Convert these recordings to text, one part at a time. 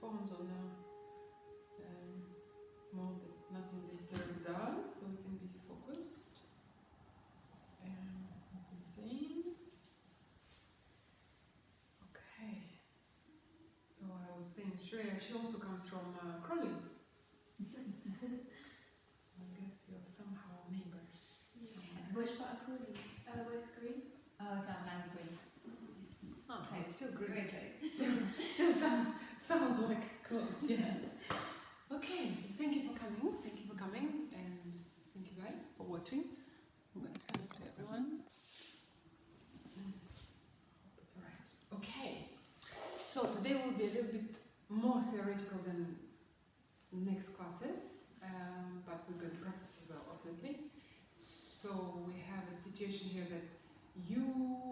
phones on mode that nothing disturbs us, so we can be focused. Same. Okay. So I was saying, Shreya, she also comes from Crawley. So I guess you're somehow neighbors. Which part of Crawley? West Green. Oh, I got Land Green. Oh, Okay, it's still great. Great place. Still sounds like close, yeah. Okay, so thank you for coming. Thank you for coming, and thank you guys for watching. I'm going to send it to everyone. Hope it's alright. Okay, so today will be a little bit more theoretical than next classes, but we're going to practice as well, obviously. So we have a situation here that you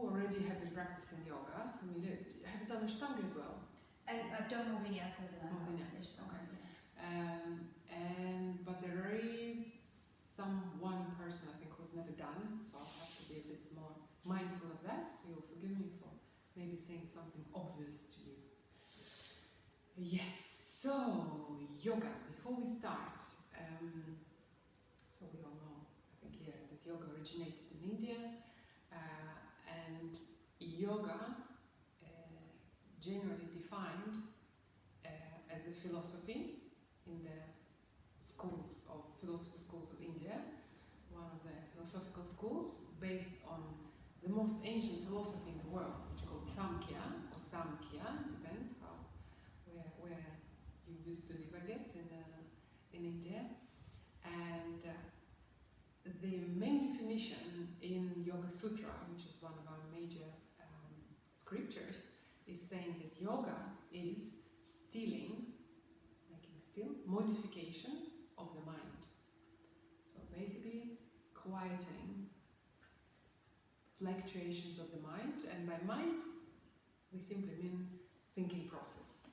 already have been practicing yoga. Familiar? Have you done Ashtanga as well? I've done more vinyasa than More I have vinyasa, Ashtanga, okay. yeah. But there is one person I think who's never done, so I'll have to be a bit more mindful of that. So you'll forgive me for maybe saying something obvious to you. Yes. So yoga. Before we start, so we all know, I think here, that yoga originated in India, and yoga, generally defined as a philosophy in the philosophy schools of India, one of the philosophical schools based on the most ancient philosophy in the world, which is called Samkhya or Samkhya, depends where you used to live, I guess, in India. And the main definition in Yoga Sutra, which is one of our major scriptures, is saying that yoga is making still modifications of the mind. So basically quieting fluctuations of the mind, and by mind we simply mean thinking process.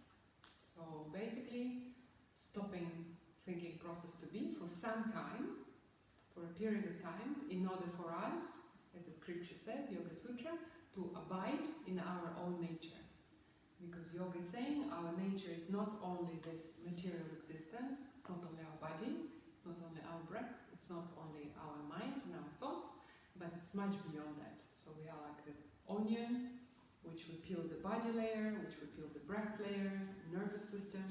So basically stopping thinking process to be for some time, for a period of time, in order for us, as the scripture says, Yoga Sutra, to abide in our own nature. Because yoga is saying our nature is not only this material existence, it's not only our body, it's not only our breath, it's not only our mind and our thoughts, but it's much beyond that. So we are like this onion, which we peel the body layer, which we peel the breath layer, nervous system,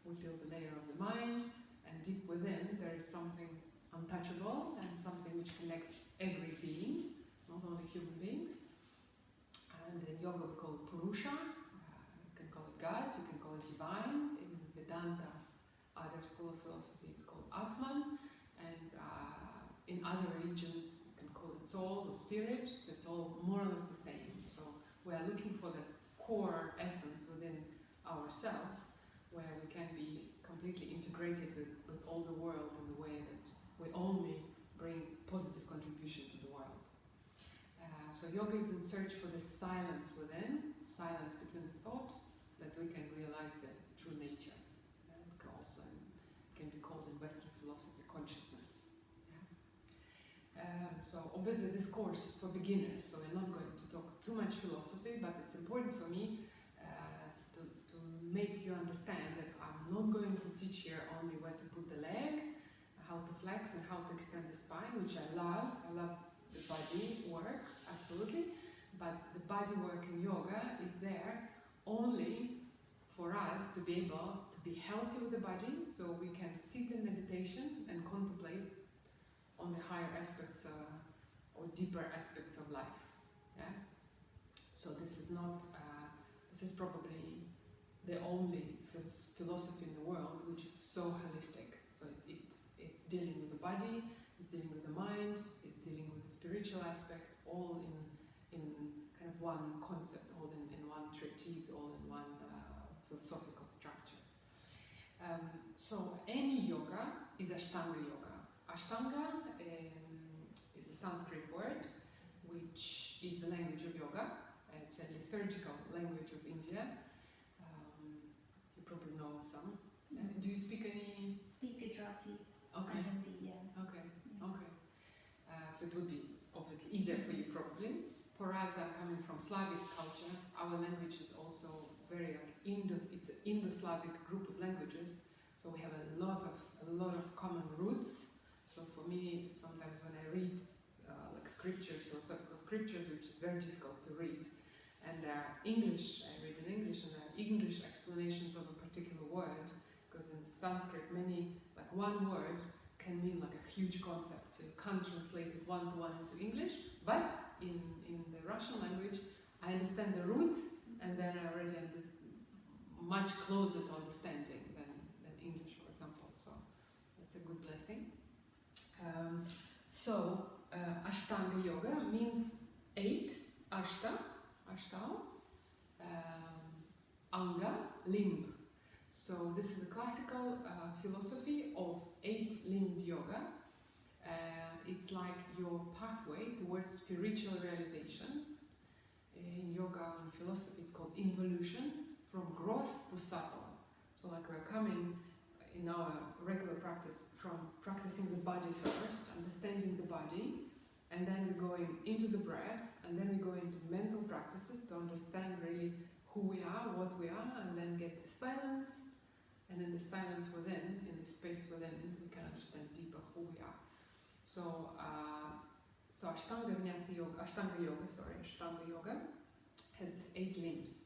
we peel the layer of the mind, and deep within there is something untouchable and something which connects every being, not only human beings. And in yoga we call it Purusha. You can call it God, you can call it divine. In Vedanta, other school of philosophy, it's called Atman. And in other regions, you can call it soul or spirit. So it's all more or less the same. So we are looking for the core essence within ourselves, where we can be completely integrated with all the world in the way that we only bring positive contribution to the world. So yoga is in search for the silence within, silence between the thought, that we can realize the true nature. It can be called in Western philosophy consciousness. So obviously this course is for beginners, so we're not going to talk too much philosophy, but it's important for me to make you understand that I'm not going to teach here only where to put the leg, how to flex and how to extend the spine, which I love. I love the body work, absolutely, but the body work in yoga is there only for us to be able to be healthy with the body, so we can sit in meditation and contemplate on the higher aspects or deeper aspects of life. Yeah. So this is not. This is probably the only philosophy in the world which is so holistic. So it's dealing with the body, it's dealing with the mind, it's dealing with the spiritual aspect, all in kind of one concept, all in one treatise, all in one philosophical structure. So any yoga is Ashtanga yoga. Ashtanga is a Sanskrit word which is the language of yoga. It's a liturgical language of India. You probably know some. Do you speak any? Speak Gujarati. Okay. And Hindi, yeah. Okay. Yeah. Okay. So it would be obviously easier for you probably. for us coming from Slavic culture, our language is also very like it's an Indo-Slavic group of languages, so we have a lot of common roots. So for me, sometimes when I read like scriptures, philosophical scriptures, which is very difficult to read, and there are English, I read in English, and there are English explanations of a particular word, because in Sanskrit like one word can mean like a huge concept, so you can't translate it one-to-one into English, but in the Russian language, I understand the root, and then I already much closer to understanding than English, for example. So it's a good blessing. Ashtanga yoga means 8, ashtal, anga, limb. So this is a classical philosophy of 8-limbed yoga. It's like your pathway towards spiritual realization. In yoga and philosophy, it's called involution, from gross to subtle. So like we're coming in our regular practice from practicing the body first, understanding the body, and then we're going into the breath, and then we go into mental practices to understand really who we are, what we are, and then get the silence, and in the silence within, in the space within, we can understand deeper who we are. So, Ashtanga yoga has these 8 limbs.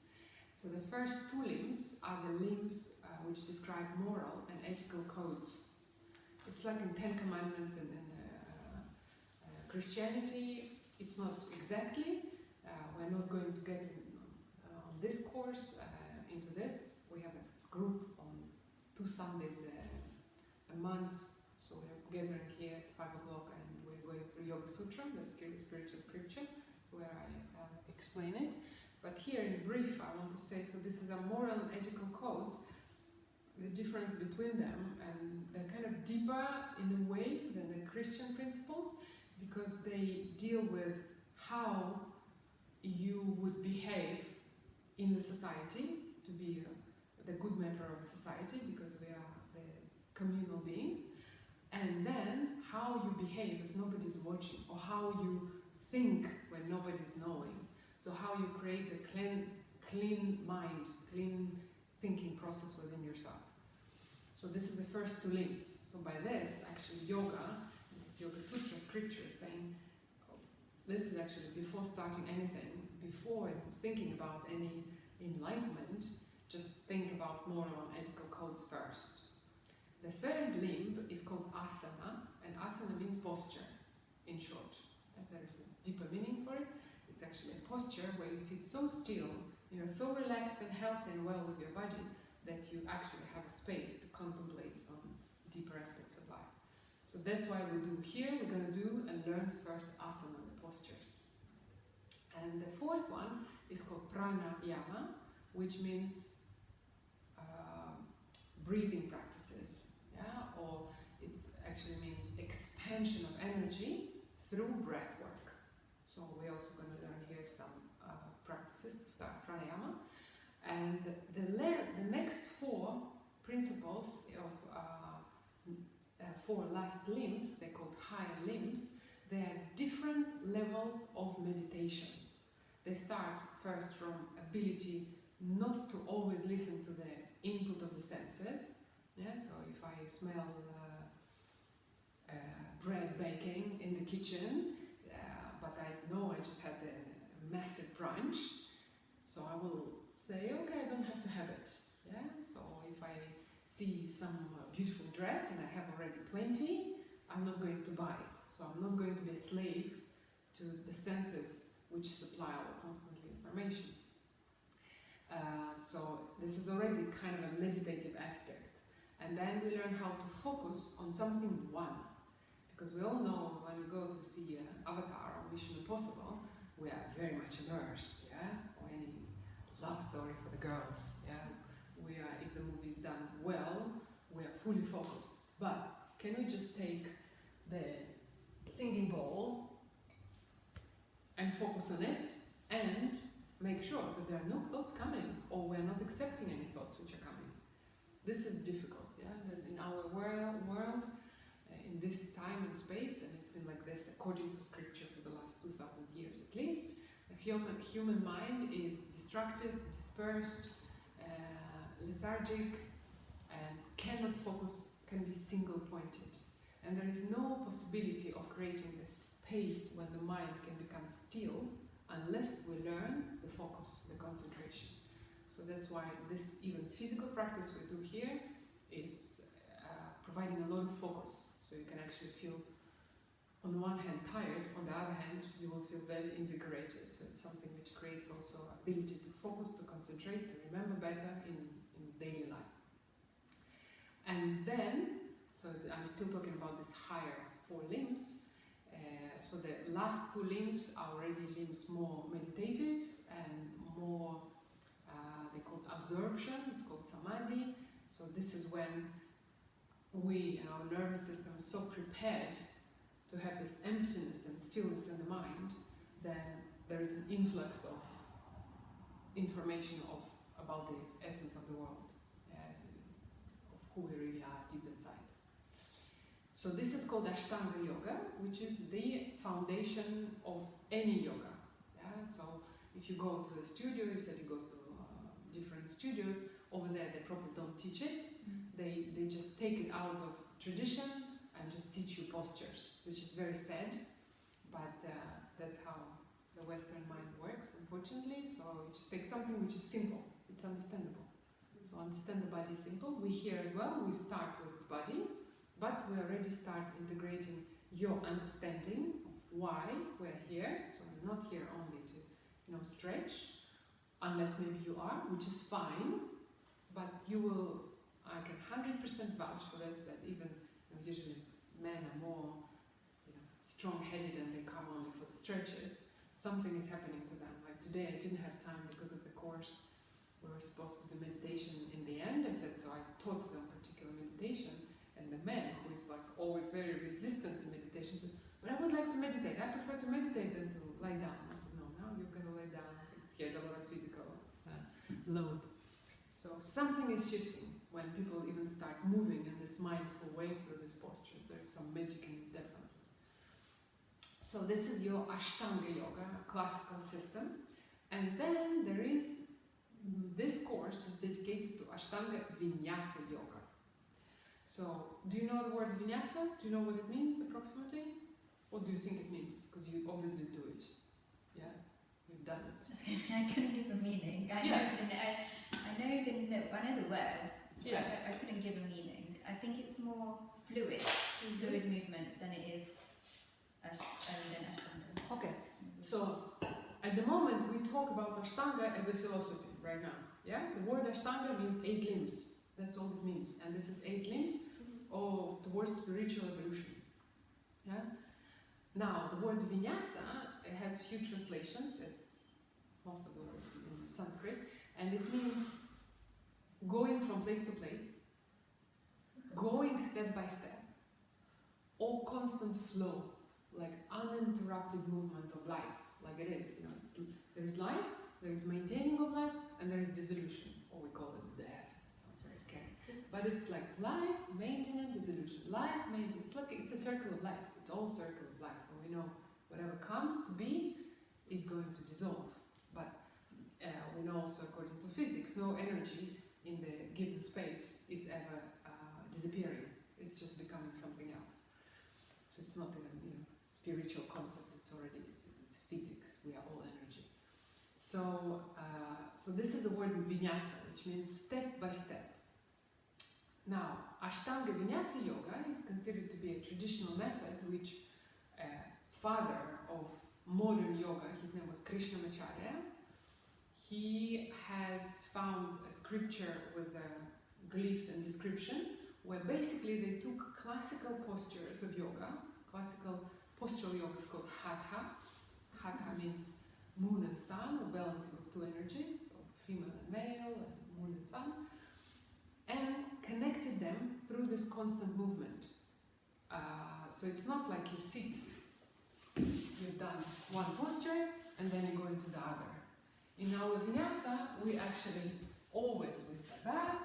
So the first 2 limbs are the limbs which describe moral and ethical codes. It's like in 10 Commandments in Christianity. It's not exactly. We're not going to get on this course into this. We have a group on 2 Sundays a month. So we're gathering here at 5 o'clock and we're going through Yoga Sutra, the spiritual scripture, so where I explain it. But here in brief, I want to say, so this is a moral and ethical codes, the difference between them, and they're kind of deeper in a way than the Christian principles, because they deal with how you would behave in the society to be the good member of society, because we are the communal beings, and then how you behave if nobody's watching, or how you think when nobody's knowing. So how you create the clean mind, clean thinking process within yourself. So this is the first 2 limbs. So by this, actually yoga, this Yoga Sutra scripture is saying, this is actually before starting anything, before thinking about any enlightenment, just think about moral and ethical codes first. The 3rd limb is called asana, and asana means posture, in short. And there is a deeper meaning for it. It's actually a posture where you sit so still, so relaxed and healthy and well with your body, that you actually have a space to contemplate on deeper aspects of life. So that's why we do here, we're going to do and learn first asana, the postures. And the 4th one is called pranayama, which means breathing practices, or it actually means expansion of energy through breath work. So we're also going to learn here some practices to start pranayama. And the next 4 principles of 4 last limbs, they're called higher limbs, they are different levels of meditation. They start first from ability not to always listen to the input of the senses. So if I smell bread baking in the kitchen, but I know I just had a massive brunch, so I will say, okay, I don't have to have it. So if I see some beautiful dress and I have already 20, I'm not going to buy it. So I'm not going to be a slave to the senses which supply our constantly information. So this is already kind of a meditative aspect. And then we learn how to focus on something one. Because we all know when we go to see Avatar or Mission Impossible, we are very much immersed, or any love story for the girls, we are, if the movie is done well, we are fully focused. But can we just take the singing bowl and focus on it and make sure that there are no thoughts coming, or we're not accepting any thoughts which are coming? This is difficult, that in our world, in this time and space, and it's been like this according to scripture for the last 2000 years at least, human mind is distracted, dispersed, lethargic, and cannot focus, can be single pointed. And there is no possibility of creating a space when the mind can become still unless we learn the focus, the concentration. So that's why this even physical practice we do here is providing a lot of focus. So you can actually feel, on the one hand, tired, on the other hand, you will feel very invigorated. So it's something which creates also ability to focus, to concentrate, to remember better in daily life. And then, so I'm still talking about this higher 4 limbs. So the last 2 limbs are already limbs more meditative and more, they call it absorption, it's called samadhi. So this is when we, our nervous system is so prepared to have this emptiness and stillness in the mind, then there is an influx of information about the essence of the world, of who we really are deep inside. So this is called Ashtanga Yoga, which is the foundation of any yoga. Yeah? So if you go to the studio, you said you go to different studios, over there they probably don't teach it. They just take it out of tradition and just teach you postures, which is very sad, but that's how the Western mind works, unfortunately. So you just take something which is simple, it's understandable. So understand the body is simple. We here as well, we start with the body, but we already start integrating your understanding of why we're here. So we're not here only to, stretch, unless maybe you are, which is fine, but you will, I can 100% vouch for this, that even usually men are more strong-headed and they come only for the stretches. Something is happening to them. Like today I didn't have time because of the course. We were supposed to do meditation in the end. I said, so I taught them particular meditation, and the man, who is like always very resistant to meditation, said, but I would like to meditate. I prefer to meditate than to lie down. I said, no, now you're going to lie down because he had a lot of physical load. So something is shifting when people even start moving in this mindful way through these postures. There is some magic in it, definitely. So this is your Ashtanga Yoga, a classical system. And then there is, this course is dedicated to Ashtanga Vinyasa Yoga. So, do you know the word Vinyasa? Do you know what it means approximately? What do you think it means? Because you obviously do it. Yeah, you've done it. I couldn't give a meaning. I know the word. Yeah. I couldn't give a meaning. I think it's more fluid movements than it is than Ashtanga. Okay, so at the moment we talk about Ashtanga as a philosophy right now. Yeah, the word Ashtanga means 8 limbs. That's all it means, and this is 8 limbs towards spiritual evolution. Yeah. Now the word Vinyasa, it has few translations, as most of the words in Sanskrit, and it means going from place to place, going step by step, or constant flow, like uninterrupted movement of life, like it is. There is life, there is maintaining of life, and there is dissolution, or we call it death. It sounds very scary, but it's like life, maintenance, dissolution, life, maintenance. It's a circle of life. It's all circle of life, and we know whatever comes to be is going to dissolve. But we know also, according to physics, no energy in the given space is ever disappearing. It's just becoming something else. So it's not a spiritual concept. It's already it's physics. We are all energy. So so this is the word Vinyasa, which means step by step. Now, Ashtanga Vinyasa Yoga is considered to be a traditional method which father of modern yoga, his name was Krishnamacharya. He has found a scripture with glyphs and description where basically they took classical postures of yoga. Classical postural yoga is called Hatha. Hatha means moon and sun, or balancing of 2 energies, or female and male, and moon and sun, and connected them through this constant movement. So it's not like you sit, you've done one posture, and then you go into the other. In our vinyasa, we actually we step back,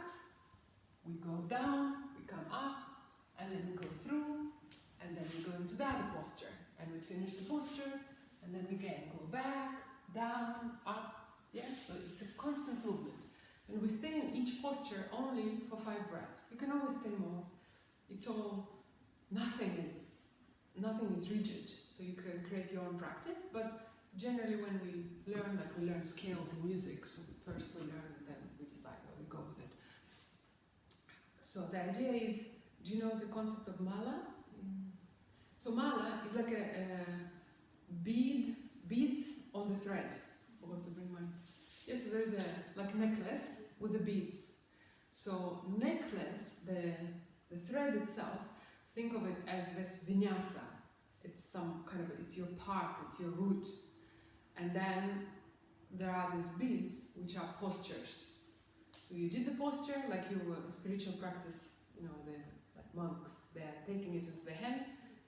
we go down, we come up, and then we go through, and then we go into the other posture, and we finish the posture, and then we again go back, down, up, yeah? So it's a constant movement. And we stay in each posture only for 5 breaths. You can always stay more. It's all, nothing is rigid. So you can create your own practice, but generally when we learn, like we learn scales in music, so first we learn and then we decide where we go with it. So the idea is, do you know the concept of mala? So mala is like a beads on the thread. I forgot to bring mine. Yeah, so there's a like necklace with the beads. So necklace, the thread itself, think of it as this vinyasa. It's some kind of, it's your path, it's your route. And then there are these beads, which are postures. So you did the posture, like you were spiritual practice, you know, like monks, they're taking it into the hand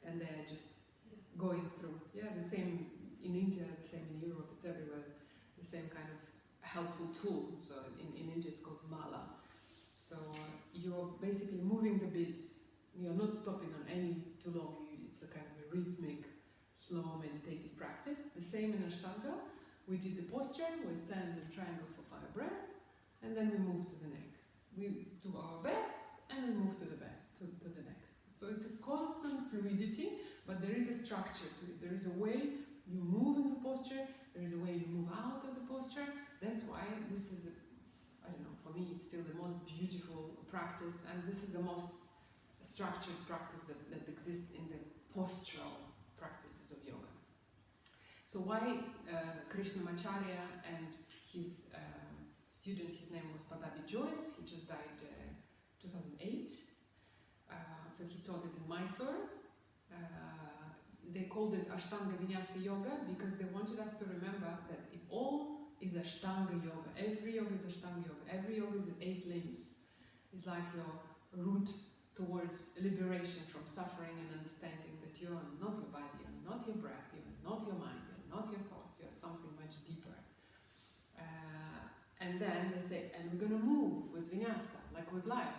and they're just going through. Yeah, the same in India, the same in Europe, it's everywhere. The same kind of helpful tool. So in India it's called mala. So you're basically moving the beads. You're not stopping on any too long. It's a kind of a rhythmic, slow meditative practice. The same in Ashtanga. We did the posture, we stand in triangle for 5 breaths, and then we move to the next. We do our best, and we move to the next. So it's a constant fluidity, but there is a structure to it. There is a way you move in the posture, there is a way you move out of the posture. That's why this is, I don't know, for me it's still the most beautiful practice, and this is the most structured practice that exists in the postural practices of yoga. So why Krishnamacharya and his student, his name was Padabi Joyce, he just died 2008. So he taught it in Mysore. They called it Ashtanga Vinyasa Yoga because they wanted us to remember that it all is Ashtanga Yoga. Every yoga is Ashtanga Yoga. Every yoga is 8 limbs. It's like your route towards liberation from suffering and understanding that you are not your body, you're not your breath, you're not your mind, you're not your thoughts, you're something much deeper. And then they say, and we're going to move with vinyasa, like with life.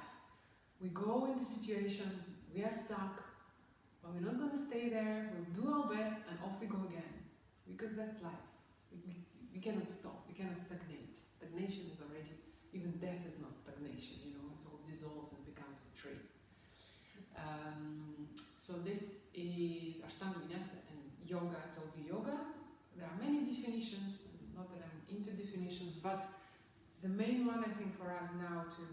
We go into situation, we are stuck, but we're not going to stay there, we'll do our best and off we go again. Because that's life. We cannot stop, we cannot stagnate. Stagnation is already, even death is not stagnation, you know, it all dissolves and becomes a tree. So this is Ashtanga Vinyasa and yoga. I told you yoga. There are many definitions, not that I'm into definitions, but the main one I think for us now to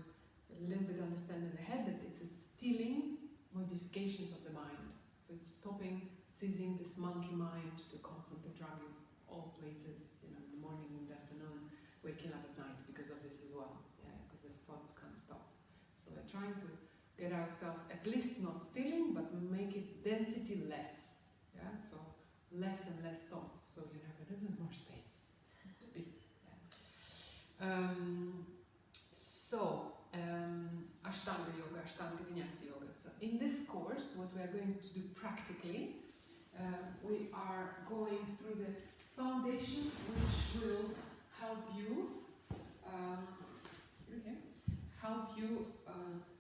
a little bit understand in the head that it's a stilling modifications of the mind. So it's stopping, seizing this monkey mind to constantly drag you all places, you know, in the morning, in the afternoon, waking up at night because of this as well. Yeah, because the thoughts can't stop. So we're trying to get ourselves at least not stealing, but make it density less. Yeah, so less and less thoughts, so you have a little bit more space to be. Yeah. Ashtanga Yoga, Ashtanga Vinyasa Yoga. So in this course, what we are going to do practically, we are going through the foundations which will help you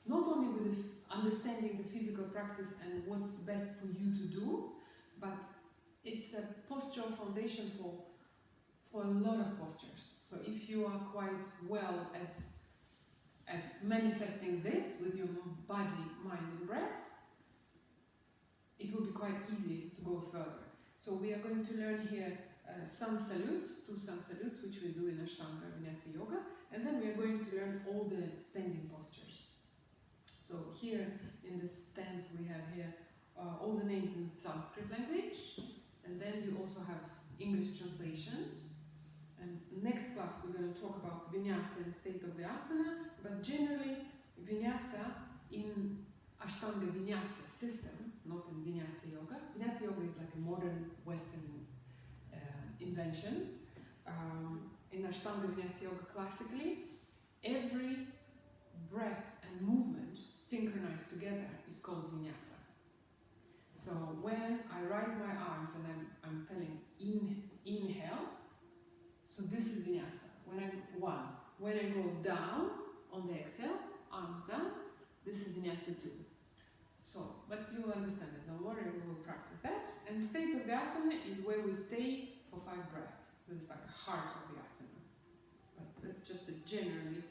not only with understanding the physical practice and what's best for you to do, but it's a postural foundation for a lot of postures. So if you are quite well at manifesting this with your body, mind and breath, it will be quite easy to go further. So we are going to learn here sun salutes, 2 sun salutes, which we do in Ashtanga Vinyasa Yoga, and then we are going to learn all the standing postures. So here in this stance we have here all the names in Sanskrit language, and then you also have English translations. And next class we're going to talk about vinyasa and state of the asana, but generally vinyasa in Ashtanga Vinyasa system, not in Vinyasa Yoga. Vinyasa Yoga is like a modern Western invention. In Ashtanga Vinyasa Yoga classically, every breath and movement synchronized together is called vinyasa. So when I raise my arms and I'm telling inhale, so this is vinyasa. When I go down on the exhale, arms down, this is vinyasa 2. So, but you will understand it. Don't worry, we will practice that. And state of the asana is where we stay for 5 breaths. So it's like a heart of the asana. But that's just generally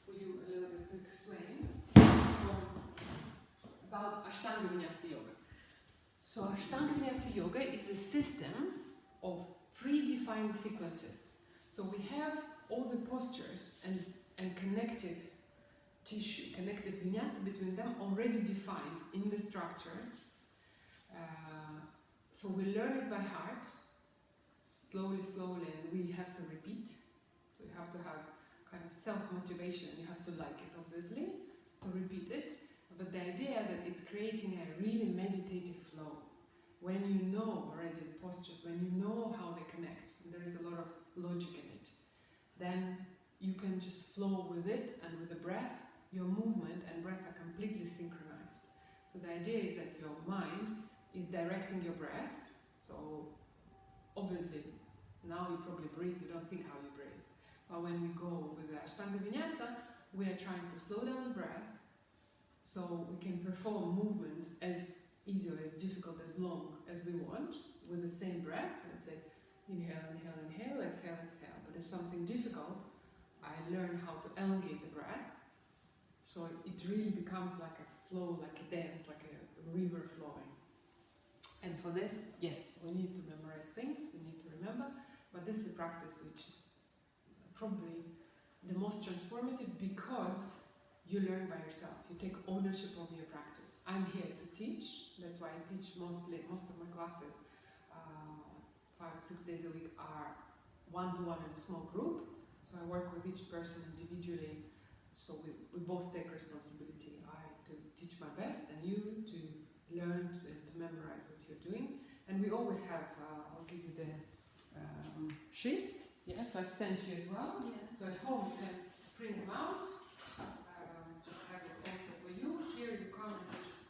for you a little bit to explain about Ashtanga Vinyasa Yoga. So Ashtanga Vinyasa Yoga is a system of predefined sequences. So we have all the postures and connective tissue, connective vinyasa between them already defined in the structure. So we learn it by heart, slowly, and we have to repeat. So you have to have kind of self-motivation, you have to like it obviously, to repeat it. But the idea that it's creating a really meditative flow. When you know already the postures, when you know how they connect, and there is a lot of logic in it, then you can just flow with it, and with the breath, your movement and breath are completely synchronized. So the idea is that your mind is directing your breath. So obviously, now you probably breathe, you don't think how you breathe. But when we go with the Ashtanga Vinyasa, we are trying to slow down the breath so we can perform movement as easy or as difficult, as long as we want, with the same breath. Let's say, inhale, inhale, inhale, exhale, exhale. But if something difficult, I learn how to elongate the breath. So it really becomes like a flow, like a dance, like a river flowing. And for this, yes, we need to memorize things, we need to remember, but this is a practice which is probably the most transformative because you learn by yourself. You take ownership of your practice. I'm here to teach. That's why I teach most of my classes, 5 or 6 days a week, are one-to-one in a small group. So I work with each person individually. So we both take responsibility. I to teach my best, and you to learn and to memorize what you're doing. And we always have, I'll give you the sheets. Yeah, so I sent you as well. Yeah. So at home you can print them out. Just have it also for you. Here you come and you just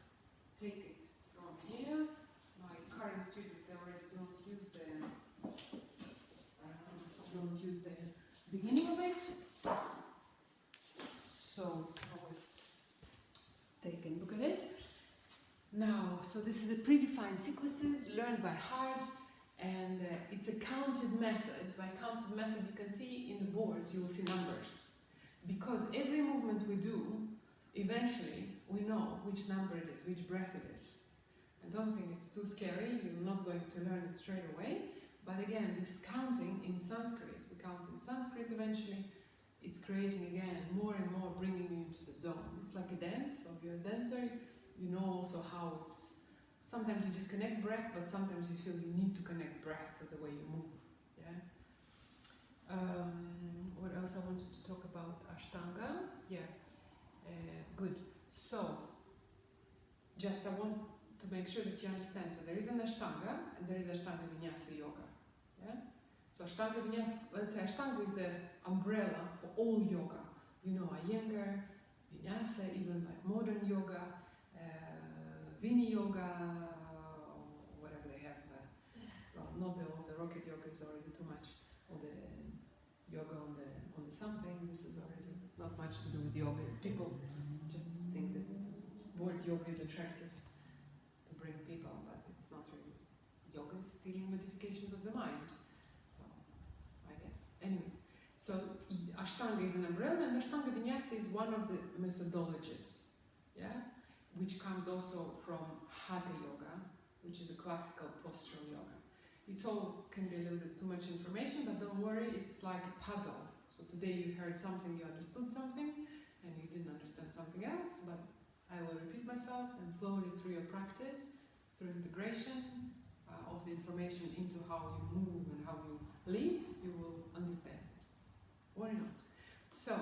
take it from here. My current students, they already don't use the beginning of it. So always take a look at it. Now, so this is a predefined sequences learned by heart, and it's a counted method. By counted method, you can see in the boards, you will see numbers. Because every movement we do, eventually we know which number it is, which breath it is. I don't think it's too scary, you're not going to learn it straight away. But again, this counting in Sanskrit, we count in Sanskrit eventually, it's creating again more and more, bringing you into the zone. It's like a dance. So if you're a dancer, you know also how it's, sometimes you just connect breath, but sometimes you feel you need to connect breath to the way you move. Yeah. What else I wanted to talk about? Ashtanga. Yeah. Good. So, just I want to make sure that you understand. So there is an Ashtanga and there is Ashtanga Vinyasa Yoga. Yeah. So Ashtanga Vinyasa, let's say Ashtanga is an umbrella for all yoga. You know, Iyengar, Vinyasa, even like modern yoga, Vini yoga, whatever they have. Well, not the rocket yoga is already too much. Or the yoga on the something. This is already not much to do with yoga. People just think that word yoga is attractive to bring people, but it's not really. Yoga is stealing modifications of the mind. Anyways, so Ashtanga is an umbrella, and Ashtanga Vinyasa is one of the methodologies, yeah, which comes also from Hatha Yoga, which is a classical postural yoga. It's all can be a little bit too much information, but don't worry, it's like a puzzle. So today you heard something, you understood something, and you didn't understand something else, but I will repeat myself, and slowly through your practice, through integration of the information into how you move and how you live, you will understand. Or not. So,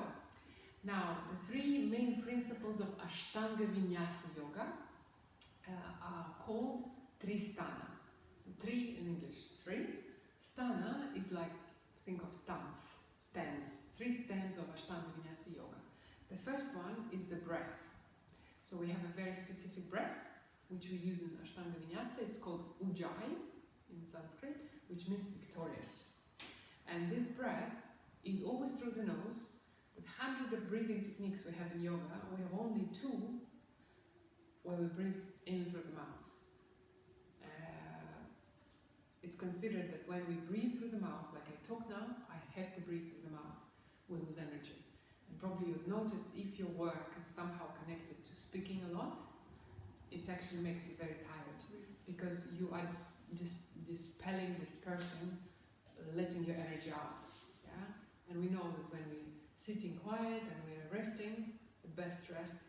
now the 3 main principles of Ashtanga Vinyasa Yoga are called Tristana. So 3 in English, 3. Stana is like, think of stands. 3 stands of Ashtanga Vinyasa Yoga. The first one is the breath. So we have a very specific breath, which we use in Ashtanga Vinyasa. It's called Ujjayi in Sanskrit, which means victorious. And this breath is always through the nose. With hundreds of breathing techniques we have in yoga, we have only 2 where we breathe in through the mouth. it's considered that when we breathe through the mouth, like I talk now, I have to breathe through the mouth. We lose energy. And probably you've noticed if your work is somehow connected to speaking a lot, it actually makes you very tired because you are dispelling, dispersing, letting your energy out. Yeah? And we know that when we're sitting quiet and we're resting, the best rest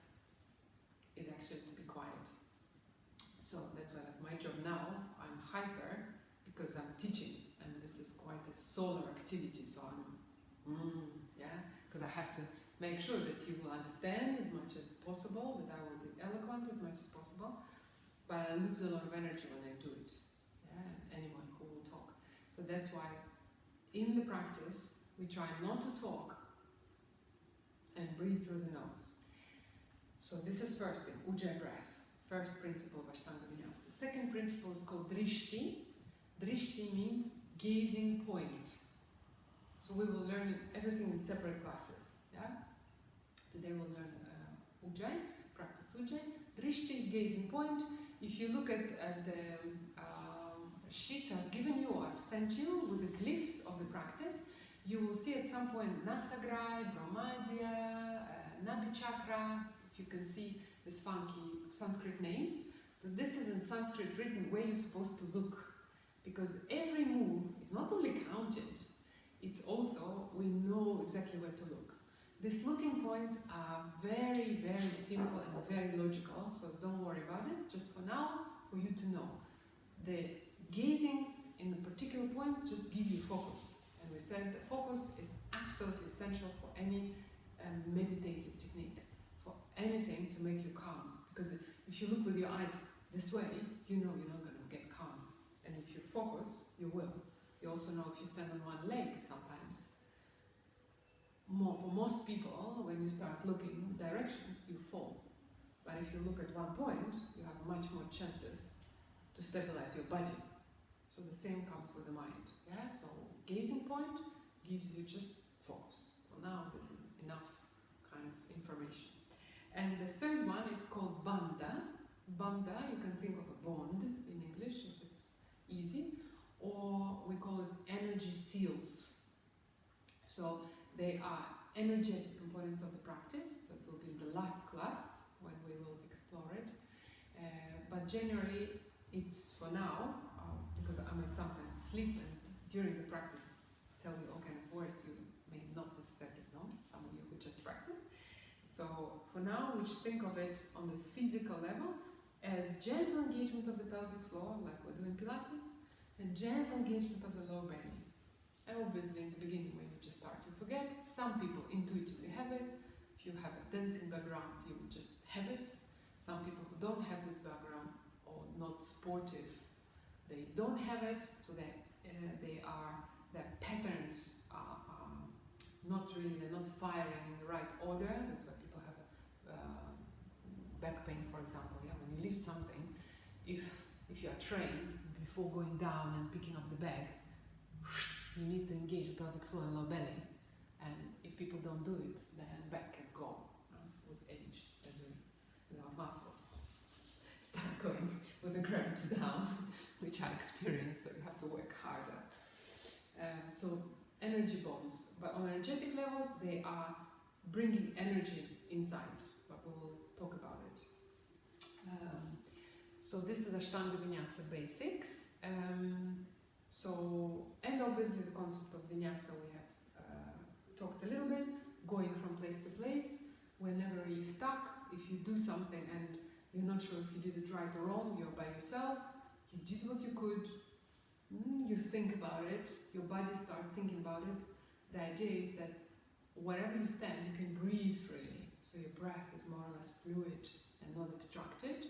is actually to be quiet. So that's why like my job now, I'm hyper because I'm teaching and this is quite a solar activity, so I'm because I have to make sure that you will understand as much as possible, that I will be eloquent as much as possible, but I lose a lot of energy when I do it. Yeah, anyone who will talk. So that's why in the practice we try not to talk and breathe through the nose. So this is first thing, Ujjayi breath, first principle of Ashtanga Beginners. The second principle is called Drishti. Drishti means gazing point. So we will learn everything in separate classes. Yeah? Today we'll learn Ujjayi, practice Ujjayi. Drishti is gazing point. If you look at the sheets I've given you or I've sent you with the glyphs of the practice, you will see at some point Nasagrai, Brahmadya, Nabi Chakra. If you can see these funky Sanskrit names. So this is in Sanskrit written where you're supposed to look. Because every move is not only counted, it's also, we know exactly where to look. These looking points are very, very simple and very logical, so don't worry about it. Just for now, for you to know. The gazing in the particular points just give you focus. And we said that focus is absolutely essential for any meditative technique, for anything to make you calm. Because if you look with your eyes this way, you know you're not going to get calm. And if you focus, you will. You also know if you stand on one leg sometimes. For most people, when you start looking directions, you fall. But if you look at one point, you have much more chances to stabilize your body. So the same comes with the mind. Yeah? So gazing point gives you just focus. For now, this is enough kind of information. And the third one is called Bandha. Bandha, you can think of a bond in English if it's easy, or we call it energy seals. So they are energetic components of the practice. So it will be in the last class when we will explore it. But generally, it's for now, because I may sometimes sleep and during the practice tell you all kind of words you may not necessarily know, some of you who just practice. So for now, we should think of it on the physical level as gentle engagement of the pelvic floor, like we're doing Pilates, and gentle engagement of the lower belly. And obviously in the beginning when you just start, you forget. Some people intuitively have it. If you have a dancing background, you just have it. Some people who don't have this background or not sportive, they don't have it, so that their patterns are not really, they're not firing in the right order. That's why people have back pain, for example. Yeah, when you lift something, if you are trained before going down and picking up the bag, you need to engage the pelvic floor and lower belly. And if people don't do it, then back can go with age, as our muscles start going with the gravity down, which I experience, so you have to work harder. So energy bonds, but on energetic levels, they are bringing energy inside, but we will talk about it. So this is Ashtanga Vinyasa basics. And obviously the concept of Vinyasa we have talked a little bit, going from place to place. We're never really stuck. If you do something and you're not sure if you did it right or wrong, you're by yourself, you did what you could, you think about it, your body starts thinking about it. The idea is that wherever you stand, you can breathe freely. So your breath is more or less fluid and not obstructed.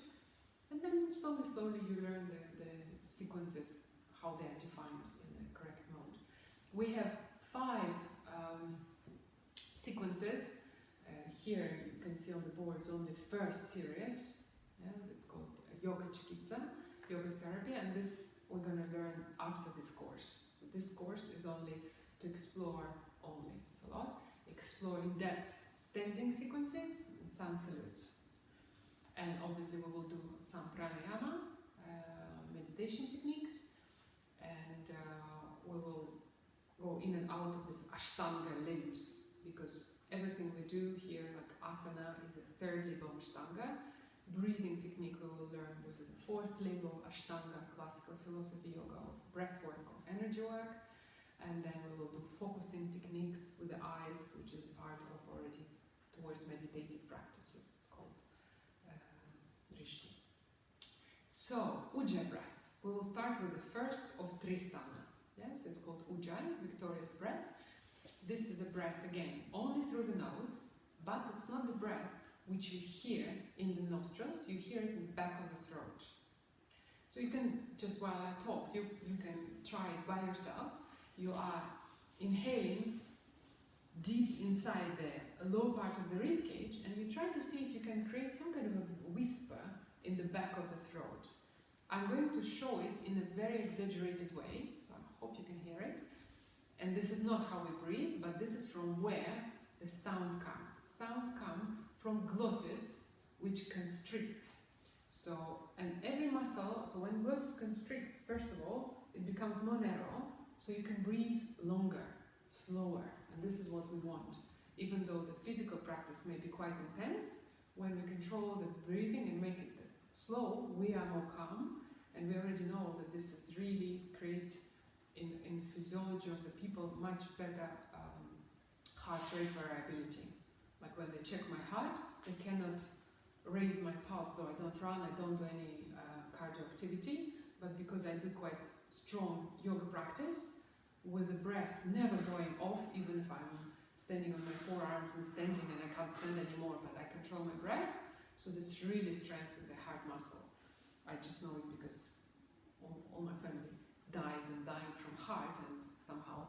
And then slowly you learn the sequences, how they are defined in the correct mode. We have 5 sequences. Here you can see on the boards on the first series. It's called Yoga Chikitsa, Yoga Therapy, and this we're going to learn after this course. So this course is only to explore only. It's a lot. Explore in depth standing sequences and sun salutes. And obviously we will do some pranayama, meditation techniques, and and we will go in and out of this Ashtanga limbs, because everything we do here, like asana, is a third limb of Ashtanga. Breathing technique we will learn, this is the fourth limb of Ashtanga, classical philosophy yoga of breath work or energy work. And then we will do focusing techniques with the eyes, which is part of already towards meditative practices. It's called Drishti. So, Ujjayi breath. We will start with the first of Tristana. Yeah, so it's called Ujjayi, victorious breath. This is a breath, again, only through the nose, but it's not the breath which you hear in the nostrils, you hear it in the back of the throat. So you can, just while I talk, you can try it by yourself. You are inhaling deep inside the low part of the rib cage, and you try to see if you can create some kind of a whisper in the back of the throat. I'm going to show it in a very exaggerated way, so I hope you can hear it. And this is not how we breathe, but this is from where the sound comes. Sounds come from glottis, which constricts. So, and every muscle, so when glottis constricts, first of all, it becomes more narrow, so you can breathe longer, slower, and this is what we want. Even though the physical practice may be quite intense, when we control the breathing and make it slow, we are more calm, and we already know that this is really creates in physiology of the people much better heart rate variability. Like when they check my heart, they cannot raise my pulse, though I don't run, I don't do any cardio activity, but because I do quite strong yoga practice, with the breath never going off, even if I'm standing on my forearms and standing and I can't stand anymore, but I control my breath, so this really strengthens the heart muscle. I just know it because all my family dies and dying from heart, and somehow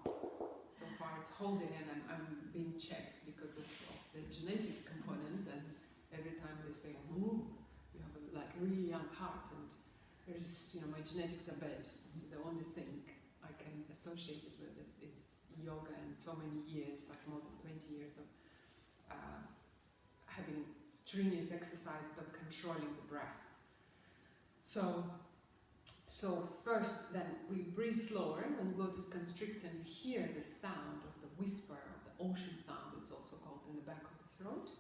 so far it's holding, and I'm being checked because of the genetic component, and every time they say, oh, you have a like really young heart, and there's, my genetics are bad. So the only thing I can associate it with is yoga and so many years, like more than 20 years of having strenuous exercise but controlling the breath. So first, then we breathe slower when glottis constricts, and you hear the sound of the whisper, of the ocean sound, it's also called, in the back of the throat.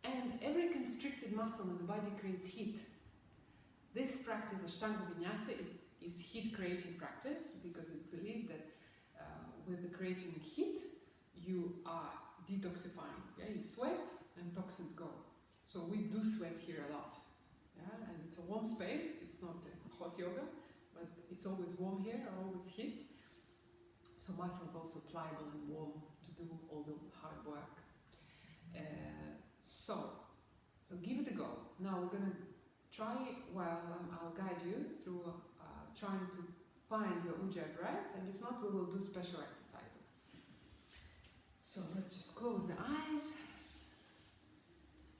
And every constricted muscle in the body creates heat. This practice, Ashtanga Beginners, is heat-creating practice, because it's believed that with the creating heat, you are detoxifying. Yeah? You sweat and toxins go. So we do sweat here a lot. Yeah? And it's a warm space, it's not hot yoga, but it's always warm here, always heat. So muscles also pliable and warm to do all the hard work. So give it a go. Now we're going to try, I'll guide you through trying to find your Ujjayi breath, and if not, we will do special exercises. So let's just close the eyes.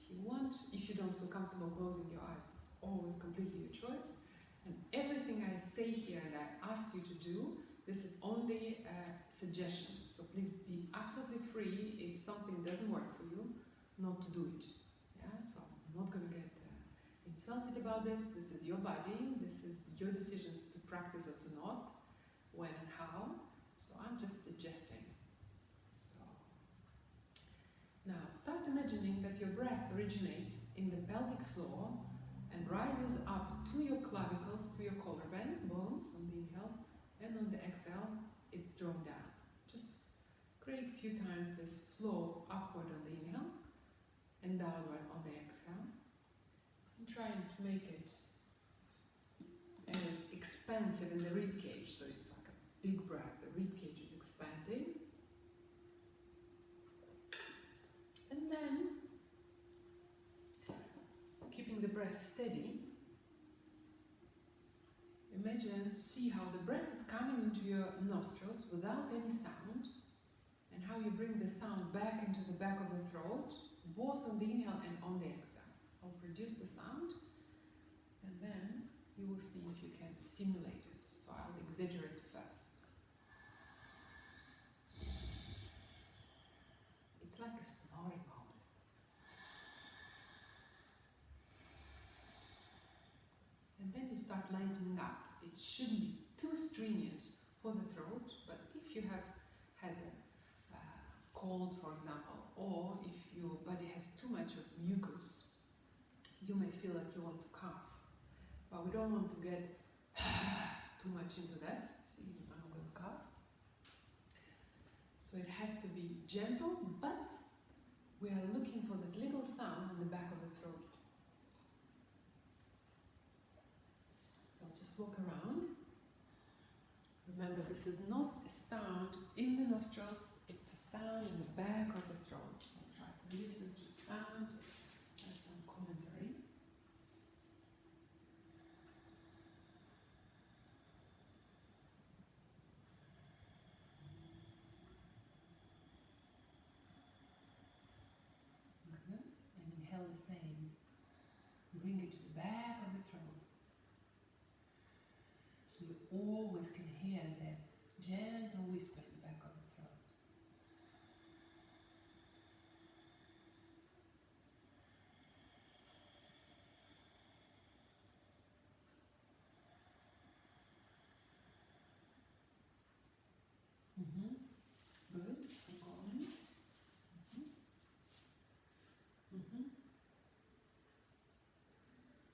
If you want, if you don't feel comfortable closing your eyes, it's always completely your choice. And everything I say here and I ask you to do, this is only a suggestion. So please be absolutely free if something doesn't work for you, not to do it. Yeah? So I'm not going to get insulted about this. This is your body. This is your decision to practice or to not, when and how. So I'm just suggesting. So now start imagining that your breath originates in the pelvic floor and rises up to your clavicles, to your collarbone bones on the inhale, and on the exhale, it's drawn down. Just create a few times this flow upward on the inhale and downward on the exhale. And trying to make it as expansive in the rib cage, so it's like a big breath. The rib cage is expanding. And then keeping the breath steady, see how the breath is coming into your nostrils without any sound, and how you bring the sound back into the back of the throat, both on the inhale and on the exhale. I'll produce the sound, and then you will see if you can simulate it. So I'll exaggerate first. It's like a snoring almost. And then you start lightening up. It shouldn't be too strenuous for the throat, but if you have had a cold, for example, or if your body has too much of mucus, you may feel like you want to cough. But we don't want to get too much into that. See, I'm going to cough. So it has to be gentle, but we are looking for that little sound in the back of the throat. So just walk around. Remember, this is not a sound in the nostrils, it's a sound in the back of the throat. So try to listen to the sound and some commentary. Good. And inhale the same. Bring it to the back of the throat. So you always can hear the gentle whisper in the back of the throat. Good. Keep going.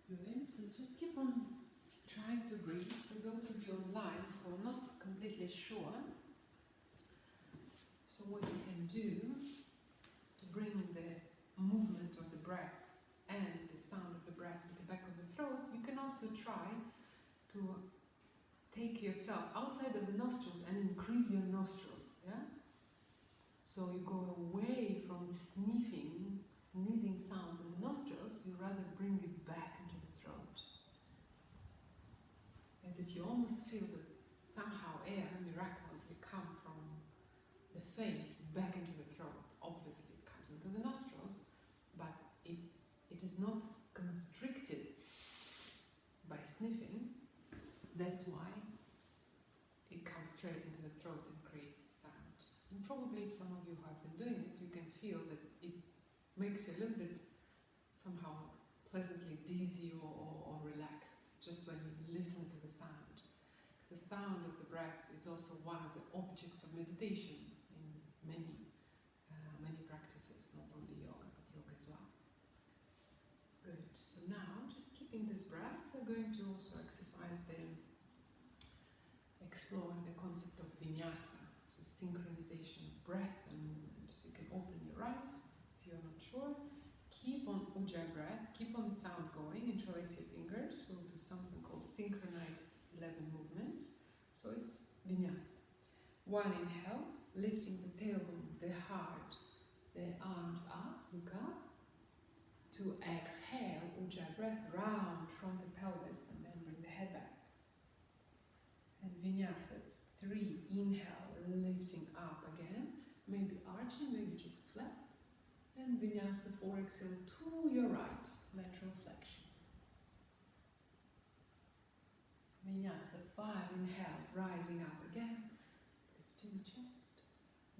Good. So just keep on trying to breathe. So those of you online who are not completely sure, so what you can do to bring the movement of the breath and the sound of the breath at the back of the throat, you can also try to take yourself outside of the nostrils and increase your nostrils, yeah? So you go away from the sneezing sounds in the nostrils, you rather bring it back into the throat. As if you almost feel that somehow air miraculously come from the face back into the throat. Obviously it comes into the nostrils, but it is not constricted by sniffing. That's why it comes straight into the throat and creates the sound. And probably some of you who have been doing it, you can feel that it makes you a little bit somehow pleasantly dizzy or relaxed just when you listen to the sound. Because the sound of the breath is also one of the objects of meditation in many practices, not only yoga, but yoga as well. Good. So now, just keeping this breath, we're going to also explore the concept of vinyasa, so synchronization of breath and movement. So you can open your eyes if you're not sure. Keep on ujjayi breath, keep on sound going, interlace your fingers. We'll do something called synchronized 11 movements. So it's vinyasa. One inhale, lifting the tailbone, the heart, the arms up, look up. To exhale, ujjayi breath, round from the pelvis and then bring the head back. And vinyasa 3, inhale, lifting up again, maybe arching, maybe just flat. And vinyasa 4, exhale to your right, lateral flexion. Vinyasa 5, inhale, rising up again, lifting the chest.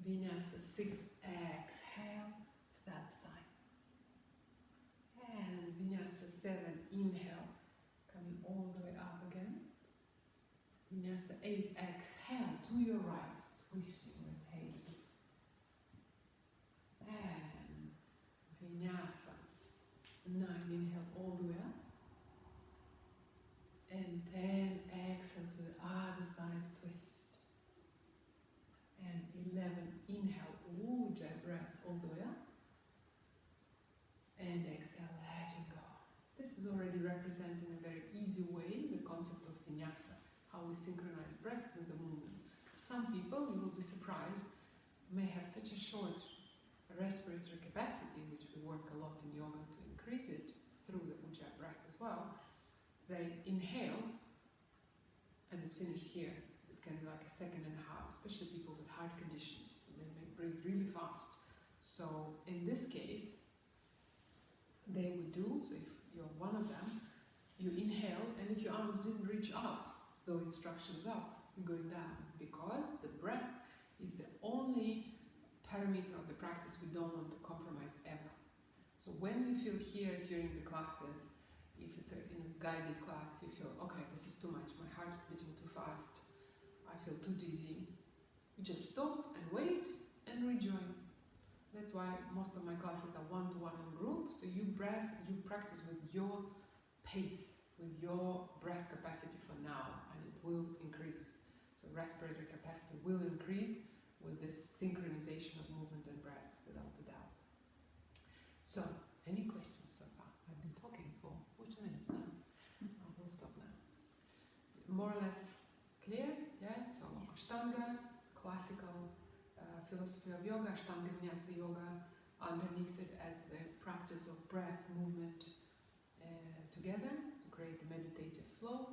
Vinyasa 6, exhale to the other side. And vinyasa 7, inhale, coming all the way up again. Vinyasa 8, exhale to your right, twisting with Haley. And vinyasa 9, inhale all the way up. And 10, exhale to the other side, twist. And 11, inhale, ujjayi breath all the way up. And exhale, letting go. This is already represented in a very easy way the concept of vinyasa, how we synchronize breath with the movement. Some people, you will be surprised, may have such a short respiratory capacity, which we work a lot in yoga to increase it through the ujjayi breath as well. So they inhale and it's finished here. It can be like a second and a half, especially people with heart conditions. They may breathe really fast. So in this case, they would do, so if you're one of them, you inhale, and if your arms didn't reach up, though instruction is up, you're going down, because the breath is the only parameter of the practice we don't want to compromise ever. So when you feel here during the classes, if it's in a guided class, you feel, okay, this is too much, my heart is beating too fast, I I feel too dizzy. You just stop and wait and rejoin. That's why most of my classes are one-to-one in group. So you practice with your pace, with your breath capacity for now, and it will increase. So respiratory capacity will increase with this synchronization of movement and breath, without a doubt. So, any questions so far? I've been talking for 40 minutes now. I will stop now. More or less clear? Yeah? So, Ashtanga, classical philosophy of yoga, Ashtanga Beginners yoga, underneath it as the practice of breath, movement together to create the meditative flow.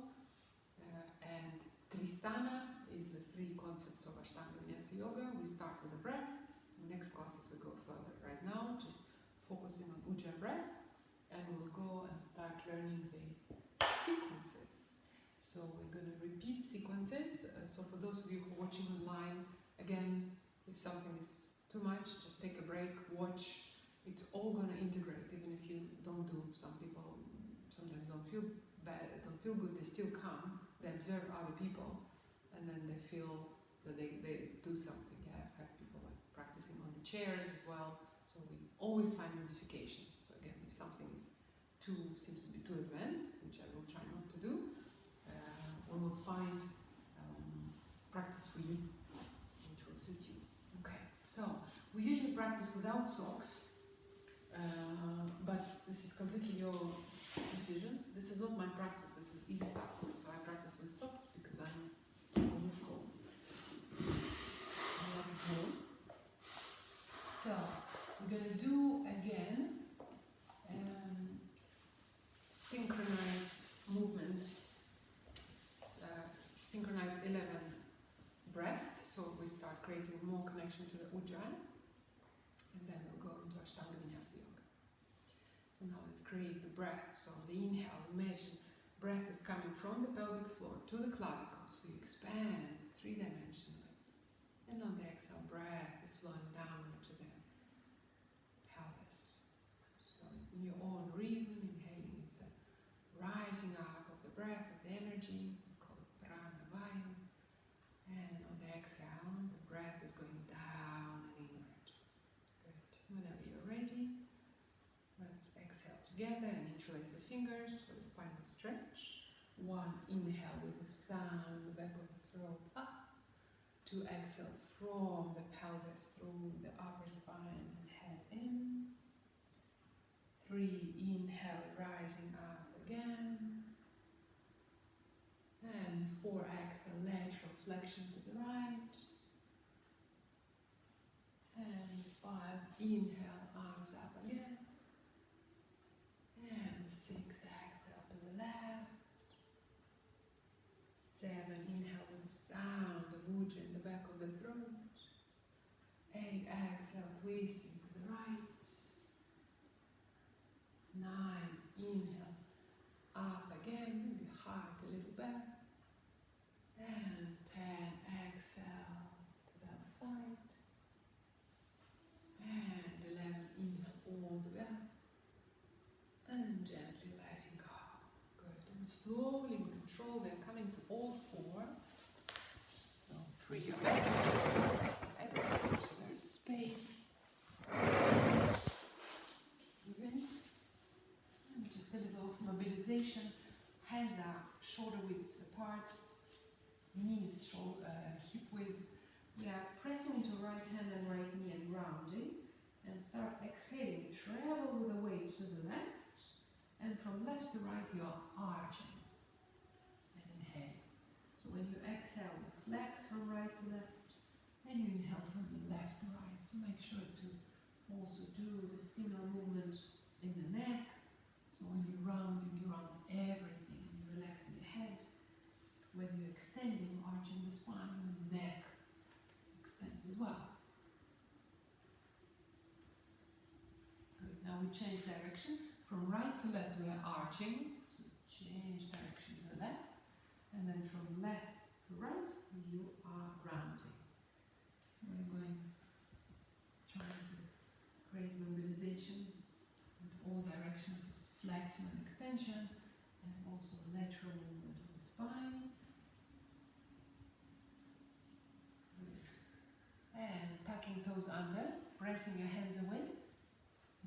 And Tristana is the three concepts of Ashtanga Beginners yoga. We start with the breath. In the next classes we go further. Right now, just focusing on Ujjayi breath, and we'll go and start learning the sequences. So we're going to repeat sequences. So for those of you who are watching online, again, if something is too much, just take a break, watch. It's all going to integrate, even if you don't do. Some people sometimes don't feel bad, don't feel good, they still come, they observe other people, and then they feel that they do something. Yeah, I've had people like practicing on the chairs as well. So we always find modifications. So again, if something seems to be too advanced, which I will try not to do, we will find practice for you, which will suit you. Okay, so we usually practice without socks, but this is completely your decision. This is not my practice. This is easy stuff for me. So I practice with socks because I'm always cold. I like it warm. So we're going to do again synchronized movement, synchronized 11 breaths. So we start creating more connection to the Ujjayi, and then we'll go into Ashtanga Beginners yoga. So now let's create the breath. So the inhale, imagine breath is coming from the pelvic floor to the clavicles. So you expand three-dimensionally. And on the exhale, breath is flowing down to the pelvis. So in your own rhythm, inhaling is a rising up of the breath, of the energy, we call it prana vayu. And on the exhale, the breath is going down and inward. Good. Whenever you're ready, let's exhale together and interlace the fingers for the spinal stretch. One inhale with the sound, the back of the throat up. Two exhale from the pelvis through the upper spine and head in. Three inhale, rising up again. And four exhale, lateral flexion to the right. And five inhale, arms up again. And six exhale to the left. Seven inhale with the sound of Ujjayi in the back of the throat. Eight exhale, twisting to the right. 9 inhale, up again, maybe heart a little back. And 10 exhale to the other side. And 11 inhale all the way up. And gently letting go. Good. And slowly with control, they're coming to all four. So free your legs. Everything, so there's a space. Even. And just a little mobilization. Hands are shoulder widths apart. Knees, hip width. We are pressing into right hand and right knee and rounding. And start exhaling. Travel with the weight to the left. And from left to right, you are arching. And inhale. So when you exhale, you flex from right to left. And you inhale from left to right. So make sure to also do the similar movement in the neck. So when you're rounding, you round everything. And you're relaxing the head. When you're extending, arching the spine, and the neck extends as well. Good. Now we change direction. From right to left we are arching, so change direction to the left, and then from left to right you are rounding. We're trying to create mobilization into all directions, flexion and extension, and also lateral movement of the spine. toes under, pressing your hands away.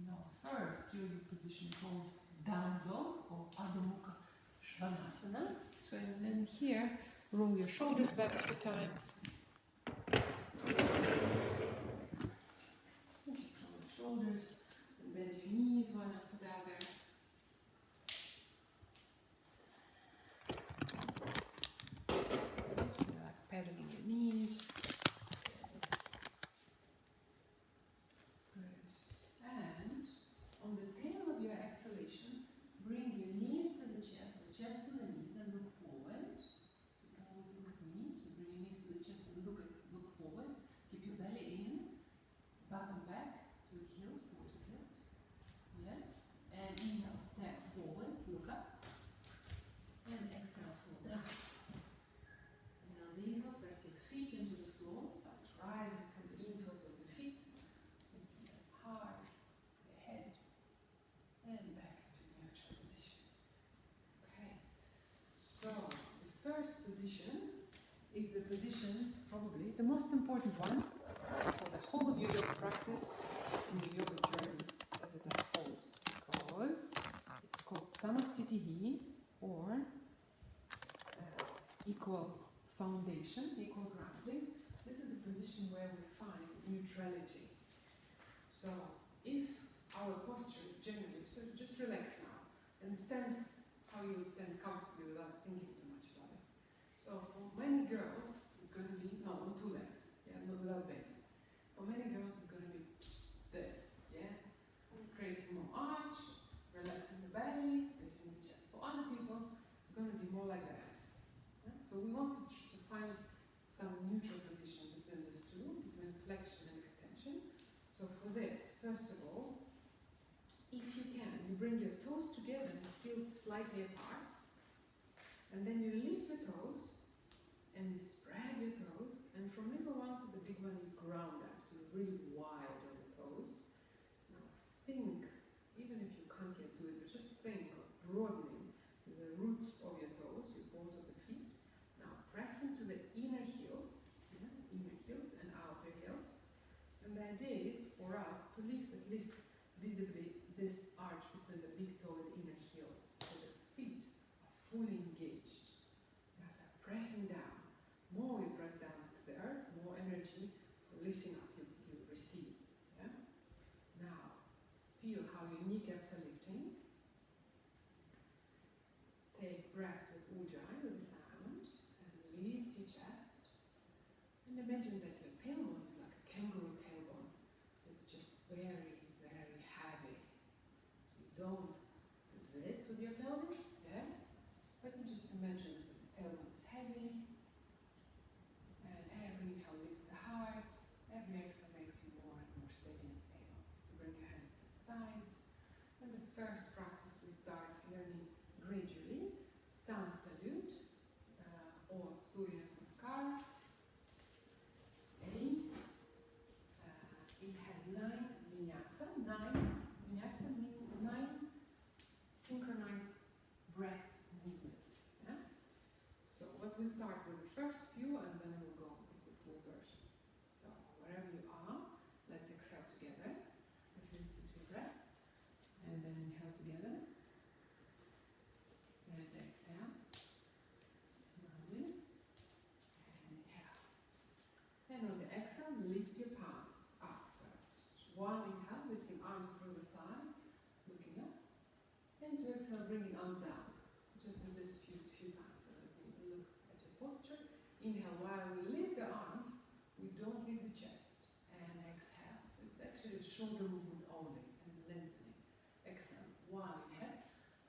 Now first yogic position called down dog or Adho Mukha Svanasana. So and then here, roll your shoulders back a few times. And just roll your shoulders and bend your knees one after the other. Just feel like pedaling your knees. Good. And on the tail of your exhalation, bring your knees to the chest to the knees, and look forward. You can always look at the knees, so bring your knees to the chest and look forward. Keep your belly in, back and back to the heels, towards the heels. Yeah. And inhale, step forward, look up. And exhale, fall down. And on the inhale, press your feet into the floor, start rising from the insoles of the feet into the heart, the head, and back into neutral position. Okay. So the first position is the position, probably the most important one for the whole of your yoga practice and your yoga journey as it unfolds, because it's called Samastitihi, or equal foundation, equal grounding. This is a position where we find neutrality. So if our posture is generally, so just relax now and stand how you would stand comfortably without thinking too much about it. So for many girls, it's going to be, no, on two legs, yeah, not without bend. For many girls, it's going to be this, yeah, creating more arch, relaxing the belly, lifting the chest. For other people, it's going to be more like this. Yeah? So we want to find some neutral position between these two, between flexion and extension. So for this, first of all, if you can, you bring your toes together and heels slightly apart, and then you lift your toes and you spread your toes, and from little one to the big one you ground them, so you're really wide on the toes. Now think, even if you can't yet do it, but just think of broadening the roots of your toes, your balls of the feet. Now press into the inner heels, yeah, inner heels and outer heels. And the idea is for us to lift at least visibly this arch between the big toe and inner heel, so the feet are fully engaged. Now start pressing down. More you press down to the earth, more energy for lifting up you receive. Yeah? Now feel how your kneecaps are lifting. Take breaths with ujjayi, with the sound, and lift your chest. And imagine that your tailbone is like a kangaroo tailbone. So it's just very, very heavy. So you don't do this with your pelvis, yeah? But you just imagine that the tailbone is heavy. And every inhale lifts the heart. Every exhale makes you more and more steady and stable. You bring your hands to the sides. And the first practice we start learning gradually, Sun Salute, or Surya Namaskar. It has 9 vinyasa. 9 vinyasa means 9 synchronized breath movements. Yeah? So what we start with the first few, and then we'll go with the full version. So wherever you are, let's exhale together. Let's listen to your breath. And then inhale together. And exhale. Slowly. And inhale. And on the exhale, lift your palms up first. One inhale, lifting arms through the side, looking up. And to exhale, bringing arms down. Just do this few times. So let me look at your posture. Inhale, while we lift the arms, we don't lift the chest. And exhale. So it's actually a shoulder movement only and lengthening. Exhale. One inhale.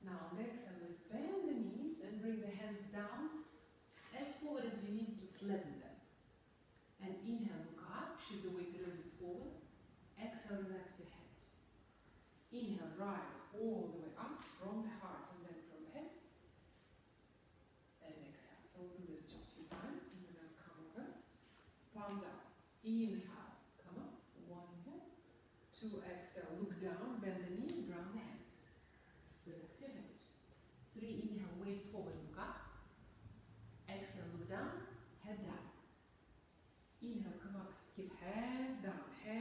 Now on the exhale, let's bend the knees and bring the hands down as forward as you need to flatten them. And inhale, look up, shift the weight a little bit forward. Exhale, relax your head. Inhale, rise all the way up from the heart and then from the head. And exhale. So we'll do this just a few times and then I'll come over. Palms up. Inhale, come up. One inhale. Two, exhale, look down, bend the knees, ground the hands. Relax your head. Three, inhale, weight forward, look up. Exhale, look down, head down. Inhale, come up, keep head down, head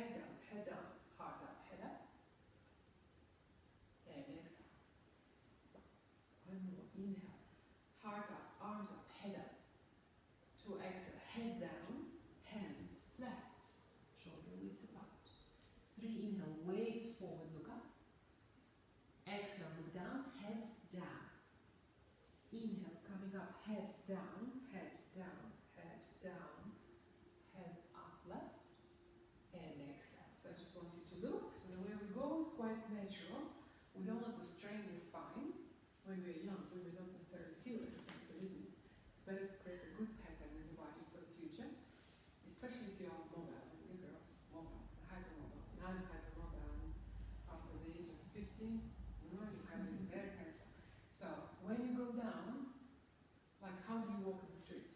inhale, heart up, arms up, head up. 2, exhale, head down, hands flat, shoulder widths apart. 3, inhale, weight forward, look up. Exhale, look down, head down. Inhale, coming up, head down, head down, head down, head up left, and exhale. So I just want you to look. So the way we go is quite natural. We don't want to strain the spine when we're young, when we don't necessarily feel it. Believe me, it's better to create a good pattern in the body for the future, especially if you're mobile. And you girls, mobile, hypermobile. And I'm hypermobile. After the age of 15, you know, you have to be very careful. So when you go down, like how do you walk in the street?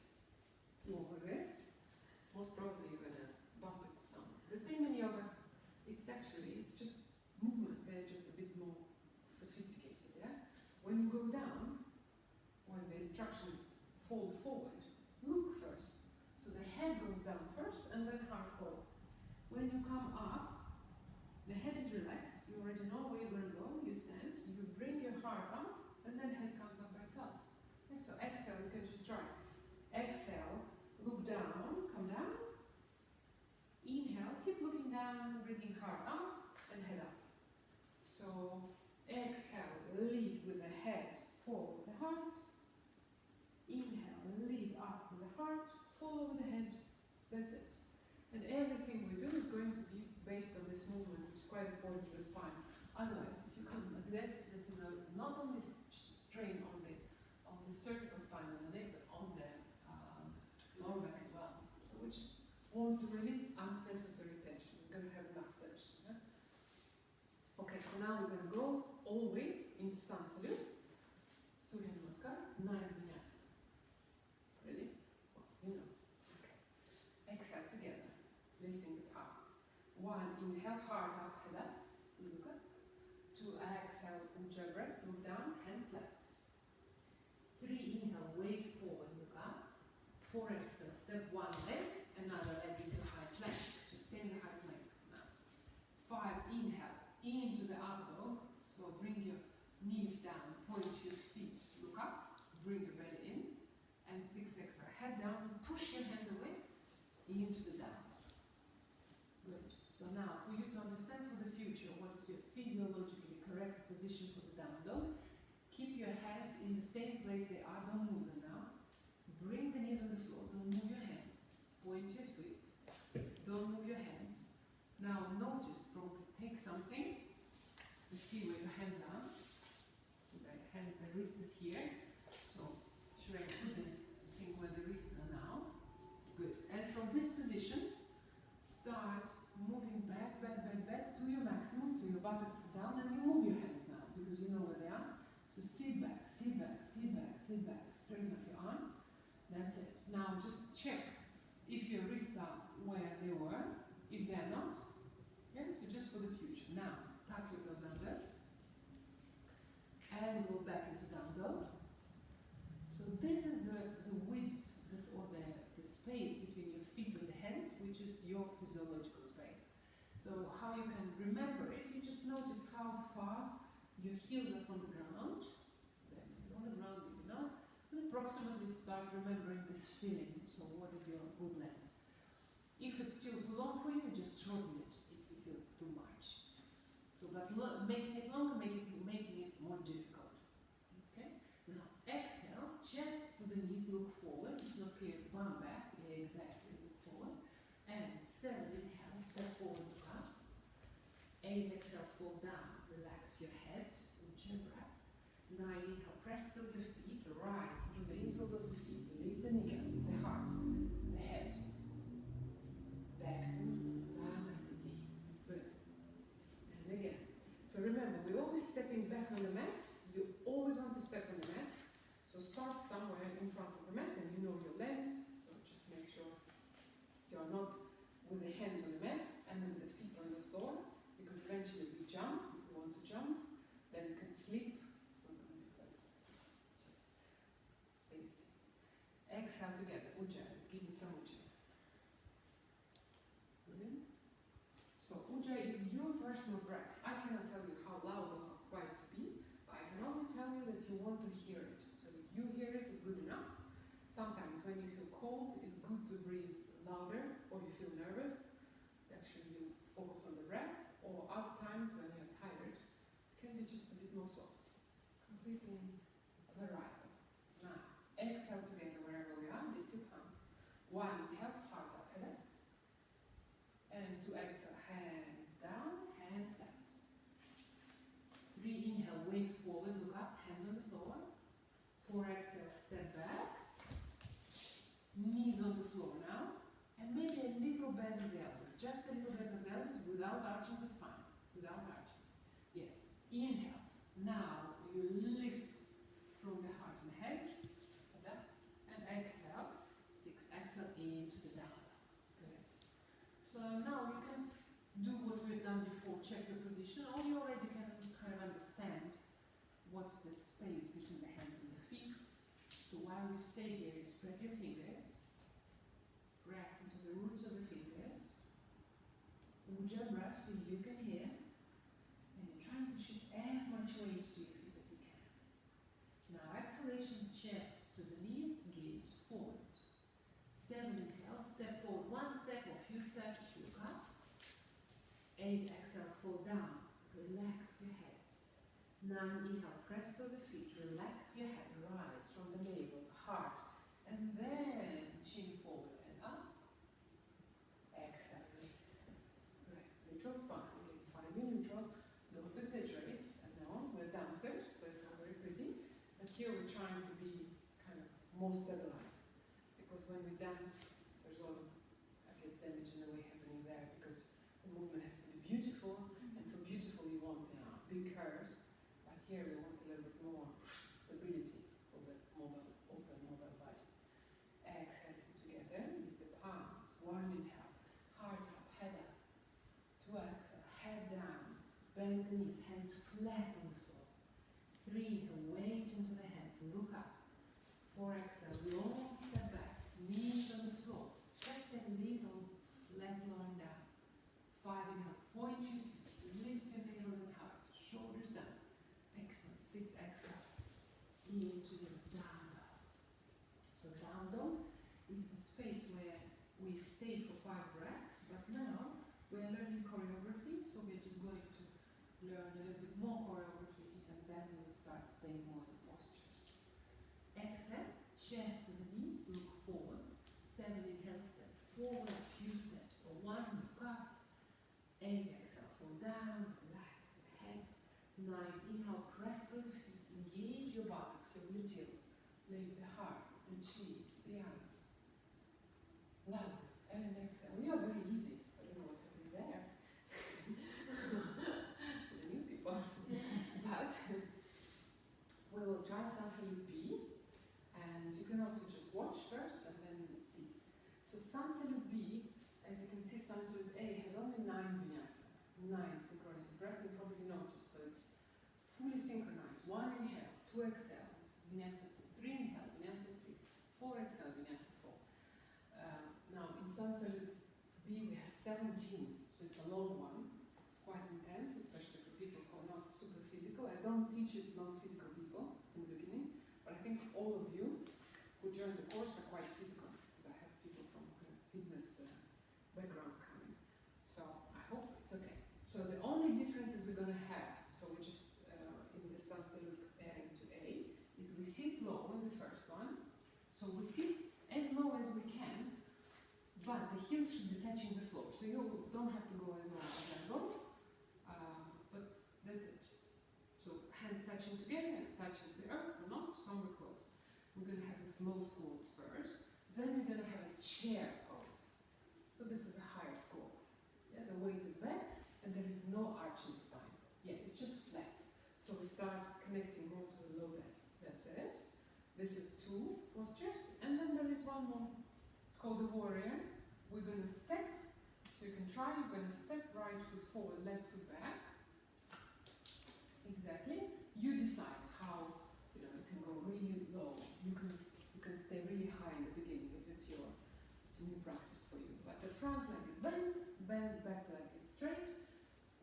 You walk like this. Most probably you're gonna bump into someone. The same in yoga. It's just movement. They're just a bit more sophisticated, yeah? When you go down, when the instructions fold forward, look first. So the head goes down first and then heart follows. When you come up, the head is relaxed. You already know where you're going to go. You stand, you bring your heart up, and then head comes up by itself. Okay, so exhale, you can just try. Exhale, look down, come down. Inhale, keep looking down, bringing heart up and head up. So exhale, lead with the head, forward with the heart. Inhale, lead up with the heart, follow with the head. That's it. And everything we do is going to be based on this movement, which is quite important to the spine. Otherwise, if you come like this is not only strain on the cervical spine and the neck, but on the lower back as well. So we just want to release unnecessary tension. We're going to have enough tension. Yeah? Okay, so now we're going to go all the way into Sun Salute, Surya Namaskar, 9 Vinyasa. Ready? Well, you know. Okay. Exhale together, lifting the palms. 1, inhale, heart up, head up, look up. 2, exhale, Ujjayi breath, look down, hands left. 3, inhale, weight forward, look up. 4, exhale, step 1 leg, another leg into high plank. Just stay in the high plank now. 5, inhale, into the up dog. So bring your knees down, point your feet, look up, bring your belly in. And 6, exhale, head down, push your hands away, into the down. Good. So now, for you to understand for the future what is your physiologically correct position for the down dog, keep your hands in the same place they are, don't move them now. Bring the knees on the floor, don't move your hands. Point your feet, don't move your hands. Now notice, probably take something to see where your hands are. So the wrist is here. So should I put the thing where the wrists are now? Good. And from this position, start moving back to your maximum. So your buttocks is down and you move your hands now because you know where they are. So sit back, sit back, sit back, sit back. Straighten up your arms. That's it. Now just check if your wrists are where they were. If they are not, okay, so just for the future. Now, tuck your toes under. And go back into down dog. So this is the width, or the space between your feet and the hands, which is your physiological space. So how you can remember it, you just notice how far your heels are from the ground. Then maybe on the ground, maybe not. And approximately start remembering this feeling. So what is your good length? If it's still too long for you, just shorten it if you feel it's too much. So, but making it longer, making it more difficult. Okay? Now, exhale, chest to the knees, look forward. It's not clear, bum back. Yeah, exactly, look forward. And 7, inhale, step forward, look up. 8, exhale, fall down. Relax your head, Ujjayi breath. 9, inhale, press through the feet, rise through the insole of the feet. Lift the kneecaps, the heart, the head. Back to Samasthiti. Good. And again. So remember, we're always stepping back on the mat. You always want to step on the mat. So start somewhere in front of the mat and you know your length. So just make sure you're not with the hands on the mat and with the feet on the floor. Because eventually we jump. If you want to jump, then you can sleep. It's not going to be pleasant. Just safety. Exhale together. Ujjayi. Give me some Ujjayi. So Ujjayi is your personal breath. I cannot tell you how loud or how quiet to be, but I can only tell you that you want to hear it. when you feel cold, it's good to breathe louder, or you feel nervous, actually you focus on the breath, or other times when you're tired, it can be just a bit more soft. Completely variable. Now, exhale together wherever we are, lift your palms. One, inhale, heart up, head up. And to exhale, hand down, hands left. 3, inhale, weight forward, look up, hands on the floor. 4, exhale, step back. Knees on the floor now. And maybe a little bend of the elbows. Just a little bend of the elbows without arching the spine. Without arching. Yes. Inhale. Now you lift from the heart and head. Head up. And exhale. 6. Exhale into the down. Good. So now you can do what we've done before. Check your position. Or you already can kind of understand what's the space between the hands and the feet. So while you stay here, you spread your fingers. Press into the roots of the fingers. Ujjayi breath so you can hear. And you're trying to shift as much weight to your feet as you can. Now exhalation, chest to the knees, gaze forward. 7, inhale, step forward 1 step or few steps, look up. 8, exhale, fall down. Relax your head. 9, inhale, press to the feet, relax your head, rise from the navel, heart, and then chin forward and up. Exhale, release. Great. Neutral spine. Again, find your neutral. Don't exaggerate. I know we're dancers, so it's not very pretty. But here we're trying to be kind of more stabilized. Because when we dance, there's a lot of, I guess, damage in the way happening there because the movement has to be beautiful, and for beautiful you want big curves. Here we want a little bit more stability for the mobile body. Exhale together, lift the palms. 1, inhale, heart up, head up. 2, exhale, head down. Bend the knees, hands flat on the floor. 3, inhale, weight into the hands, look up. 4, exhale, long step back, knees on the floor. Just a little flat lying down. 5, inhale, point your feet, lift your navel and heart, shoulders down. 6, exhale into the down dog. So down dog is the space where we stay for 5 breaths, but now we're learning choreography, so we're just going to learn a little bit more choreography and then we'll start staying more in postures. Exhale, chest to the knees, look forward. 7, inhale, step forward, a few steps, or 1, look up. 8, exhale, fall down, relax the head. 9, inhale, press through the feet, engage your buttocks, your gluteals, lift the heart, the cheek, the arms. Loud, and exhale. You're very easy. I don't know what's happening there. The new people. But we will try Sansalute B, and you can also just watch first and then see. So Sansalute B, as you can see, Sansalute A has only 9 vinyasa, 9 synchronous breath. You probably noticed. So it's fully synchronized. 1, inhale, 2, exhale. This is vinyasa 2. 3, inhale, vinyasa 3. 4, exhale, vinyasa 4. Now in Sansalute B we have 17, so it's a long one. It's quite intense, especially for people who are not super physical. I don't teach it non-physical people in the beginning, but I think all of you who join the course are quite physical, because I have people from fitness background coming. So I hope it's okay. So the only differences we're going to have, so we just in the Sansalute pairing to A, is we sit low in the first one. So we sit as low as we can, but the heels should be touching the floor. So you don't have to go as low as I go, but that's it. So hands touching together, touching the earth, or not, somewhere close. We're going to have this low squat first, then we're going to have a chair pose. So this is the higher squat. Yeah, the weight is back, and there is no arch in the spine. Yeah, it's just flat. So we start connecting more to the low back. That's it. This is 2 postures, and then there is one more. It's called the warrior. We're going to step. So you can try. You're going to step right foot forward, left foot back. Exactly. You decide how. You know, you can go really low. You can stay really high in the beginning if it's a new practice for you. But the front leg is bent, back leg is straight,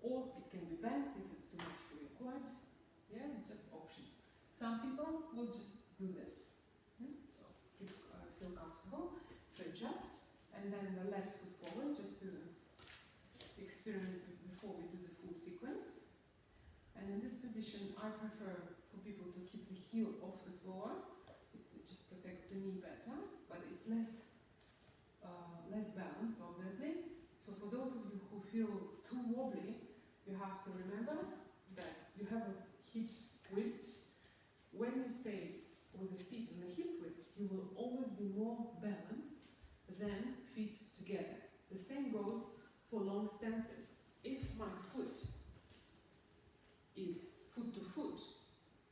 or it can be bent if it's too much for your quad. Yeah, just options. Some people will just do this. So feel comfortable. experiment before we do the full sequence. And in this position, I prefer for people to keep the heel off the floor. It just protects the knee better, but it's less balanced, obviously. So for those of you who feel too wobbly, you have to remember that you have a hips width. When you stay with the feet on the hip width, you will always be more balanced than feet together. The same goes for long stances. If my foot is foot to foot,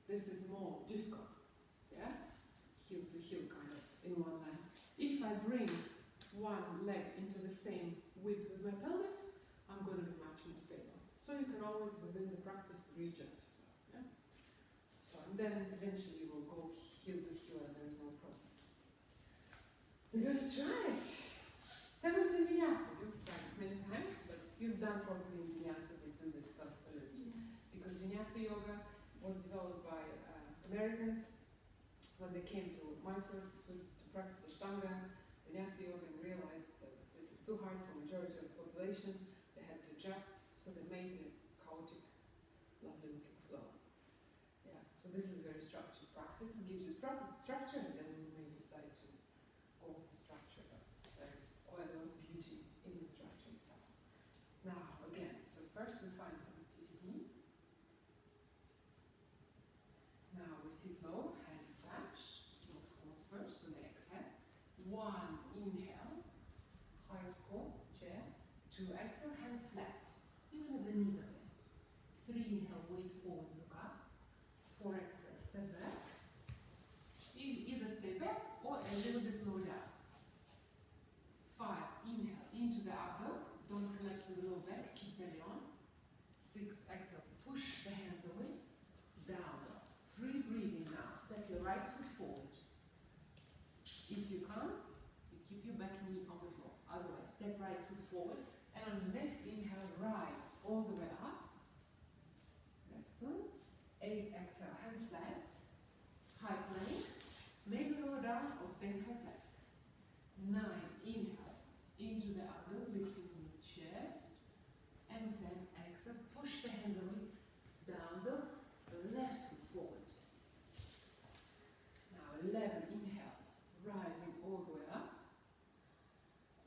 this is more difficult, yeah? Heel to heel kind of in one line. If I bring one leg into the same width with my pelvis, I'm going to be much more stable. So you can always, within the practice, readjust yourself, yeah? So, and then eventually you will go heel to heel and there's no problem. We're going to try it. 17 vinyasa. You've tried it many times, but you've done probably vinyasa, they do this absolutely. Because vinyasa yoga was developed by Americans when they came to Mysore to practice Ashtanga, vinyasa yoga, and realized that this is too hard for majority of the population. They had to adjust, so they made the chaotic, lovely looking flow. Yeah, so this is a very structured practice. It gives you structure, and then you may decide to go with the structure, but there's quite a lot of beauty in the structure itself. Now, again, so first we find some steady. Now we sit low, hands touch, slow squat first with the exhale. 1 inhale, higher squat, chair. 2 exhale, hands flat, even if the knees are bent. 3 inhale, weight forward, look up. 4 exhale, step back. Either stay back or a little bit lower down. 5 inhale, into the up dog. Don't collapse the low back, keep belly on. 6 exhale, push the hands away. Down dog. Free breathing now. Step your right foot forward. If you can't, you keep your back knee on the floor. Otherwise, step right foot forward. And on the next inhale, rise all the way up. Excellent. 8 exhale, hands flat. High plank. Maybe lower down or stay high plank. 9 inhale, into the other, lifting the chest. And 10 exhale, push the hands away. Down the left foot forward. Now 11 inhale, rising all the way up.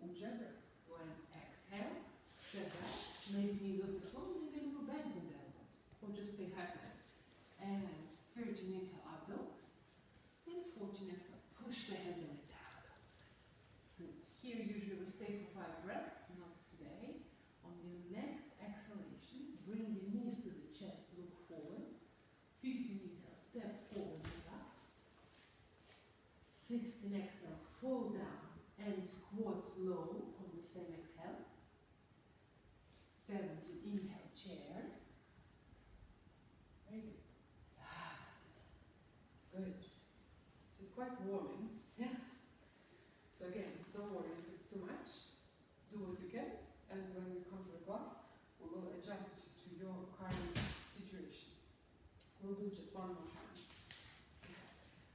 Ujjayi. Go and exhale, step back, maybe knees on the floor, maybe a little bend in the elbows, or just stay high plank. And 13 inhale, up dog. And 14 exhale, push the hands away, down dog. Good. Here usually we stay for 5 breaths, not today. On your next exhalation, bring your knees to the chest, look forward. 15 inhale, step forward, look up. 16 exhale, fall down and squat low on the same exhale. 17 inhale, chair. Very good. Good. So it's quite warming. Yeah. So again, don't worry if it's too much. Do what you can, and when we come to the class, we will adjust to your current situation. We'll do just one more time. Okay.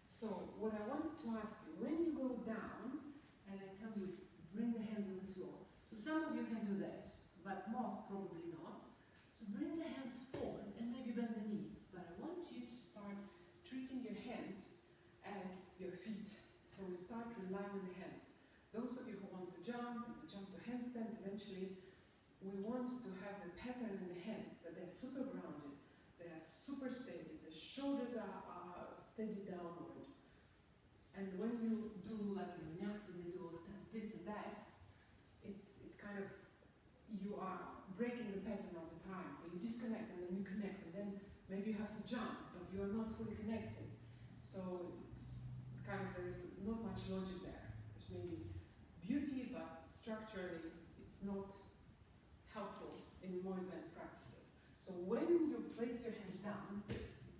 So what I want to ask you, when you go down, and I tell you, bring the hands on the floor. So some of you can do this, but most probably not. So bring the hands forward and maybe bend the knees. But I want you to start treating your hands as your feet. So we start relying on the hands. Those of you who want to jump to handstand eventually, we want to have the pattern in the hands, that they're super grounded, they are super steady, the shoulders are steady downward. And when you do like in vinyasa, they do all the time this and that, it's kind of, you are breaking the pattern all the time. You disconnect and then you connect, and then maybe you have to jump, but you are not fully connected. So it's kind of, there is not much logic there. There's maybe beauty, but structurally it's not helpful in more advanced practices. So when you place your hands down,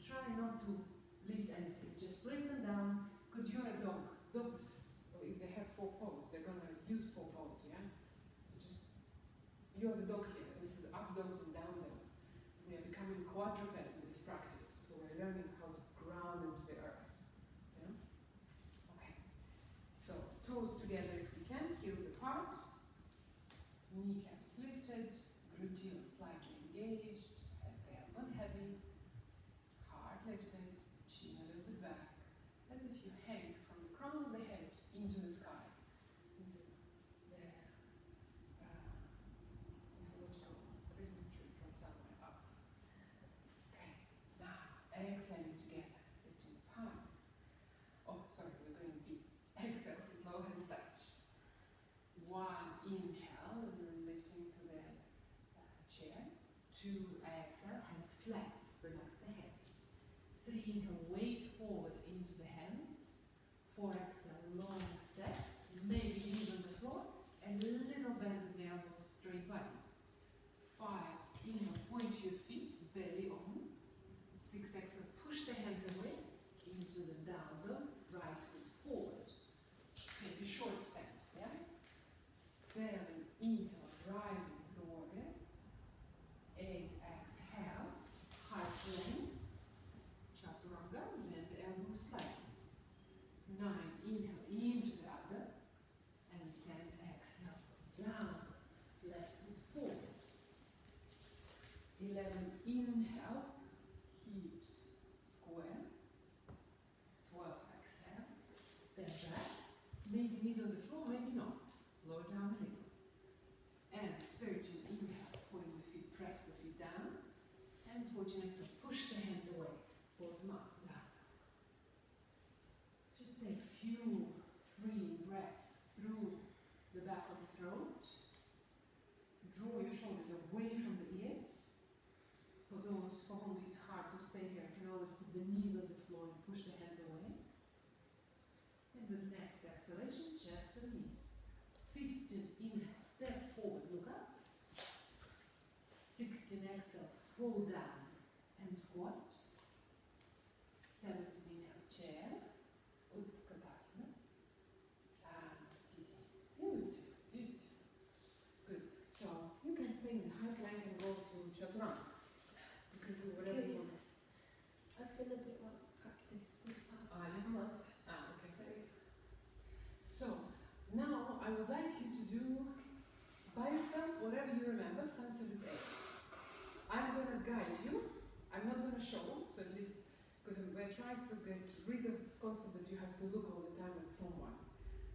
try not to lift anything. Just place them down, because you're a dog. Dogs, if they have 4 paws, they're going to use 4 paws, yeah? So just, you're the dog here. This is up dogs and down dogs. We are becoming quadrupeds in this practice, so we're learning how to ground into the earth. Yeah? Okay. So, toes together if we can, heels apart, kneecaps lifted, grip into the sky, into the mythological Christmas tree from somewhere up. Okay, now exhaling together, lifting the palms. Oh, sorry, we're going to be exhale, slow and stretch. One inhale, lifting to the chair. Two exhale, hands flat, relax the head. Three inhale, weight forward into the hands. Four exhale, long step, maybe knees on the floor, and a little bend in the elbows, straight body. Five, inhale, point your feet, belly on. Six exhale, push the hands away into the down dog, right foot forward. Maybe short stance, yeah? Seven, inhale, rising to the warrior. Eight, exhale, high plank, chaturanga, bend the elbows slightly. 9, inhale into the other, and 10, exhale, down, left foot forward. 11, inhale, hips square. 12, exhale, step back, maybe knees on the floor, maybe not, lower down a little. And 13, inhale, point the feet, press the feet down, and 14, exhale, push the hands away, bottom up, down. Just take few free breaths through the back of the throat. Draw your shoulders away from the ears. For those for whom it's hard to stay here, you can always put the knees on the floor and push the hands away. And the next exhalation, chest and knees. 15, inhale, step forward, look up. 16, exhale, fall down and squat. 17, inhale, chair. Utkatasana. Samasthiti. Beautiful, beautiful. Good. So you can stay in the high plank and go to chaturanga. You can do whatever you want. I've been a bit out of practice in the past Yeah? month. Okay. So now I would like you to do by yourself whatever you remember, sun salute 8. I'm going to guide you. I'm not going to show, so at least, because we're trying to get rid of this concept that you have to look all the time at someone.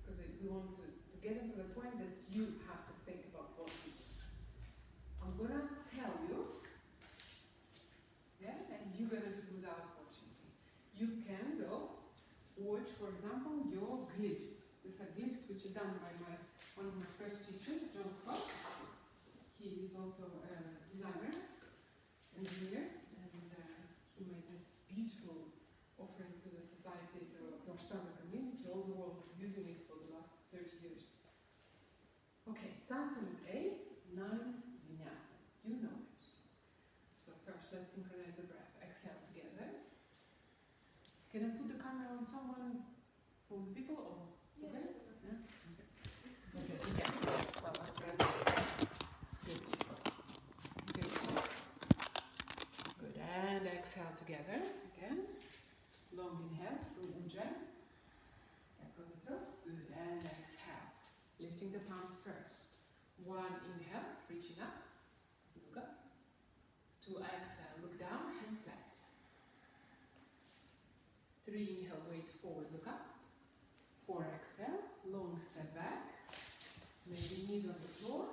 Because we want to get into the point that you have to think about what it is. I'm going to tell you, yeah, and you're going to do it without watching me. You can, though, watch, for example, your glyphs. These are glyphs which are done by one of my first teachers, John Scott. He is also a designer, engineer, and he made this beautiful offering to the society, to Ashtanga community. All the world is using it for the last 30 years. Okay, sun salute A, 9 vinyasa. You know it. So first, let's synchronize the breath. Exhale together. Can I put the camera on someone, for the people, or it's okay? Yes. Yeah? Okay. Okay. Well, I'll try this. Good. Good. Good. And exhale together again. Long inhale through Ujjayi. Back on the throat. Good. And exhale. Lifting the palms first. 1 inhale, reaching up. Look up. 2 exhale, look down, hands flat. 3 inhale, weight forward, look up. 4 exhale, long step back. Maybe knees on the floor.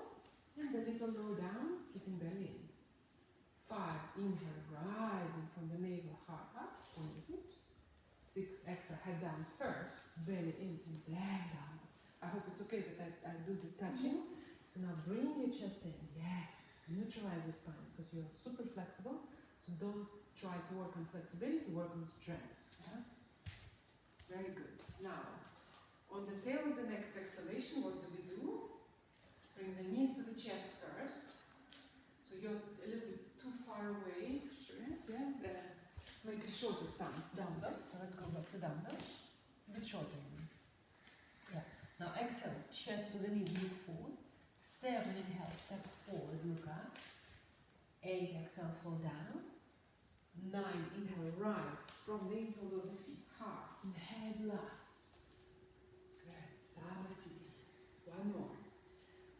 And a little low down, keeping belly in. 5, inhale, rising from the navel, heart up, on the feet. 6, exhale, head down first, belly in, and then down. I hope it's okay that I do the touching. So now bring your chest in, yes. Neutralize the spine, because you're super flexible. So don't try to work on flexibility, work on strength. Yeah? Very good. Now, on the tail of the next exhalation, what do we do? Bring the knees to the chest first. So you're a little bit too far away. Sure. Yeah. Make a shorter stance, down dog. So let's go back to down dog. A bit shorter. Yeah. Now exhale, chest to the knees, look forward. 7, inhale, step forward, look up. 8, exhale, fall down. 9, inhale, rise from the insoles of the feet, heart and head last. Good. Samasthiti. One more.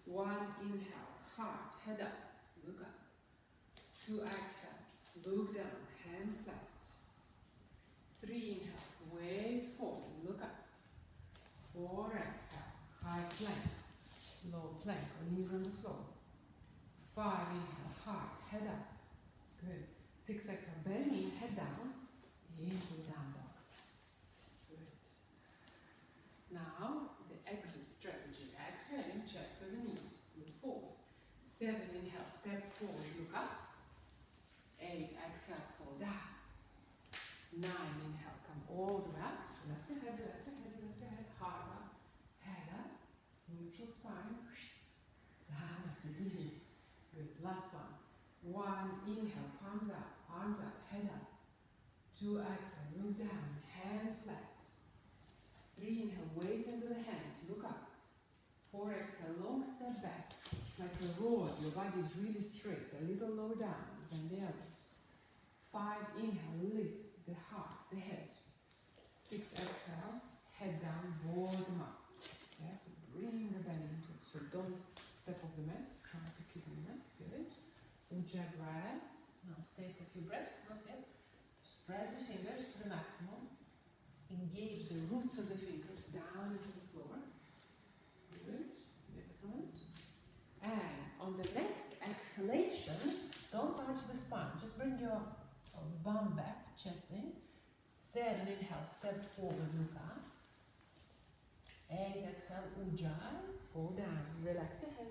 1, inhale, heart, head up, look up. 2, exhale, look down, hands flat. 3, inhale, weight forward, look up. 4, 4 exhale, high plank, low plank, or knees on the floor. 5 inhale, heart, head up. Good. 6 exhale, belly in, head down, into the down dog. Good. Now, the exit strategy. Exhaling, chest to the knees, look forward. 7 inhale, step forward, look up. 8 exhale, fall down. 9 inhale, come all the way up. Relax your head, relax your head, relax your head. Heart up, head up, neutral spine. Samasthiti. Good. Last one. 1 inhale, palms up, arms up, head up. 2 exhale, look down, hands flat. 3 inhale, weight into the hands, look up. 4 exhale, long step back. It's like a rod, your body is really straight, a little lower down than the others. 5 inhale, lift the heart, the head. 6 exhale, head down, bottom up. Yeah, so bring the belly into it. So don't step off the mat, try to keep on the mat, good. Ujjayi breath. Now stay for a few breaths, not yet. Spread the fingers to the maximum. Engage the roots of the fingers down into the floor. Good, excellent. And on the next exhalation, don't touch the spine. Just bring your bum back, chest in. 7 inhale, step forward, look up. 8 exhale, Ujjayi, fall down. Relax your head.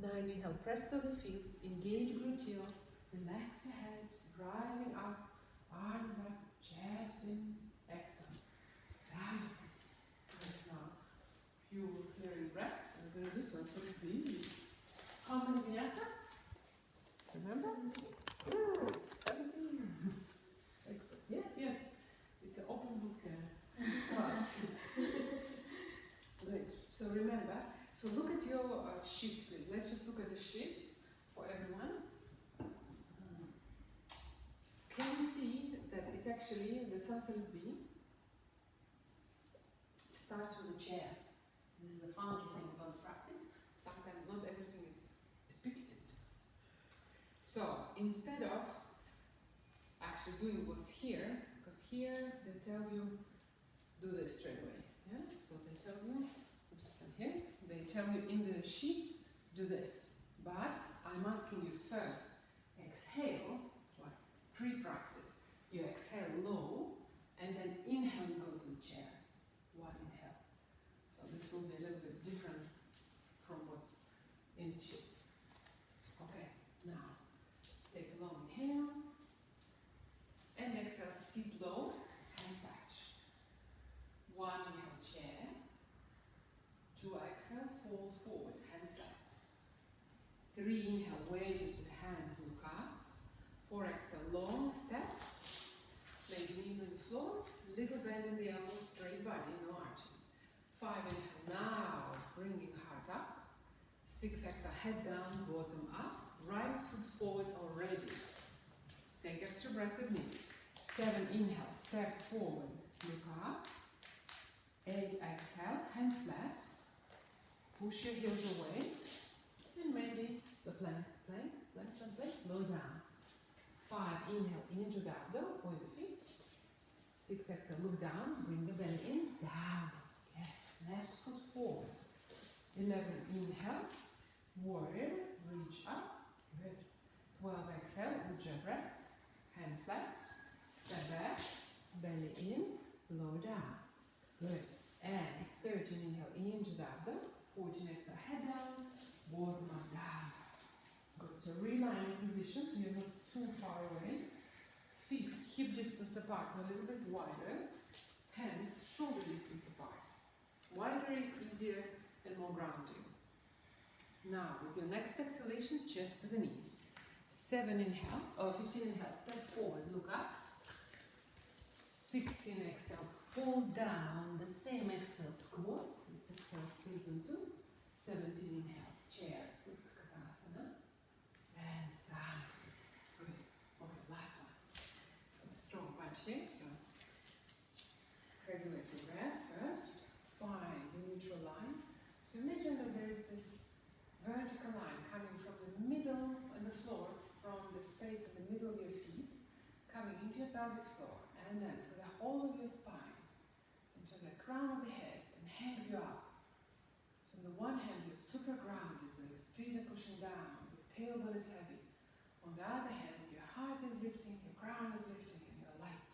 9 inhale, press to the feet, engage gluteals, relax your head, rising up, arms up, chest in, exhale. Samasthiti. Right now, few clearing breaths. We're going to do this one so it's easy. How many vinyasa? Remember? 17. Excellent. Yes, yes. It's an open book class. Good. So remember, so look at your sheets, please. Let's just look at the sheets for everyone. Can you see that it actually, the Sanskrit B starts with a chair? This is the funky thing about the practice. Sometimes not everything is depicted. So instead of actually doing what's here, because here they tell you do this straight away. Yeah? So they tell you, just stand here, they tell you in the sheets do this. But I'm asking you first, exhale, it's like pre-practice. You exhale low and then inhale, you go to the chair. 1 inhale. So this will be a little bit different from what's in the sheets. Okay, now take a long inhale and exhale, sit low, hands touch. 1 inhale, chair. 2 exhale, fold forward, hands flat. 3 inhale, weight into the hands, look up. 4 exhale, long step. Maybe knees on the floor, little bend in the elbows, straight body, no arching. 5 inhale, now bringing heart up. 6 exhale, head down, bottom up. Right foot forward already. Take extra breath if needed. 7 inhale, step forward, look up. 8 exhale, hands flat. Push your heels away. And maybe the plank, plank, plank, plank, plank, low down. 5 inhale, into the abdomen, point the feet. 6 exhale, look down, bring the belly in, down. Yes, left foot forward. 11 inhale, warrior, reach up. Good. 12 exhale, Ujjayi breath. Hands flat. Step back, belly in, low down. Good. And 13 inhale, into the abdomen. 14 exhale, head down, bottom up, down. Good. So realigning position, so you're not too far away. Feet hip distance apart, a little bit wider. Hands shoulder distance apart. Wider is easier and more grounding. Now, with your next exhalation, chest to the knees. 7 inhale, or 15 inhale, step forward, look up. 16 exhale, fall down. The same exhale, squat. It's exhale, split into. 17 inhale, chair, Utkatasana. And Samasthiti. Good. Okay, last one. A strong punch here, so regulate your breath first. Find the neutral line. So imagine that there is this vertical line coming from the middle of the floor, from the space in the middle of your feet, coming into your pelvic floor, and then through the whole of your spine, into the crown of the head, and hangs you up. So on the one hand, you're super grounded, so your feet are pushing down, your tailbone is heavy. On the other hand, your heart is lifting, your crown is lifting, and you're light.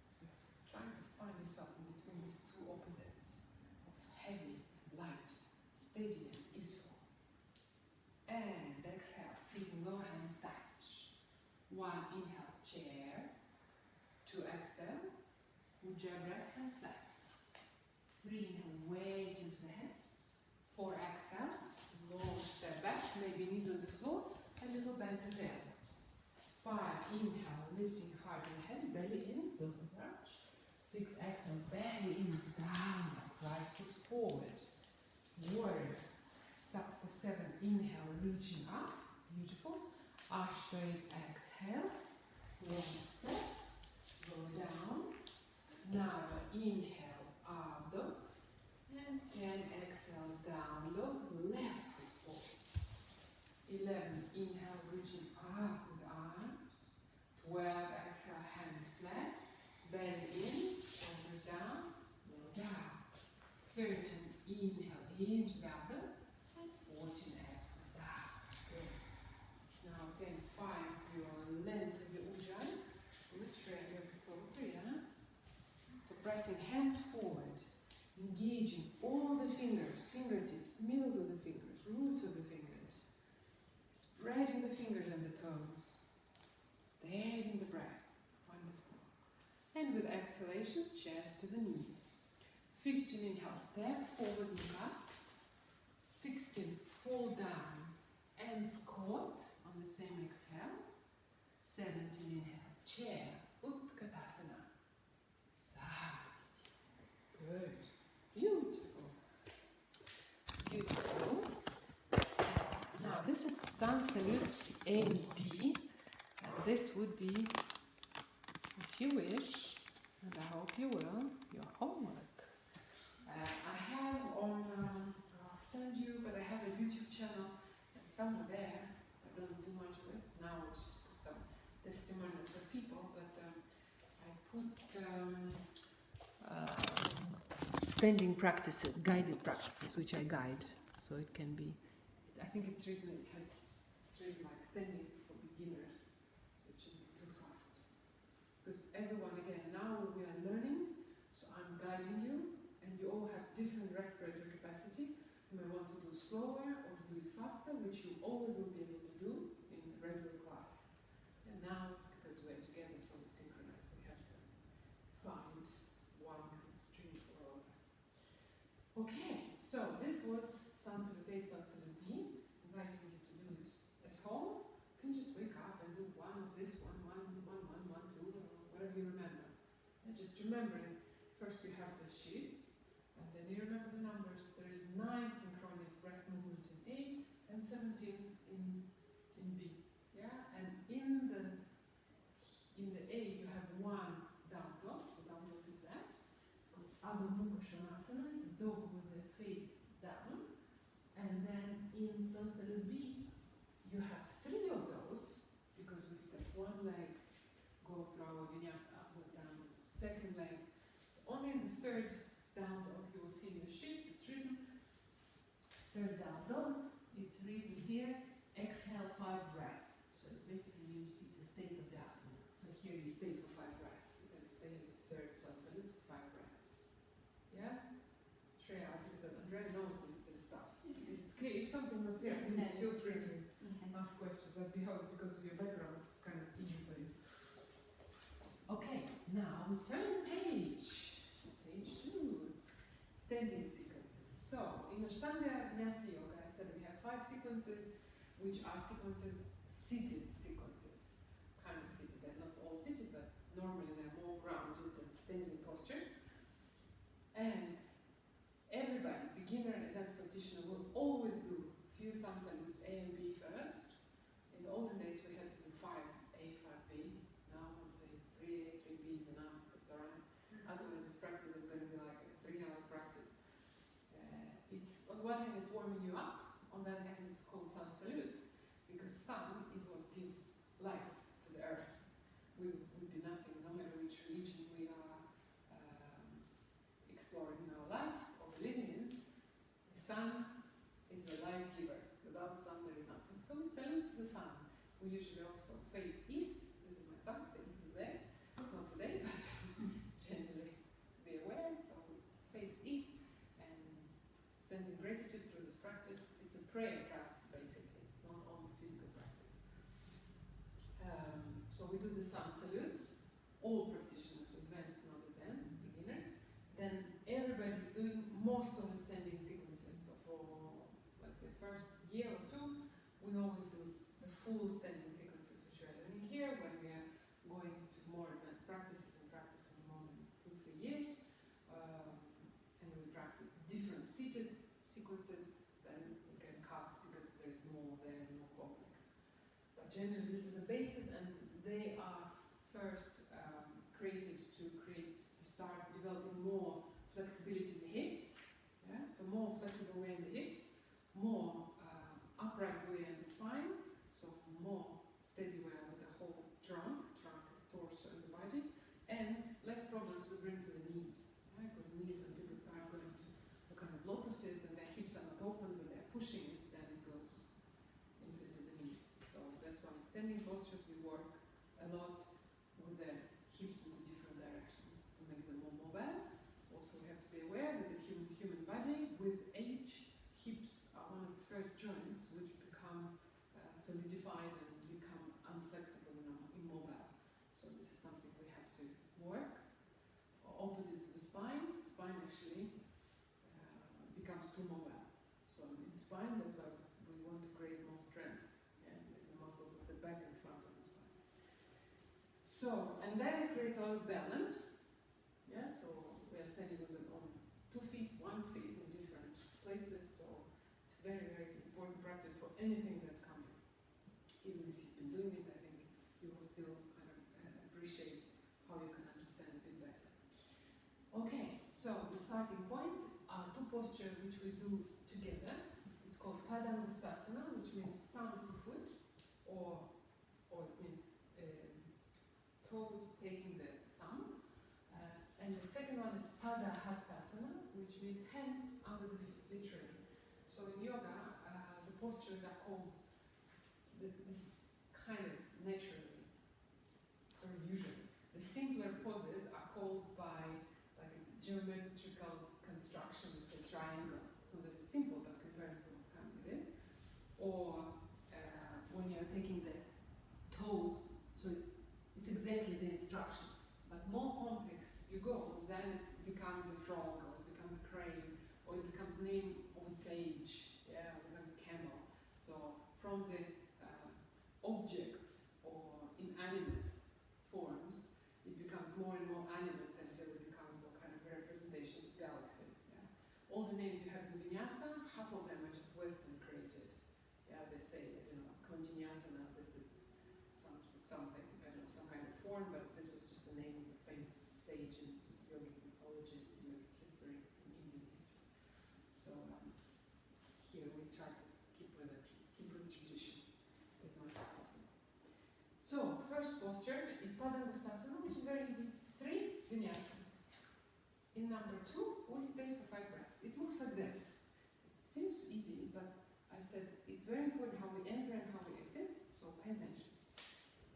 So you're trying to find yourself in between these two opposites of heavy and light, steady and easeful. And exhale, sitting low, hands touch. One, inhale, chair. Two, exhale. Ujjayi breath, hands flat. Three, inhale, weight into the hands. Four, exhale. Long step back, maybe knees on the floor, a little bend to the elbows. Five, inhale, lifting heart and head, belly in, build the arch. Six, exhale, belly in, down, right foot forward. Warrior. Seven, inhale, reaching up, beautiful. Ashtanga, exhale, long step, go down. Now inhale, up dog, and 10, exhale, down dog, left foot forward. 11, inhale, reaching up with arms. 12, exhale, hands flat, belly in, shoulders down, go down. 13, inhale, into the abdomen. 14, exhale, down. Good. Now again, find your length of the ujjayi. Retract your closer, yeah? So pressing hands forward, engaging all the fingers, fingertips, middles of the fingers, roots of the fingers. Spreading the fingers and the toes. Steadying the breath. Wonderful. And with exhalation, chest to the knees. 15, inhale, step forward, look up. 16, fall down and squat on the same exhale. 17, inhale, chair, Utkatasana. Sahasriti. Good. Beautiful. Beautiful. Now this is sun salutes A and B. And this would be, if you wish, and I hope you will, your homework. I have on, I'll send you, but I have a YouTube channel and somewhere there, I don't do much with it. Now I'll just put some testimonials of people, but I put standing practices, guided practices, which I guide. So it can be, I think it's written like standing for beginners, so it shouldn't be too fast. Because everyone, again, now we are learning, so I'm guiding you. You all have different respiratory capacity. You may want to do slower or to do it faster, which you always will be able to do in regular class. And now, because we're together, so we synchronize, we have to find one kind of stream for all of us. Okay, so this was Sun Salute A, Sun Salute B, inviting you to do it at home. You can just wake up and do one of this, one, two, whatever you remember. And just remembering, first you have the sheets. And then you remember the numbers. There is 9 synchronous breath movement in A and 17 in B. Yeah, and in the A you have 1 down dog. So down dog is that. It's called Adho Mukha Svanasana. It's a dog with the face down. And then in Sun Salute B you have 3 of those because we step 1 leg, go through our vinyasa upward down. Second leg. So only in the third down dog, you will see in your sheets, it's written. Third down dog, it's written here, exhale 5 breaths. So it basically means it's a state of the asana. So here you stay for 5 breaths. You can stay in the third sun salute for 5 breaths. Yeah? Shreya, because Andrea knows this stuff. Is it clear? If something not clear, please feel free to ask questions. But because of your background, it's kind of easy for you. Okay, now we turn the page. Page 2, standing sequences. So, in Ashtanga Beginners yoga, I said we have 5 sequences, which are seated sequences. Kind of seated, they're not all seated, but normally they're more grounded than standing postures. And everybody, beginner and advanced practitioner, will always do a few sun salutes A and B first. In the olden days, we had to do 5A, 5B. Now, I'll say 3A, 3B is enough, it's alright. Otherwise, this practice is going to be like a 3-hour practice. It's on one hand, it's warming you up. On the other hand, it's called sun salute because sun is what gives life to the earth. We would be nothing, no matter which religion we are exploring in our life or believing we usually also face east. This is my son, the east is there. Not today, but generally to be aware. So face east and sending gratitude through this practice. It's a prayer practice basically. It's not only physical practice. So we do the sun salutes. All practitioners, advanced, not advanced, beginners. Then everybody's doing most of the standing sequences. So for, let's say, first year or two, we always do the full standing sequences which we are learning here. When we are going to more advanced practices and practicing more than 2-3 years, and we practice different seated sequences, then we can cut because there's more there, more complex. But generally this is a basis, and they are first created to start developing more flexibility in the hips. Yeah? So more flexible way in the hips, more upright way in the spine, so more steady way with the whole trunk. Trunk is torso and the body, and less problems we bring to the knees. Right? Because knees, when people start going to the kind of lotuses and their hips are not open, but they're pushing it, then it goes into the knees. So that's why in standing postures we work a lot with the hips into different directions to make them more mobile. Also, we have to be aware that the human body, with age, hips are one of the first joints which become solidified and become unflexible and immobile. So this is something we have to work. Opposite to the spine, spine actually becomes too mobile. So in spine, that's why we want to create more strength in the muscles of the back and front of the spine. So, and then it creates a lot of balance. Yeah, so we are standing on 2 feet, 1 feet in different places. So it's very, very important practice for anything that's coming. Even if you've been doing it, I think you will still kind of appreciate how you can understand a bit better. Okay, so the starting point are 2 postures which we do together. It's called Padangustasana, which means thumb to foot, or it means toes taking the thumb. And the second one is Padahastasana, which means hands under the feet, literally. So in yoga, the postures are called this kind of naturally, or usually. The simpler poses are called by like a geometrical construction. It's a triangle. It's not that it's simple, but compared to what's coming it is. Or when you're taking the toes, so it's exactly the instruction. But more complex you go, then it becomes a frog, or it becomes a crane, or it becomes the name of a sage, yeah, or it becomes a camel. So from the objects or inanimate forms, it becomes more and more animate until it becomes a kind of representation of galaxies. Yeah. All the names you have in Vinyasa, half of them are just Western created. Yeah, they say that, Continuasana, this is something, I don't know, some kind of form, but this was just the name of a famous sage in yogic mythology, yogic history, in Indian history. So here we try to keep with the tradition as much as possible. So first posture is Padangustasana, which is very easy. 3 vinyasa. In number 2, we stay for 5 breaths. It looks like this. It seems easy, but I said it's very important how we enter and how we exit. So pay attention.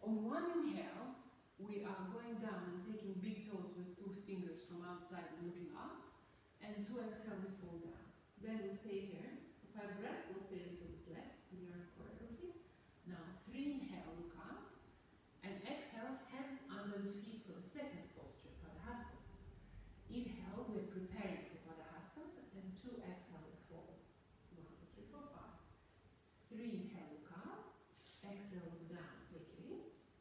On one inhale, we are going down and taking big toes with 2 fingers from outside and looking up, and 2 exhale, we fall down. Then we stay here for 5 breaths. We'll stay a little bit less in your choreography. Now 3 inhale, look up, and exhale, hands under the feet for the second posture, Padahastasana. Inhale, we're preparing for Padahasana, and 2 exhale, we fall. 1, 2, 3, 4, 5. 3 inhale, look up, exhale, look down, take your hips.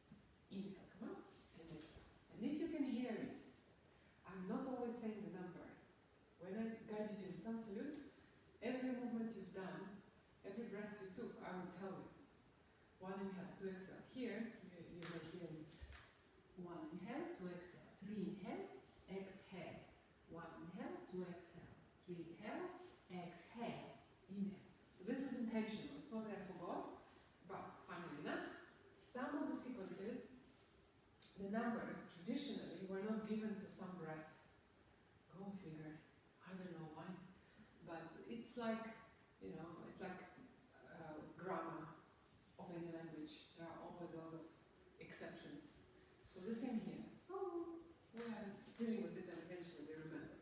Inhale, come up, and exhale. And if you can hear me, I'm not always saying the number. When I guided you in sun salute, every movement you've done, every breath you took, I will tell you. 1 inhale, 2 exhale. Here, you will hear me. 1 inhale, 2 exhale. 3 inhale, exhale. 1 inhale, 2 exhale. 3 inhale, exhale. Inhale. So this is intentional. It's not that I forgot, but funnily enough, some of the sequences, the numbers traditionally were not given to some breath. Go figure. I don't know why, but it's like, it's like grammar of any language. There are exceptions. So the same here. Oh, we are dealing with it and eventually we remember.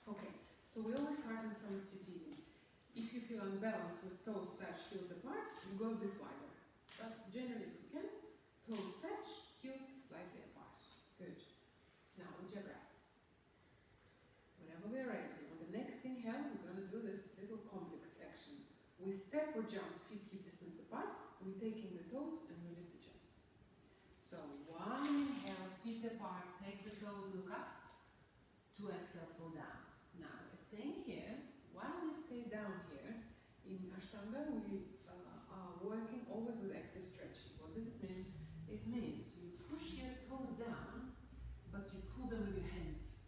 Okay, so we always start in samastiti. If you feel unbalanced with toes touch, heels apart, you go a bit wider. But generally, if you can, toes touch, heels slightly apart. Good. Now, ujjayi. Whenever we're ready, on the next inhale, we're going to do this little complex action. We step or jump, feet hip distance apart. We're taking the toes and we lift the chest. So one inhale, feet apart, take the toes, look up. Two exhale, fall down. Now we're staying here. While you stay down here, in Ashtanga we are working always with active stretching. What does it mean? It means you push your toes down, but you pull them with your hands.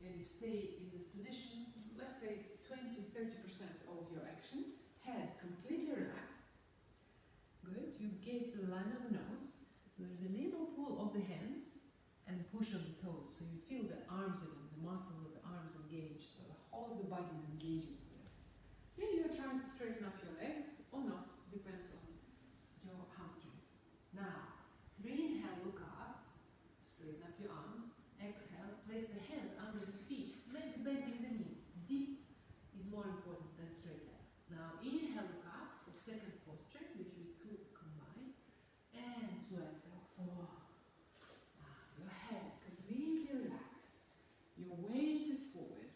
And you stay in this position, let's say 20-30% of your action. Head completely relaxed. Good. You gaze to the line of the nose. There's a little pull of the hands and push of the toes. So you feel the arms even, the muscles of the arms engaged. So the whole of the body is engaging with this. Maybe you're trying to straighten up your legs or not. Depends on your hamstrings. Now, 3 inhale, look up. Straighten up your arms. Exhale, place the hands under the feet. Maybe bending the knees. Deep is more important than straight legs. Now, inhale, look up for second posture, which we two combine. And 2 exhale, 4. Now, your head is completely relaxed. Your weight is forward.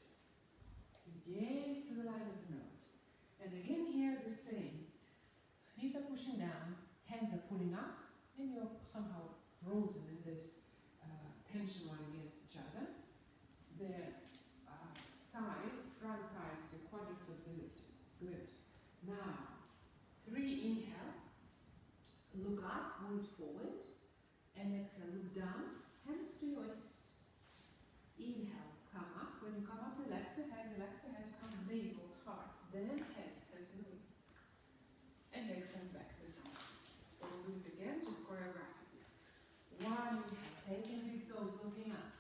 You gaze to the line of the nose. And again here, the same. Feet are pushing down, hands are pulling up, and you're somehow frozen in this tension one against each other. The thighs, front thighs, your quadriceps are lifted. Good. Now, 3 inhale, look up, move forward, and exhale, look down, hands to your waist. Inhale, come up. When you come up, relax your head, come, there you go, heart, then head, hands to the waist. And exhale, back to side. So we'll do it again, just choreographically. 1 inhale, taking big toes, looking up.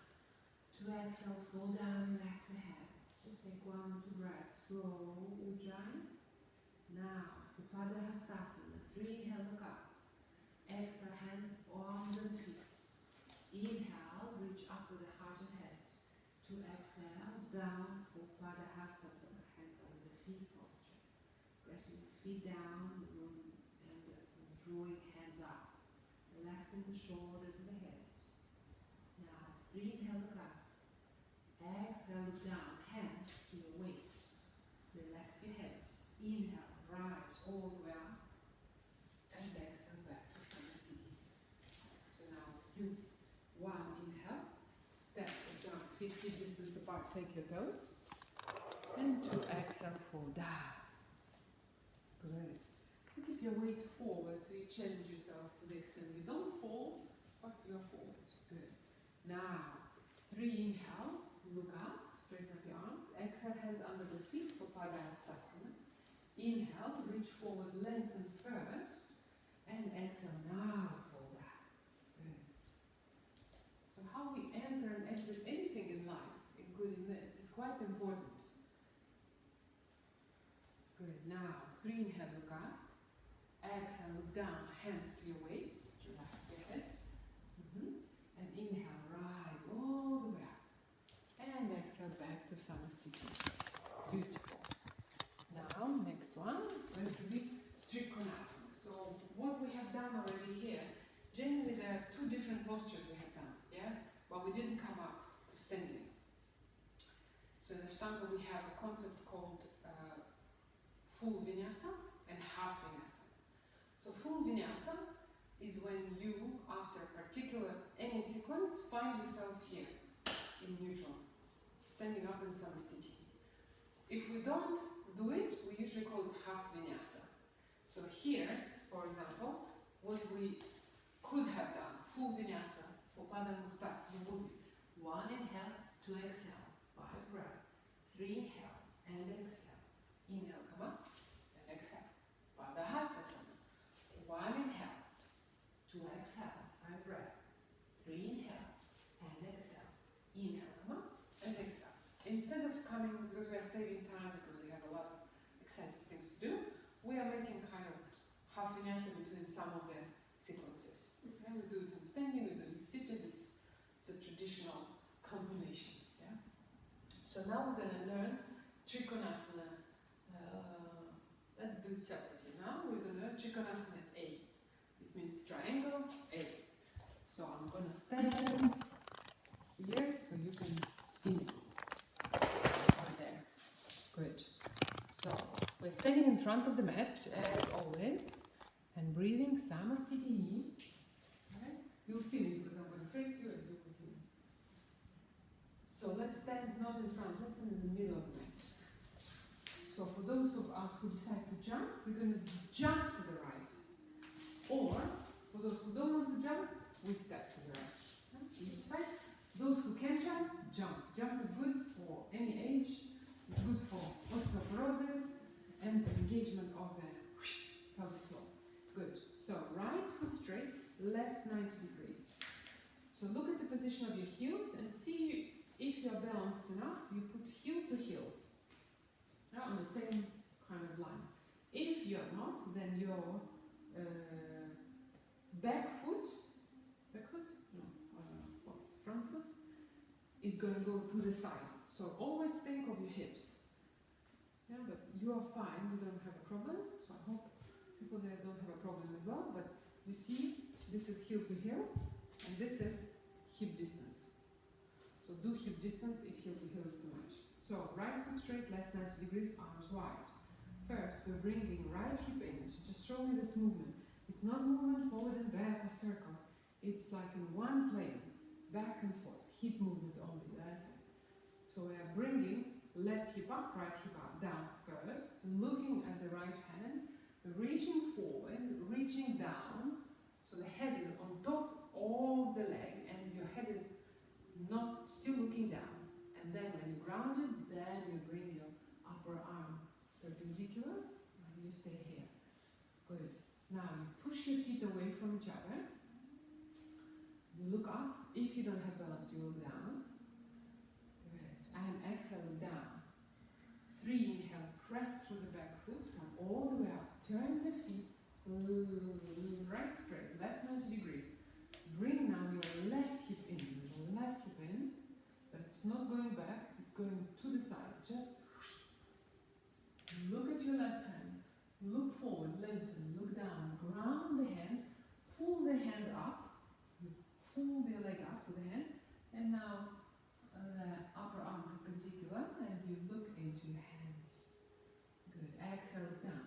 2 exhale, fall down, relax your head. Just take 1 or 2 breaths. Slow, ujjayi. Now, for Padahastasana, 3 inhale, look up. Exhale, hands on the feet. Inhale, reach up with the heart and head. 2 exhale, down for Padahastasana, hands on the feet posture. Pressing the feet down and drawing hands up. Relaxing the shoulders and the head. Now, 3 inhale, look up. Exhale, look down, hands to your waist. Relax your head. Inhale, rise all the way up. And exhale, back to samastiti. So now, 1 inhale, step or jump, feet distance apart, take your toes. And 2 exhale, fall down. Good. So keep your weight forward, so you challenge yourself to the extent you don't fall, but you're forward. Good. Now, 3 inhale, look up, straighten up your arms. Exhale, hands under the feet for Padahastasana. Inhale, reach forward, lengthen first. And exhale, now fall down. Good. So how we enter and exit anything in life, including this, is quite important. Good. Now, 3 inhale, look up. Exhale, look down, hands to your waist. Relax your head. And inhale, rise all the way up. And exhale, back to samastiti. Beautiful. Now, next one is going to be Trikonasana. So, what we have done already here, generally there are 2 different postures we have done, yeah? But we didn't come up to standing. So in Ashtanga we have a concept called full vinyasa and half vinyasa. So full vinyasa is when you, after a particular any sequence, find yourself here in neutral, standing up in samastiti. If we don't do it, we usually call it half vinyasa. So here, for example, what we could have done, full vinyasa for Padahastasana would be 1 inhale, 2 exhale, 5 breath, 3 inhale and exhale. Inhale, come up and exhale. Padahastasana. 1 inhale, 2 exhale, 5 breath, 3 inhale and exhale. Inhale, come up and exhale. Instead of coming, because we are saving time, because we have a lot of exciting things to do, we are making kind of half vinyasa between some of the sequences. And we do it gonna stand here so you can see me. Right there. Good. So we're standing in front of the mat as always and breathing Samastiti. Okay? You'll see me because I'm going to face you and you will see me. So let's stand not in front, let's stand in the middle of the mat. So for those of us who decide to jump, we're going to jump to the right. Or for those who don't want to jump, we step to the right. Okay? So you decide. Those who can jump, jump. Jump is good for any age. It's good for osteoporosis and the engagement of the pelvic floor. Good. So right foot straight, left 90 degrees. So look at the position of your heels and see if you're balanced enough. You put heel to heel. Now on the same kind of line. If you're not, then your back foot, front foot, is going to go to the side. So always think of your hips. Yeah, but you are fine, you don't have a problem. So I hope people there don't have a problem as well. But you see, this is heel to heel, and this is hip distance. So do hip distance if heel to heel is too much. So right foot straight, left 90 degrees, arms wide. First, we're bringing right hip in. So just show me this movement. It's not movement forward and back or circle. It's like in one plane, back and forth, hip movement only, that's it. So we are bringing left hip up, right hip up, down first, looking at the right hand, reaching forward, reaching down, so the head is on top of the leg and your head is not still looking down. And then when you're grounded, then you bring your upper arm perpendicular and you stay here. Good. Now you push your feet away from each other. You look up. If you don't have balance, you look down. Good. And exhale, look down. 3, inhale, press through the back foot, come all the way up. Turn the feet right straight, left 90 degrees. Bring now your left hip in. Left hip in, but it's not going back, it's going to the side. Just look at your left hand. Look forward, lengthen, look down, ground the hand, pull the hand up. Pull the leg up with the hand, and now the upper arm perpendicular, and you look into your hands. Good. Exhale down.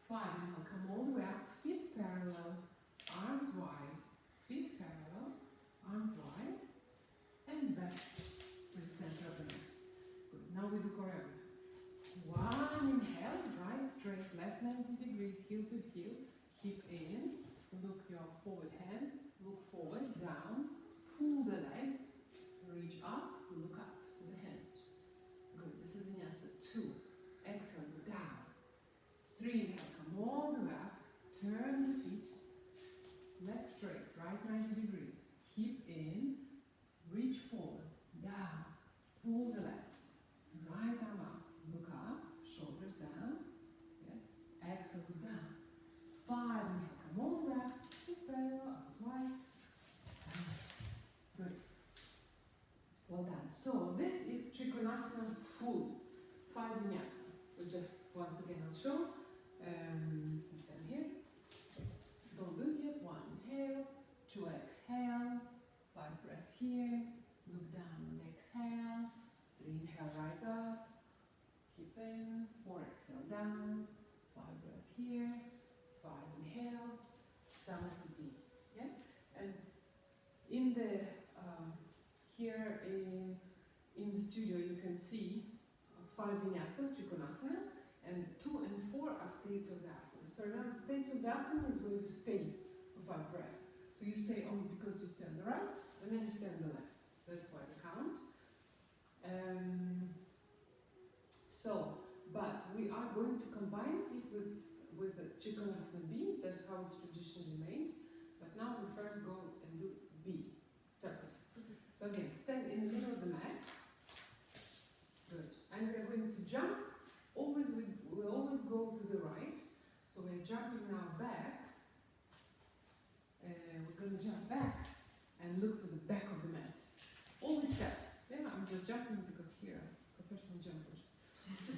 5. Now come all the way up. Feet parallel, arms wide. Feet parallel, arms wide, and back to the center of the mat. Good. Now we do choreography. 1 inhale, right straight, left 90 degrees, heel to heel, hip in. Look your forward hand. Look forward, down, pull the leg, reach up, look up to the hand. Good, this is Vinyasa 2. Exhale, go down. 3, inhale, come all the way up, turn the feet, left straight, right 90 degrees, hip in, reach forward, down, pull the leg, right arm up, look up, shoulders down, yes, exhale, go down. 5, inhale, come all the way up, parallel, arms wide. Good. Well done. So this is Trikonasana full 5 vinyasa. So just once again I'll show. Stand here. Don't do it yet. 1 inhale, 2 exhale, 5 breath here. Look down and exhale. 3 inhale, rise up. Keep in. 4 exhale down. 5 breath here. 5 inhale. Samastiti. Yeah? And in the here in the studio you can see 5 vinyasa, Trikonasana, and 2 and 4 are states of the asana. So remember, states of the asana is where you stay for 5 breaths. So you stay only because you stay on the right, and then you stay on the left. That's why the count. But we are going to combine it with the Trikonasana B. That's how it's traditionally made. But now we first go and do B, circle. So again, stand in the middle of the mat. Good. And we're going to jump. We always go to the right. So we're jumping now back. We're going to jump back and look to the back of the mat. Always step. Yeah, I'm just jumping because here are professional jumpers.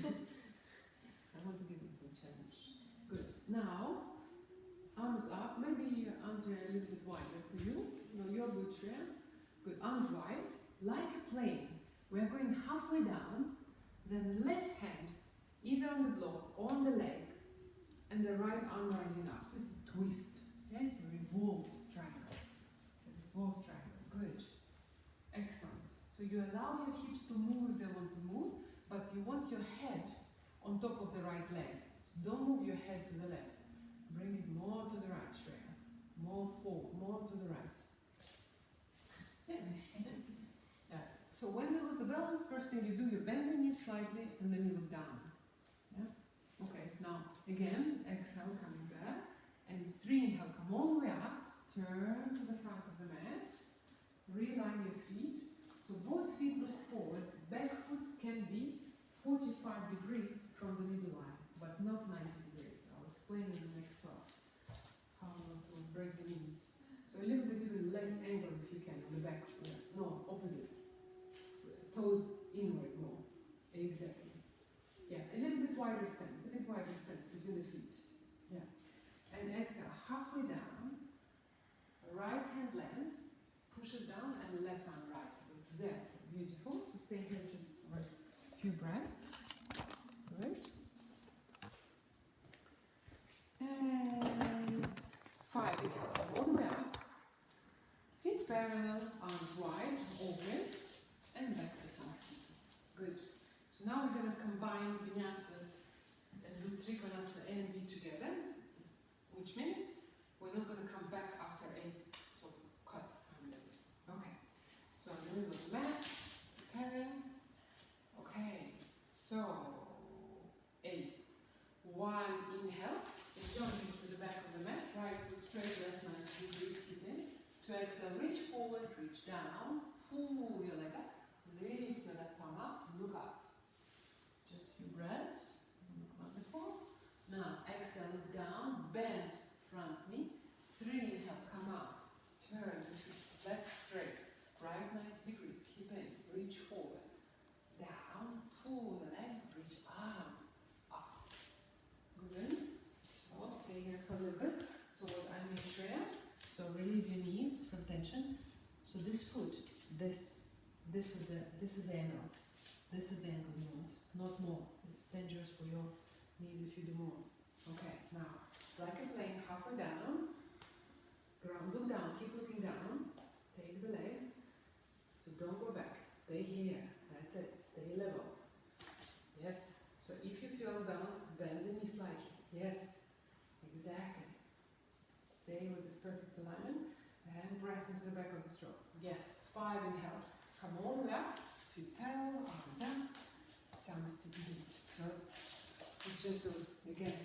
I want to give them some challenge. Good. Now, arms up. Maybe Andrea a little bit wider for you. No, you your good, Shreya. Good. Arms wide, like a plane. We are going halfway down, then left hand, either on the block or on the leg, and the right arm rising up. So it's a twist. Yeah, it's a revolved triangle. It's a revolved triangle. Good. Excellent. So you allow your hips to move if they want to move, but you want your head on top of the right leg. So don't move your head to the left. Bring it more to the right, Shreya. More forward, more to the right. Yeah. So when you lose the balance, first thing you do, you bend the knee slightly and then you look down. Yeah? Okay, now again, exhale, coming back. And 3, inhale, come all the way up. Turn to the front of the mat. Realign your feet. So both feet look forward. Back foot can be 45 degrees from the middle line, but not 90 degrees. I'll explain in the next class how to break the knees. So a little bit even less angle if you can on the back. Yeah. No, opposite. Toes inward more. Exactly. Yeah, a little bit wider stance. A bit wider stance between the feet. Yeah. And exhale, halfway down. Right hand lands, pushes down, and left arm rises. Exactly. Beautiful. So stay here just for a few breaths. Good. And 5, inhale, all the way up. Feet parallel, arms wide, always, and back to Samastiti. Good. So now we're going to combine vinyasas and do Trikonasana A and B together, which means we're not going to come back after a sort of cut. Okay. So in the middle of the mat, preparing. Okay. So, A. 1, inhale, and jumping to the back of the mat, right foot straight, left 90 degrees, keep in. 2, exhale, reach forward, reach down, pull your leg up, lift your left arm up, look up. Just a few breaths. Wonderful. Now, exhale, look down, bend front knee. 3, inhale, come up, turn the feet, left straight, right 90 degrees, keep in, reach forward, down, pull the leg, reach up. Good. So stay here for a little bit. So what I made Shreya. So release your knees from tension. So this foot, this is the angle. This is the angle you want, not more. It's dangerous for your knees if you do more. Okay, now like a plane, halfway down. Ground, look down, keep looking down. Take the leg. So don't go back. Stay here. That's it. Stay level. Yes. So if you feel unbalanced, bend the knee slightly. Yes. Exactly. Stay with this perfect alignment. And breath into the back of the throat. Yes. 5, inhale. Come all the way up. Feet parallel, arms down. Samastiti. So let's just do it again.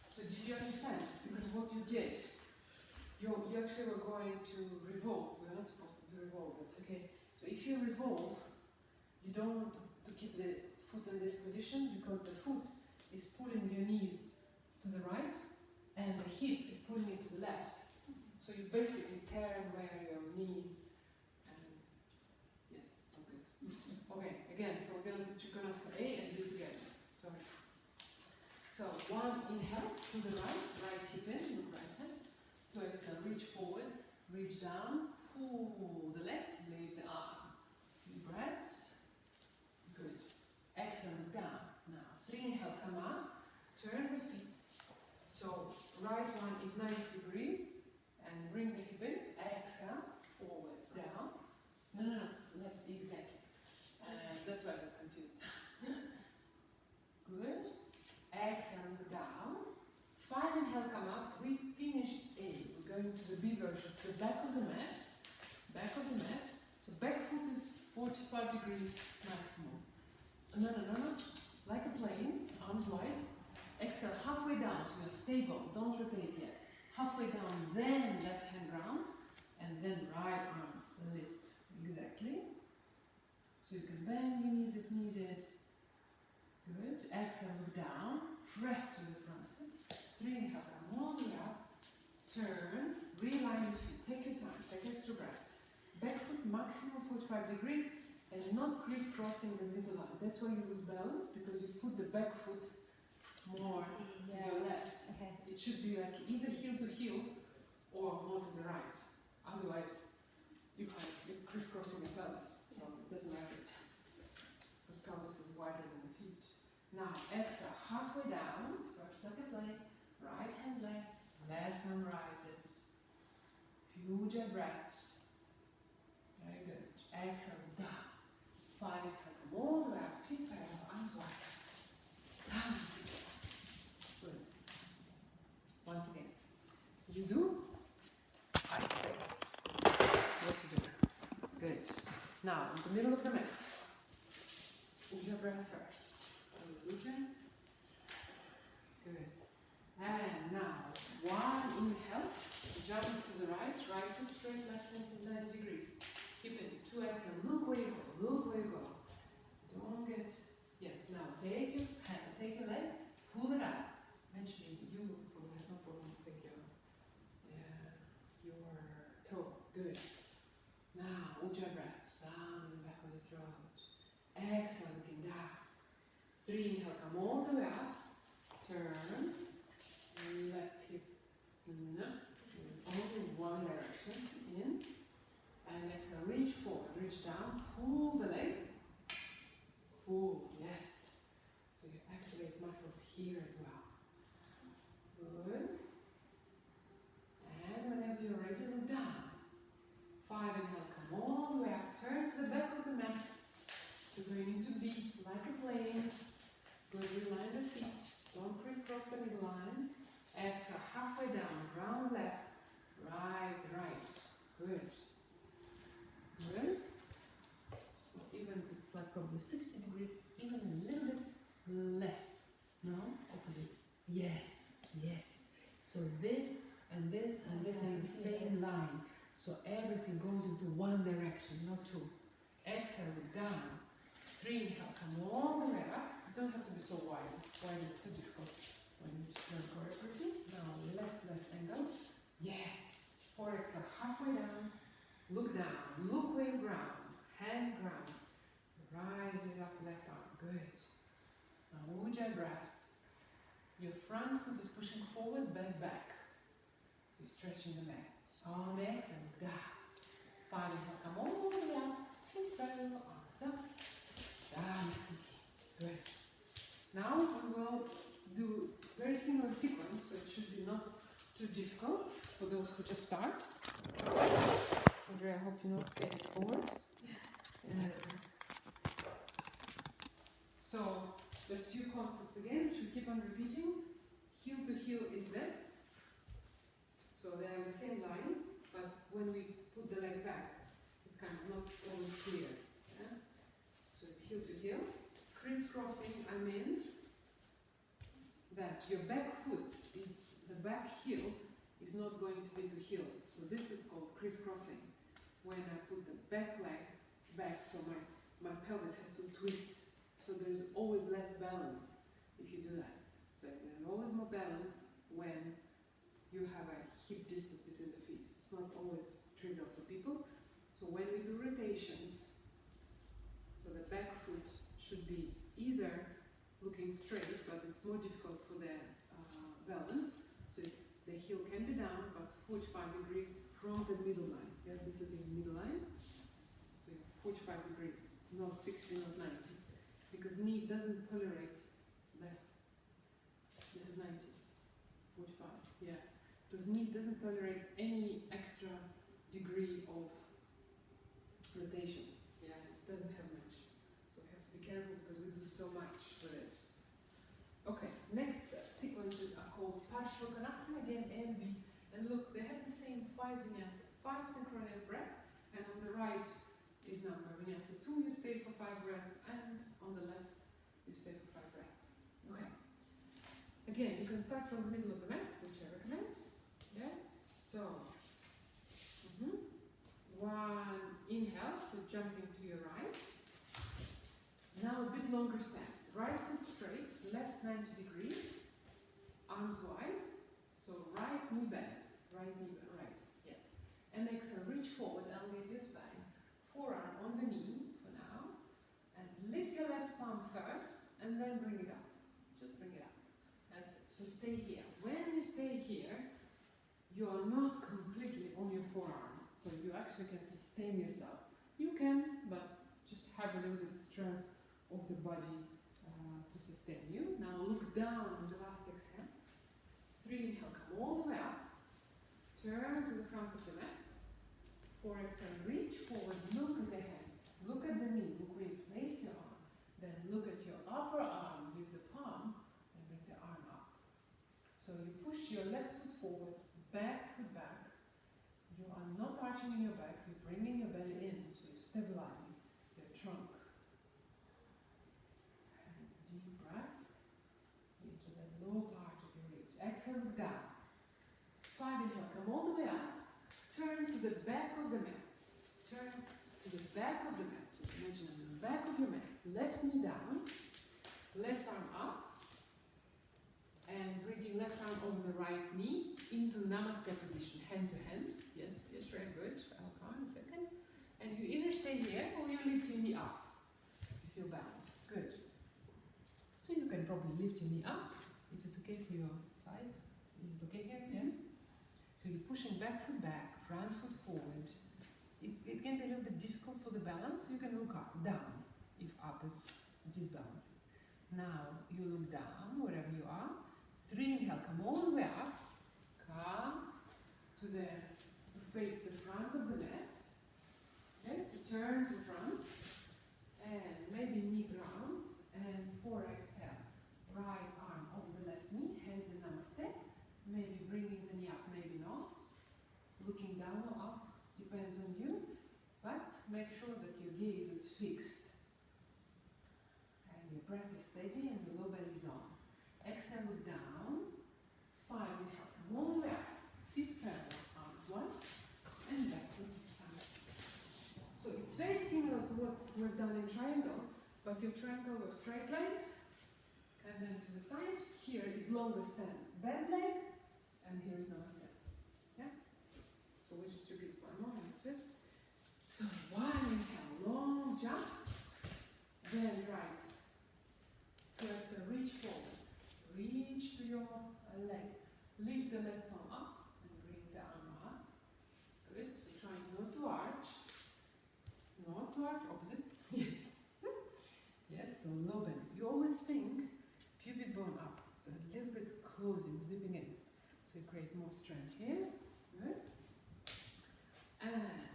So did you understand? Because what you did, you actually were going to revolve. We're not supposed to do revolve, that's okay. So if you revolve, you don't want to keep the foot in this position because the foot is pulling your knees to the right and the hip is pulling it to the left. So you basically tear where your knee and yes, so good. Okay, again, so we're going to do Trikonasana A and B together. Sorry. So 1, inhale to the right, right hip in, look right hand. 2, exhale, reach forward, reach down, pull the leg, lift the arm. Few breaths. Good. Exhale, look down. Now, 3, inhale, come up, turn the feet. So, right one is 90 degrees, and bring the hip in. Exhale, forward, down. No, left, exactly. That's why I got confused. Good. Exhale, look down. 5, inhale, come up. We finished A. We're going to the B version. To the back of the mat. Back of the mat. So back foot is 45 degrees maximum. No. Like a plane, arms wide. Exhale, halfway down, so you're stable. Don't rotate yet. Halfway down, then left hand round, and then right arm lifts. Exactly. So you can bend your knees if needed. Good. Exhale, look down. Press to the front. 3, inhale, come all the way up. Turn. Realign your feet. Take your time. Take extra breath. Back foot maximum 45 degrees and not crisscrossing the middle line. That's why you lose balance, because you put the back foot more to your left. Okay. It should be like either heel to heel or more to the right. Otherwise, you're crisscrossing the pelvis, so it doesn't matter. The pelvis is wider than the feet. Now exhale, halfway down, first like a plank, right hand left, left arm rises. Few deep breaths. Very good. Exhale, down. 5 inhale, come all the way up, feet parallel, arms wide. Sounds good. Once again. You do, I say. What you do? Good. Now, in the middle of the mat. Ujjayi breath first. Ujjayi. Good. And now, one inhale, jump to the right, right foot straight, left foot 90 degrees. Keep it. 2 exhale. Look where you go. Look where you go. Don't get. Yes. Now take your hand, take your leg, pull it up. Eventually, you will have no problem to take your toe. Good. Now, Ujjayi breath. Down in the back of the throat. Exhale, looking down. 3 inhale. Come all the way up. Turn. Left hip. No. Only one direction. In. And exhale, reach forward, reach down, pull the leg. Pull, yes. So you activate muscles here as well. Good. And whenever you're ready, look down. 5 inhale, come all the way up, turn to the back of the mat. You're going into B, like a plane. Good, reline the feet. Don't crisscross the midline. Exhale, halfway down, round left, rise right. Good. Good. So even it's like probably 60 degrees, even a little bit less. No? Opposite. Yes. Yes. So this and this and this are in the same line. So everything goes into one direction, not two. Exhale, down. 3 inhale, come all the way up. You don't have to be so wide. Wide is too difficult when you learn choreography. Now less angle. Yes. 4 exhale, halfway down. Look down, look where you ground, hand grounds, rises up left arm, good. Now Ujjayi breath, your front foot is pushing forward, back, back. So you're stretching the mat. On exhale, down. 5 inhale, come all the way up, feet parallel, arms up, down, sitting, good. Now we will do very similar sequence, so it should be not too difficult for those who just start. Andre, I hope you not get it bored. So, just few concepts again, which we keep on repeating. Heel to heel is this. So they are the same line, but when we put the leg back, it's kind of not always clear. Yeah? So it's heel to heel. Crisscrossing, I mean that your back foot is, the back heel is not going to be to heel. So this is called crisscrossing. When I put the back leg back, so my pelvis has to twist. So there's always less balance if you do that. So there's always more balance when you have a hip distance between the feet. It's not always trivial for people. So when we do rotations, so the back foot should be either looking straight, but it's more difficult for the balance. So the heel can be down, but 45 degrees from the middle line. Yeah, this is your middle line. So you have 45 degrees, not 60, not 90. Because knee doesn't tolerate less. This is 90, 45, yeah. Because knee doesn't tolerate any extra degree of rotation. Yeah, it doesn't have much. So we have to be careful because we do so much with it. Okay, next sequences are called Parshvakonasana, again A and B. And look, they have the same 5 vinyasa, 5 synchronous breath, and on the right is number vinyasa 2, you stay for 5 breath, and on the left you stay for 5 breath. Okay. Again, you can start from the middle of the mat, which I recommend. Yes. So, one inhale, so jumping to your right. Now a bit longer stance. Right foot straight, left 90 degrees, arms wide. So right knee bend, right knee bend, right, yeah. And exhale, reach forward, elevate your spine. Forearm on the knee for now. And lift your left palm first, and then bring it up. Just bring it up. That's it. So stay here. When you stay here, you are not completely on your forearm. So So you actually can sustain yourself. You can, but just have a little bit of strength of the body to sustain you. Now look down on the last exhale. 3 inhale, come all the way up. Turn to the front of the mat. 4 exhale, reach forward, look at the head. Look at the knee, look where you place your arm. Then look at your upper arm with the palm and bring the arm up. So you push your left foot forward, back foot back. You are not arching in your back, you're bringing your belly in, so you're stabilizing your trunk. And deep breath into the low part of your ribs. Exhale, look down. 5 inhale, come all the way up. Turn to the back of the mat. Turn to the back of the mat. So imagine on the back of your mat. Left knee down. Left arm up. And bringing left arm over the right knee into Namaste position. Hand to hand. Yes, yes, very good. I'll count in a second. And you either stay here or you lift your knee up. You feel balanced. Good. So you can probably lift your knee up if it's okay for your size. Is it okay here? Yeah. So you're pushing back foot back, front foot forward. It can be a little bit difficult for the balance. You can look up, down, if up is disbalancing. Now you look down wherever you are. 3 inhale, come all the way up. Come to face the front of the mat. Okay, so turn to front. And maybe knee grounds. And 4 exhale. Right arm over the left knee, hands in Namaste. Maybe bringing the knee up, maybe not. Looking down or up, depends on you. But make sure that your gaze is fixed. And your breath is steady and the low belly is on. Exhale, look down. 5 inhale, come all the way up. Feet parallel, arms wide. And back to the side. So it's very similar to what we've done in triangle. But your triangle was straight legs. And then to the side. Here is longer stance. Bend leg. And here is Namaste. Yeah? So we just repeat one more and that's it. So 1 inhale, long jump. Then right. 2 exhale, reach forward. Reach to your leg. Lift the left palm up and bring the arm up. Good. So trying not to arch. Not to arch, opposite. Yes. Yes, so low bend. You always think pubic bone up. So a little bit closing, zipping in. So you create more strength here. Good. And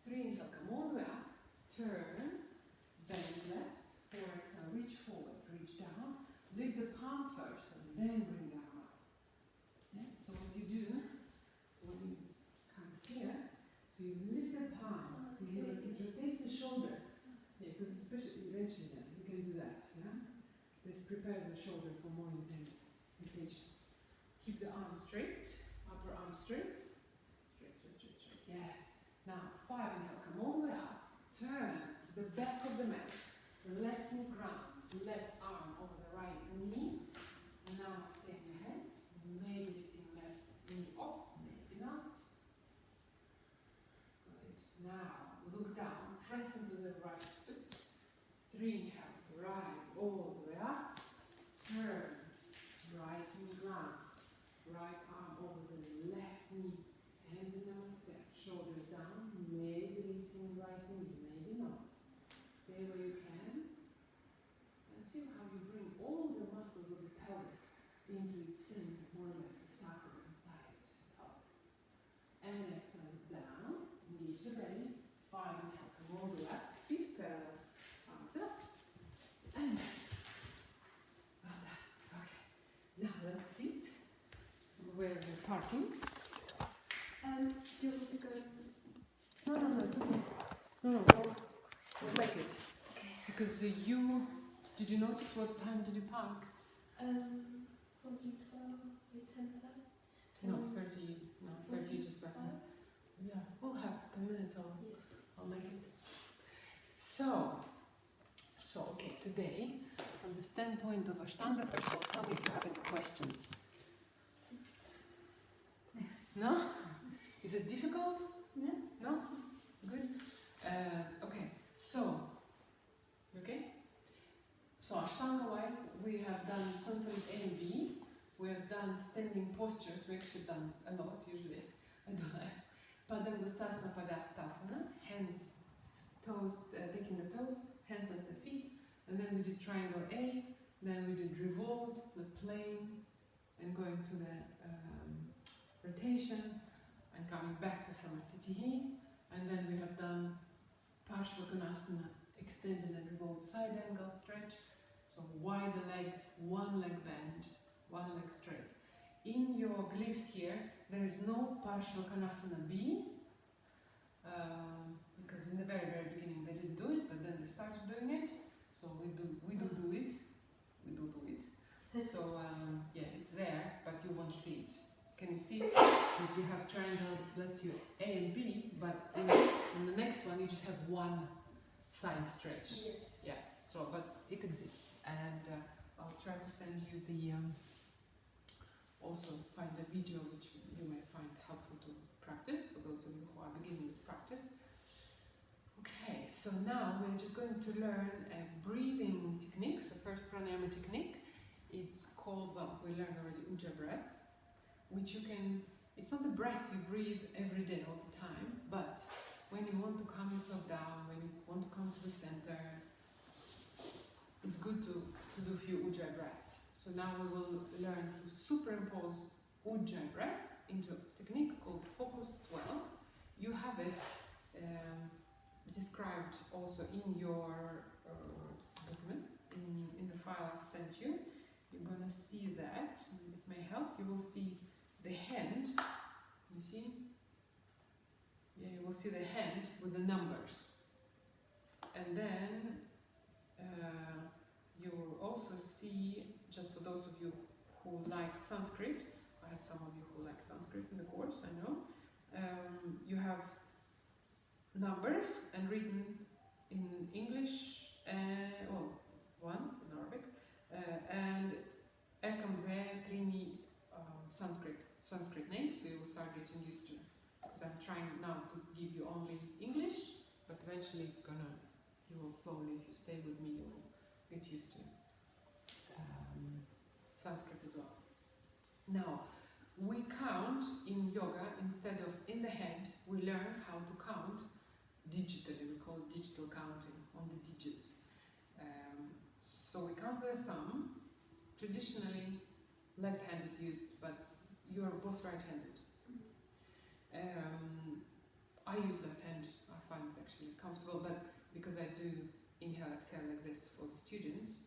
3 inhale, come all the way up. Turn. Bend left. 4 exhale, reach forward. Reach down. Lift the palm first and then bring the arm up. Yeah? So what you do, when you come here, so you lift the palm. So you rotate the shoulder. Yeah, because especially eventually then you can do that. Yeah? Let's prepare the shoulder for more intense rotation. Keep the arm straight, upper arm straight. Straight, straight, straight, straight. Yes. Now, 5 inhale, come all the way up. Turn to the back of the mat. Left knee grounds, left arm over the right knee. Now stay in the hands. Maybe lifting left knee off, maybe not. Good. Now, look down, press into the right foot. 3 inhale, rise all the way up. Turn, right knee grounds. Right arm over the left knee. Hands in Namaste. Shoulders down. Maybe lifting right knee. Maybe not. Stay where you can. And feel how you bring all the muscles of the pelvis into its center, more or less, the sacrum inside the pelvis. And exhale down. Engage the belly. 5 inhale. Come all the way up. Feet parallel. Arms up. And next. Well done. Okay. Now let's sit. Where we're parking. Do you want to go? No, it's okay. No, we'll make it. Okay. Because did you notice what time did you park? Probably 12, maybe 10:30. No, 30 just back now. Yeah, we'll have 10 minutes, I'll make it. So okay, today, from the standpoint of Ashtanga, first of all, tell me if you have any questions. No? Is it difficult? Yeah. No? Good? Okay, so, okay? So Ashtanga-wise, we have done Sanskrit A and B. We have done standing postures. We actually done a lot, usually I do less. Padangustasana, Padastasana, hands, toes, taking the toes, hands at the feet, and then we did triangle A, then we did revolt, the plane, and going to the rotation, and coming back to Samastitihi, and then we have done Parshvakonasana, extended and revolt side angle stretch, so wide legs, one leg bend, one leg straight. In your glyphs here, there is no Parshvakonasana B, because in the very, very beginning they didn't do it, but then they started doing it. So we do it. So yeah, it's there, but you won't see it. Can you see that you have triangle, bless you, A and B, but in the next one you just have one side stretch. Yes. Yeah. So, but it exists, and I'll try to send you the also find the video which you may find helpful to practice for those of you who are beginning this practice. Okay, so now we're just going to learn a breathing technique. So first pranayama technique. It's called, well, we learned already Ujjayi breath, which you can, it's not the breath you breathe every day all the time, but when you want to calm yourself down, when you want to come to the center, it's good to do a few Ujjayi breaths. So now we will learn to superimpose Ujjayi breath into a technique called Focus 12. You have it described also in your documents, in the file I've sent you. You're gonna see that, it may help. You will see the hand, you see? Yeah, you will see the hand with the numbers. And then you will also see, just for those of you who like Sanskrit, I have some of you who like Sanskrit in the course, I know, you have numbers and written in English, well, one in Arabic, and Ekam Dve Trini Sanskrit names, so you will start getting used to it. Because I'm trying now to give you only English, but eventually it's gonna, you will slowly, if you stay with me, you will get used to Sanskrit as well. Now, we count in yoga, instead of in the head, we learn how to count digitally. We call it digital counting, on the digits. So we count with a thumb. Traditionally, left hand is used, but you are both right-handed. I use left hand. I find it actually comfortable, but because I do inhale, exhale like this for the students.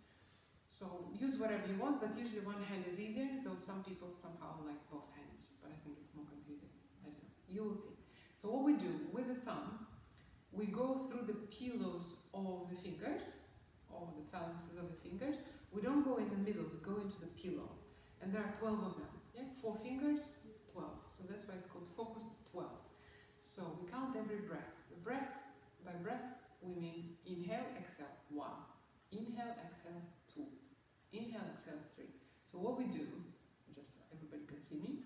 So use whatever you want, but usually one hand is easier, though some people somehow like both hands, but I think it's more confusing. I don't know. You will see. So what we do with the thumb, we go through the pillows of the fingers, or the phalanxes of the fingers. We don't go in the middle, we go into the pillow. And there are 12 of them. Yeah? 4 fingers, 12. So that's why it's called Focus 12. So we count every breath. The breath, by breath, we mean inhale, exhale, 1. Inhale, exhale, 2. Inhale, exhale, 3. So what we do, just so everybody can see me.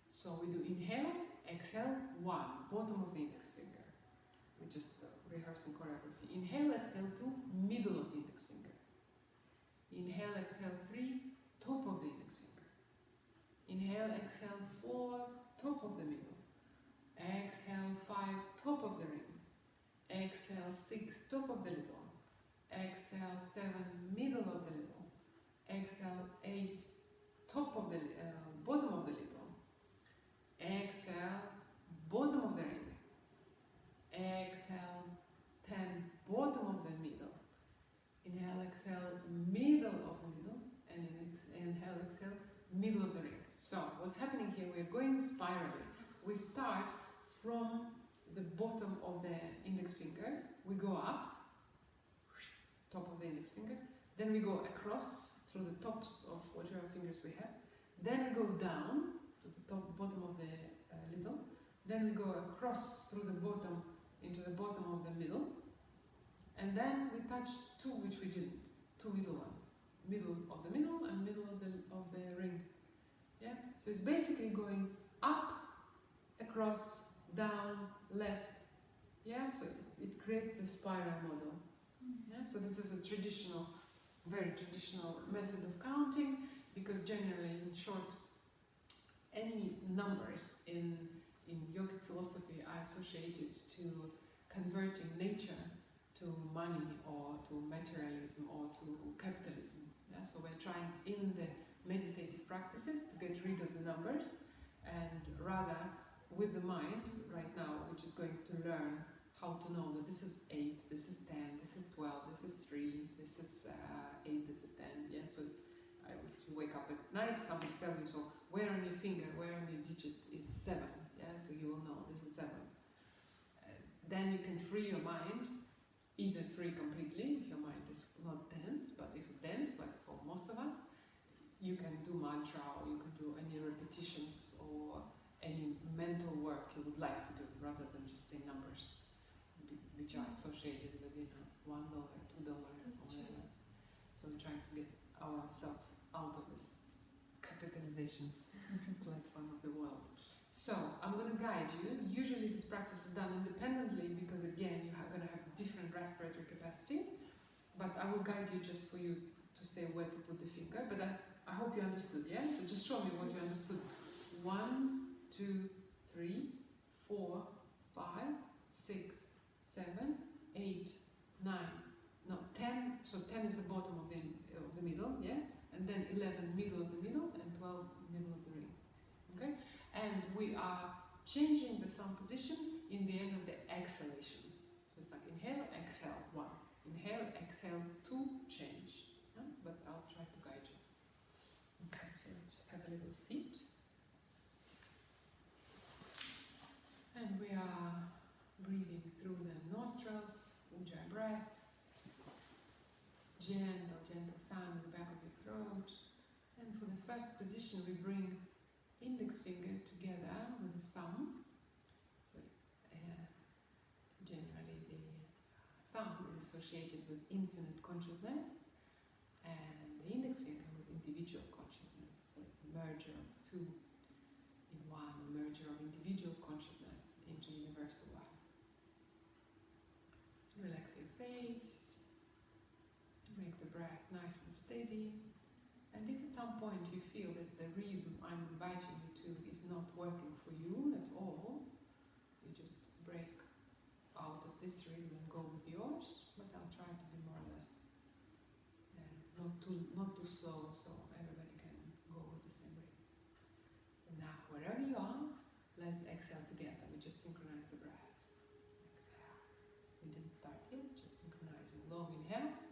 So we do inhale, exhale, 1, bottom of the index finger. We just rehearsing choreography. Inhale, exhale, 2, middle of the index finger. Inhale, exhale, 3, top of the index finger. Inhale, exhale, 4, top of the middle. Exhale, 5, top of the ring. Exhale, 6, top of the little. Exhale, 7, middle of the little. Exhale, 8, top of the bottom of the little. Exhale, bottom of the ring. Exhale, 10, bottom of the middle. Inhale, exhale, middle of the middle. And inhale, exhale, middle of the ring. So what's happening here, we're going spirally. We start from the bottom of the index finger, we go up, top of the index finger, then we go across through the tops of whatever fingers we have, then we go down to the top, bottom of the little, then we go across through the bottom into the bottom of the middle, and then we touch 2 which we didn't, 2 middle ones, middle of the middle and middle of the ring. Yeah, so it's basically going up, across, down, left. Yeah, so it creates the spiral model. Yeah, so this is a traditional, very traditional method of counting, because generally, in short, any numbers in in yogic philosophy are associated to converting nature to money or to materialism or to capitalism. Yeah? So we're trying in the meditative practices to get rid of the numbers and rather with the mind right now, which is going to learn how to know that this is 8, this is 10, this is 12, this is 3, this is 8, this is 10. Yeah? So if you wake up at night, somebody tells you, so where on your finger, where on your digit is 7? Yeah? So you will know this is 7. Then you can free your mind, either free completely if your mind is not dense, but if it's dense, like for most of us, you can do mantra or you can do any repetitions or any mental work you would like to do rather than just say numbers, which are associated with, you know, $1, $2, or whatever. So we're trying to get ourselves out of this capitalization platform of the world. So I'm going to guide you. Usually this practice is done independently because again you're going to have different respiratory capacity, but I will guide you just for you to say where to put the finger. But I hope you understood, yeah? So just show me what you understood. 1, 2, 3, 4, 5, 6, 7, 8, 9. No, 10. So 10 is the bottom of the middle, yeah? And then 11 middle of the middle and 12 middle of the ring. Okay? And we are changing the thumb position in the end of the exhalation. So it's like inhale, exhale, 1. Inhale, exhale, 2, change. Yeah? But I'll try to guide you. Okay, so let's just have a little seat. And we are breathing through the nostrils, Ujjayi breath. Gentle, gentle sound in the back of your throat. And for the first position, we bring index finger together with the thumb. So generally the thumb is associated with infinite consciousness and the index finger with individual consciousness. So it's a merger of the two in one, a merger of individual consciousness into universal one. Relax your face. Make the breath nice and steady. And if at some point you feel that the rhythm I'm inviting you to is not working for you at all, you just break out of this rhythm and go with yours, but I'll try to be more or less not too slow so everybody can go with the same rhythm. So now, wherever you are, let's exhale together. We just synchronize the breath. Exhale. We didn't start yet, just synchronizing. Long inhale.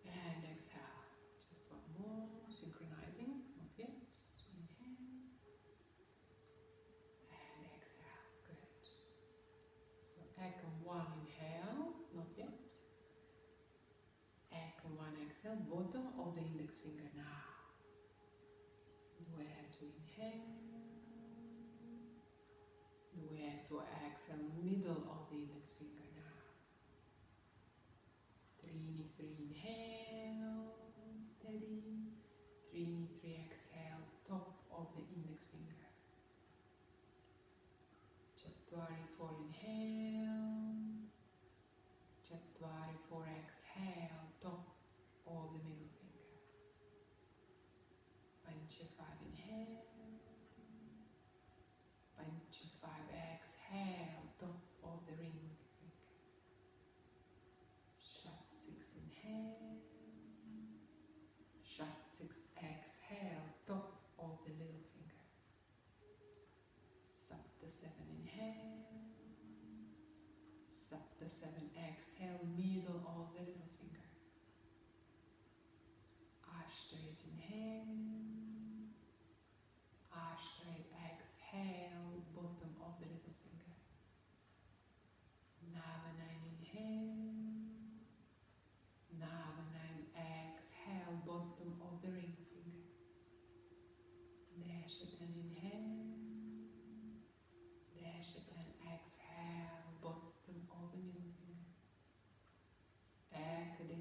And exhale. Just one more. Synchronizing. Not yet. Inhale. And exhale. Good. So echo 1 inhale. Not yet. Echo 1 exhale. Bottom of the index finger now. Where to inhale. Where to exhale. Middle of the index finger now. 3 inhale, steady. 3 exhale, top of the index finger. 4 inhale. 4 exhale, top of the middle finger. 5 inhale. 5 exhale, top of the ring. 6 inhale. 6 exhale, top of the little finger. 7 inhale. 7 exhale, middle of the little finger. 8 inhale. 8 exhale, bottom of the little finger. 9 inhale. 9 exhale, bottom of the ring finger. 10 inhale. 10 exhale, bottom of the middle finger. 11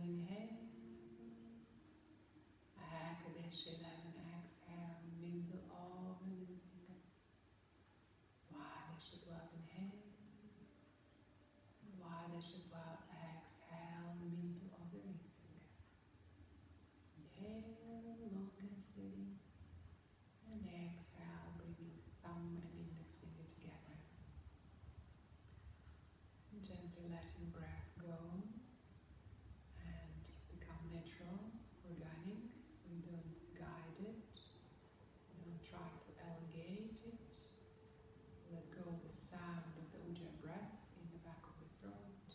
inhale. 11 exhale, middle of the middle finger. 12 inhale. 12 exhale, middle of the ring finger. Inhale, long and steady. And exhale, bringing Gently letting breath go and become natural, organic, so you don't guide it, you don't try to elongate it. Let go of the sound of the ujjayi breath in the back of the throat.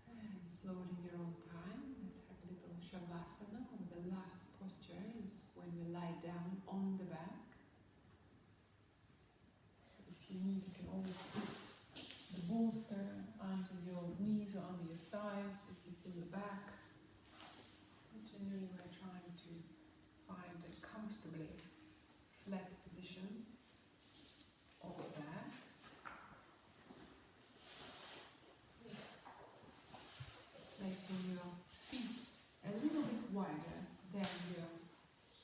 And slowly in your own time, let's have a little shavasana. The last posture is when we lie down on the back. So if you need, you can always put the bolster under your knees or under your thighs if you feel the back. But generally we're trying to find a comfortably flat position of the back. Placing your feet a little bit wider than your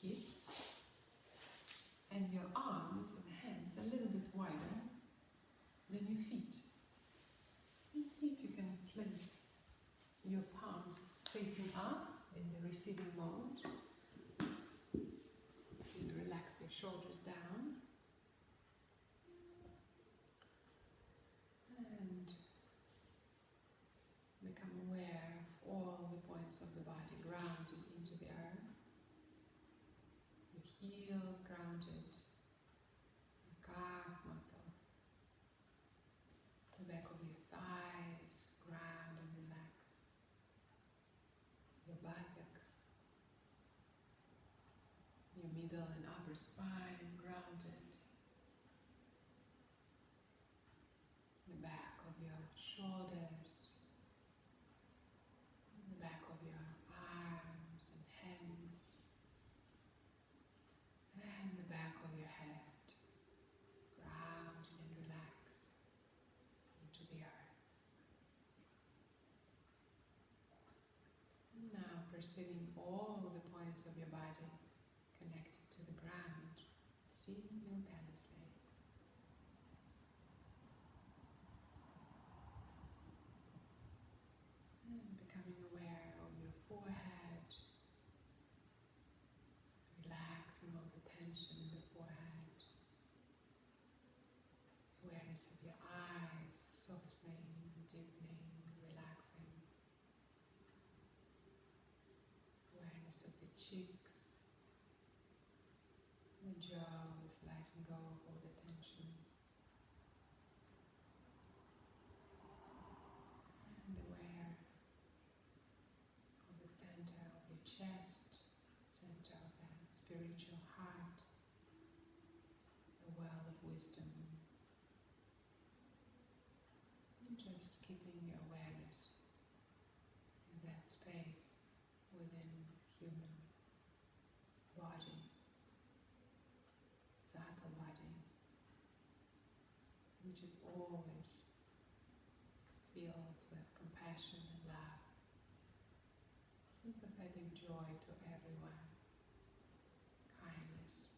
hips and your arms and hands a little bit wider than your feet. And see if you can place your palms facing up in the receiving mode. And relax your shoulders down. And become aware of all the points of the body grounded into the earth. Your heels grounded, your calf muscles, the back of your thighs ground and relax, your buttocks, your middle and upper spine grounded, the back of your shoulders, the back of your arms and hands, and the back of your head, grounded and relaxed into the earth. And now perceiving all the points of your body connected to the ground, simultaneously. And becoming aware of your forehead, relaxing all the tension in the forehead. Awareness of your eyes, softening, deepening, relaxing. Awareness of the cheeks, the jaw is letting go of all the tension. And aware of the center of your chest, center of that spiritual heart, the well of wisdom. And just keeping your awareness in that space within human body, subtle body, which is always filled with compassion and love, sympathetic joy to everyone, kindness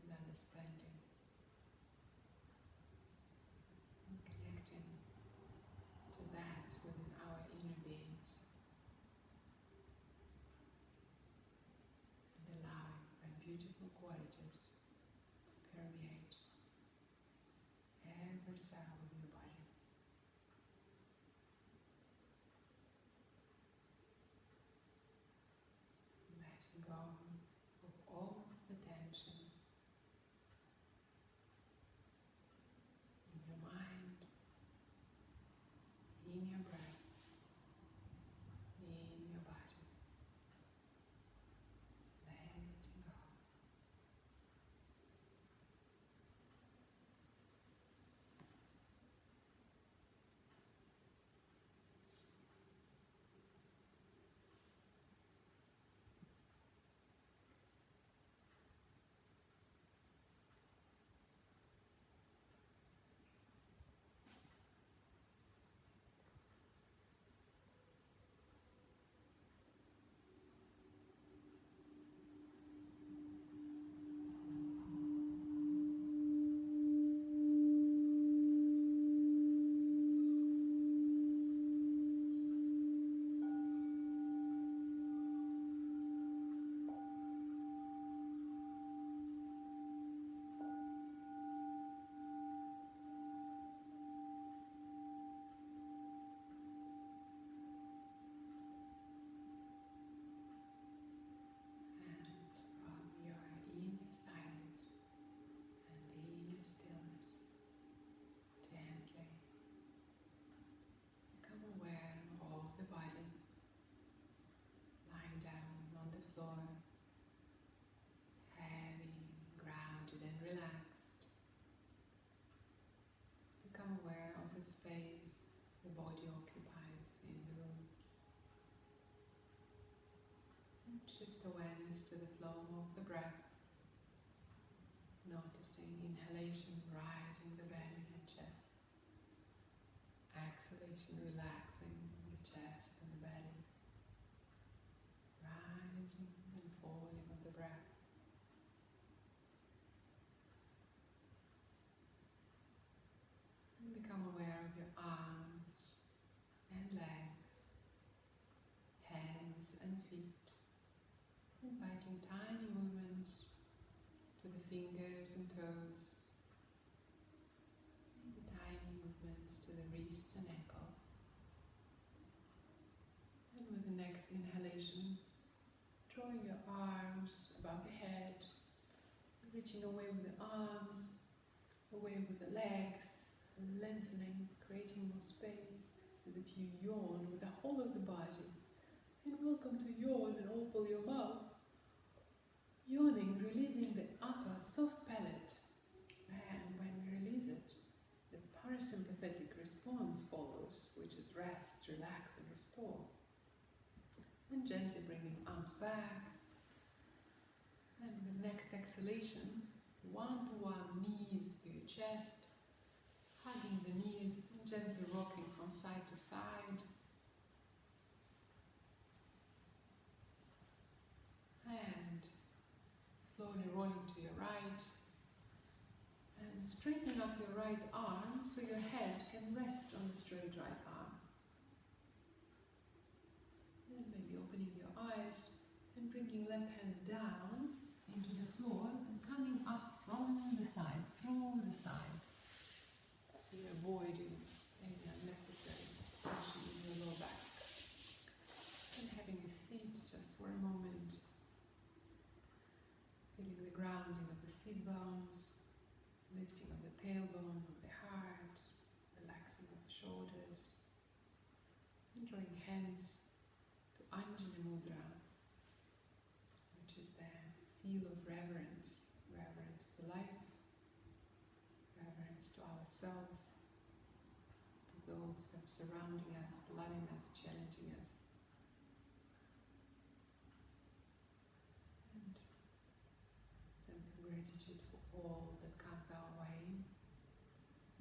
and understanding, and connecting to that within our inner beings, and allowing my beautiful qualities to permeate every cell of your body. Letting go of all the tension in your mind, in your breath, in your body. Letting go. the space the body occupies in the room. And shift awareness to the flow of the breath, noticing inhalation rising the belly and chest, exhalation relaxing the chest and the belly, rising and falling of the breath. And become aware of your arms and legs, hands and feet, inviting tiny movements to the fingers and toes, and tiny movements to the wrists and ankles. And with the next inhalation, drawing your arms above the head, reaching away with the arms, away with the legs, lengthening, creating more space, as if you yawn with the whole of the body. And welcome to yawn and open your mouth. Yawning, releasing the upper soft palate. And when we release it, the parasympathetic response follows, which is rest, relax and restore. And gently bringing arms back. And with the next exhalation, one-to-one knees to your chest, hugging the knees and gently rocking from side to side. And slowly rolling to your right. And straightening up your right arm so your head can rest on the straight right arm. And maybe opening your eyes and bringing left hand down into the floor and coming up from the side, through the side. So you're avoiding any unnecessary tension in your lower back. And having a seat just for a moment. Feeling the grounding of the seat bones, lifting of the tailbone of the heart, relaxing of the shoulders. And drawing hands to Anjali Mudra, which is the seal of reverence. Reverence to life, reverence to ourselves, to those who are surrounding us, loving us, challenging us. And sense of gratitude for all that comes our way,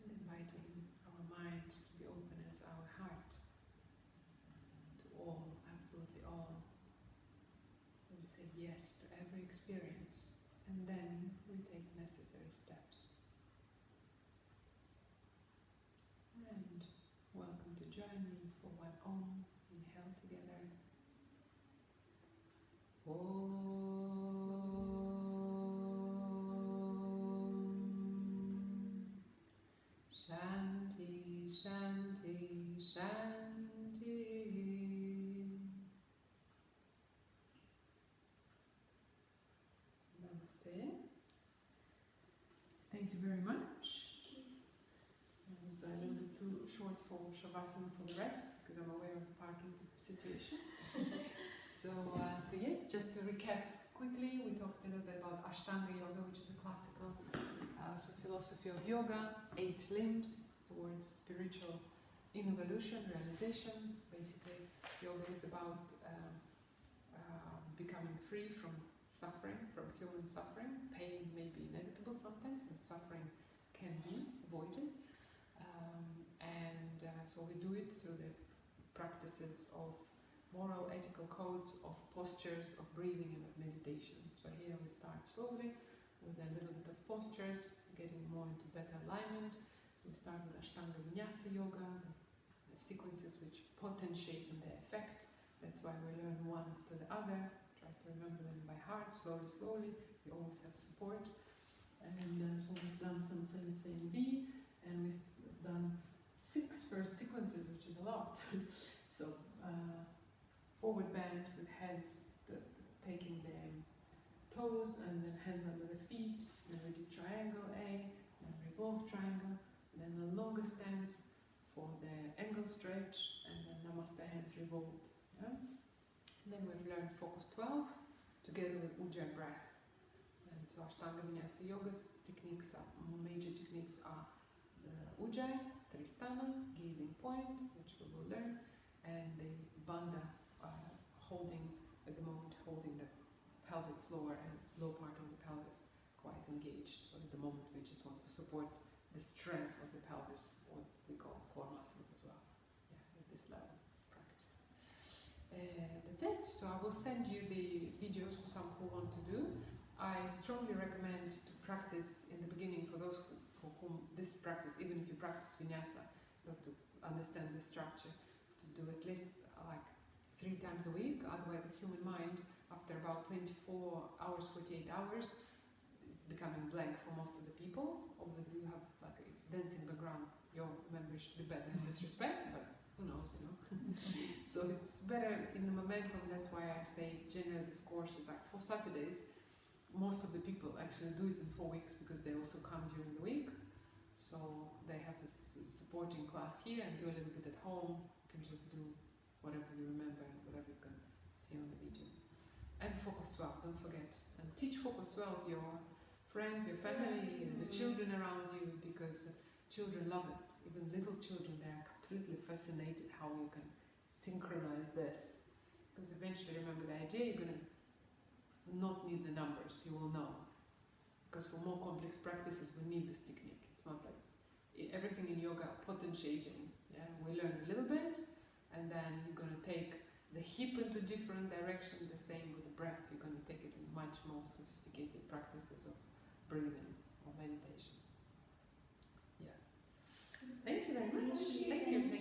and inviting our mind to be open as our heart to all, absolutely all. And we say yes to every experience, and then we take necessary steps. And welcome to join me for one Om. Inhale together. Om. Shanti, Shanti, Shanti. Namaste. Thank you very much. It was a little bit too short for Shavasana for the rest, because I'm aware of the parking situation. So yes, just to recap quickly, we talked a little bit about Ashtanga Yoga, which is a classical philosophy of yoga, 8 limbs towards spiritual involution, realization. Basically, yoga is about becoming free from suffering, from human suffering. Pain may be inevitable sometimes, but suffering can be avoided. So we do it through the practices of moral, ethical codes, of postures, of breathing and of meditation. So here we start slowly with a little bit of postures, getting more into better alignment. We start with Ashtanga Beginners yoga, the sequences which potentiate in their effect. That's why we learn one after the other. Try to remember them by heart, slowly. You always have support. And so we've done some saying B, and we've done 6 first sequences, which is a lot. So forward bend with hands taking the toes, and then hands under the feet. Then we do triangle A, then revolve triangle, and then the longer stance for the ankle stretch, and then Namaste hands revolved. Yeah? And then we've learned Focus 12 together with Ujjayi breath. And so Ashtanga Beginners yoga's techniques, major techniques are the Ujjayi, Tristana, gazing point, which we will learn, and the Bandha, holding, at the moment, holding the pelvic floor and low part of the pelvis quite engaged. So at the moment we just want to support the strength of the pelvis, what we call core muscles as well. Yeah, at this level practice. That's it. So I will send you the videos for some who want to do. I strongly recommend to practice in the beginning for those for whom this practice, even if you practice vinyasa, but to understand the structure, to do at least like 3 times a week. Otherwise, a human mind, after about 24 hours, 48 hours, becoming blank for most of the people. Obviously, you have like a dancing background. Your memory should be better in this respect, but who knows, you know. So it's better in the momentum. That's why I say generally this course is like 4 Saturdays. Most of the people actually do it in 4 weeks because they also come during the week. So they have a supporting class here and do a little bit at home. You can just do whatever you remember, whatever you can see on the video. And Focus 12, don't forget. And teach Focus 12 your friends, your family, the children around you, because children love it. Even little children, they are completely fascinated how you can synchronize this. Because eventually, remember the idea, you're going to not need the numbers, you will know. Because for more complex practices, we need this technique. It's not like everything in yoga, potentiating. Yeah, we learn a little bit, and then you're going to take the hip into different direction. The same with the breath, you're going to take it in much more sophisticated practices of breathing or meditation. Yeah. Thank you very much. Thank you.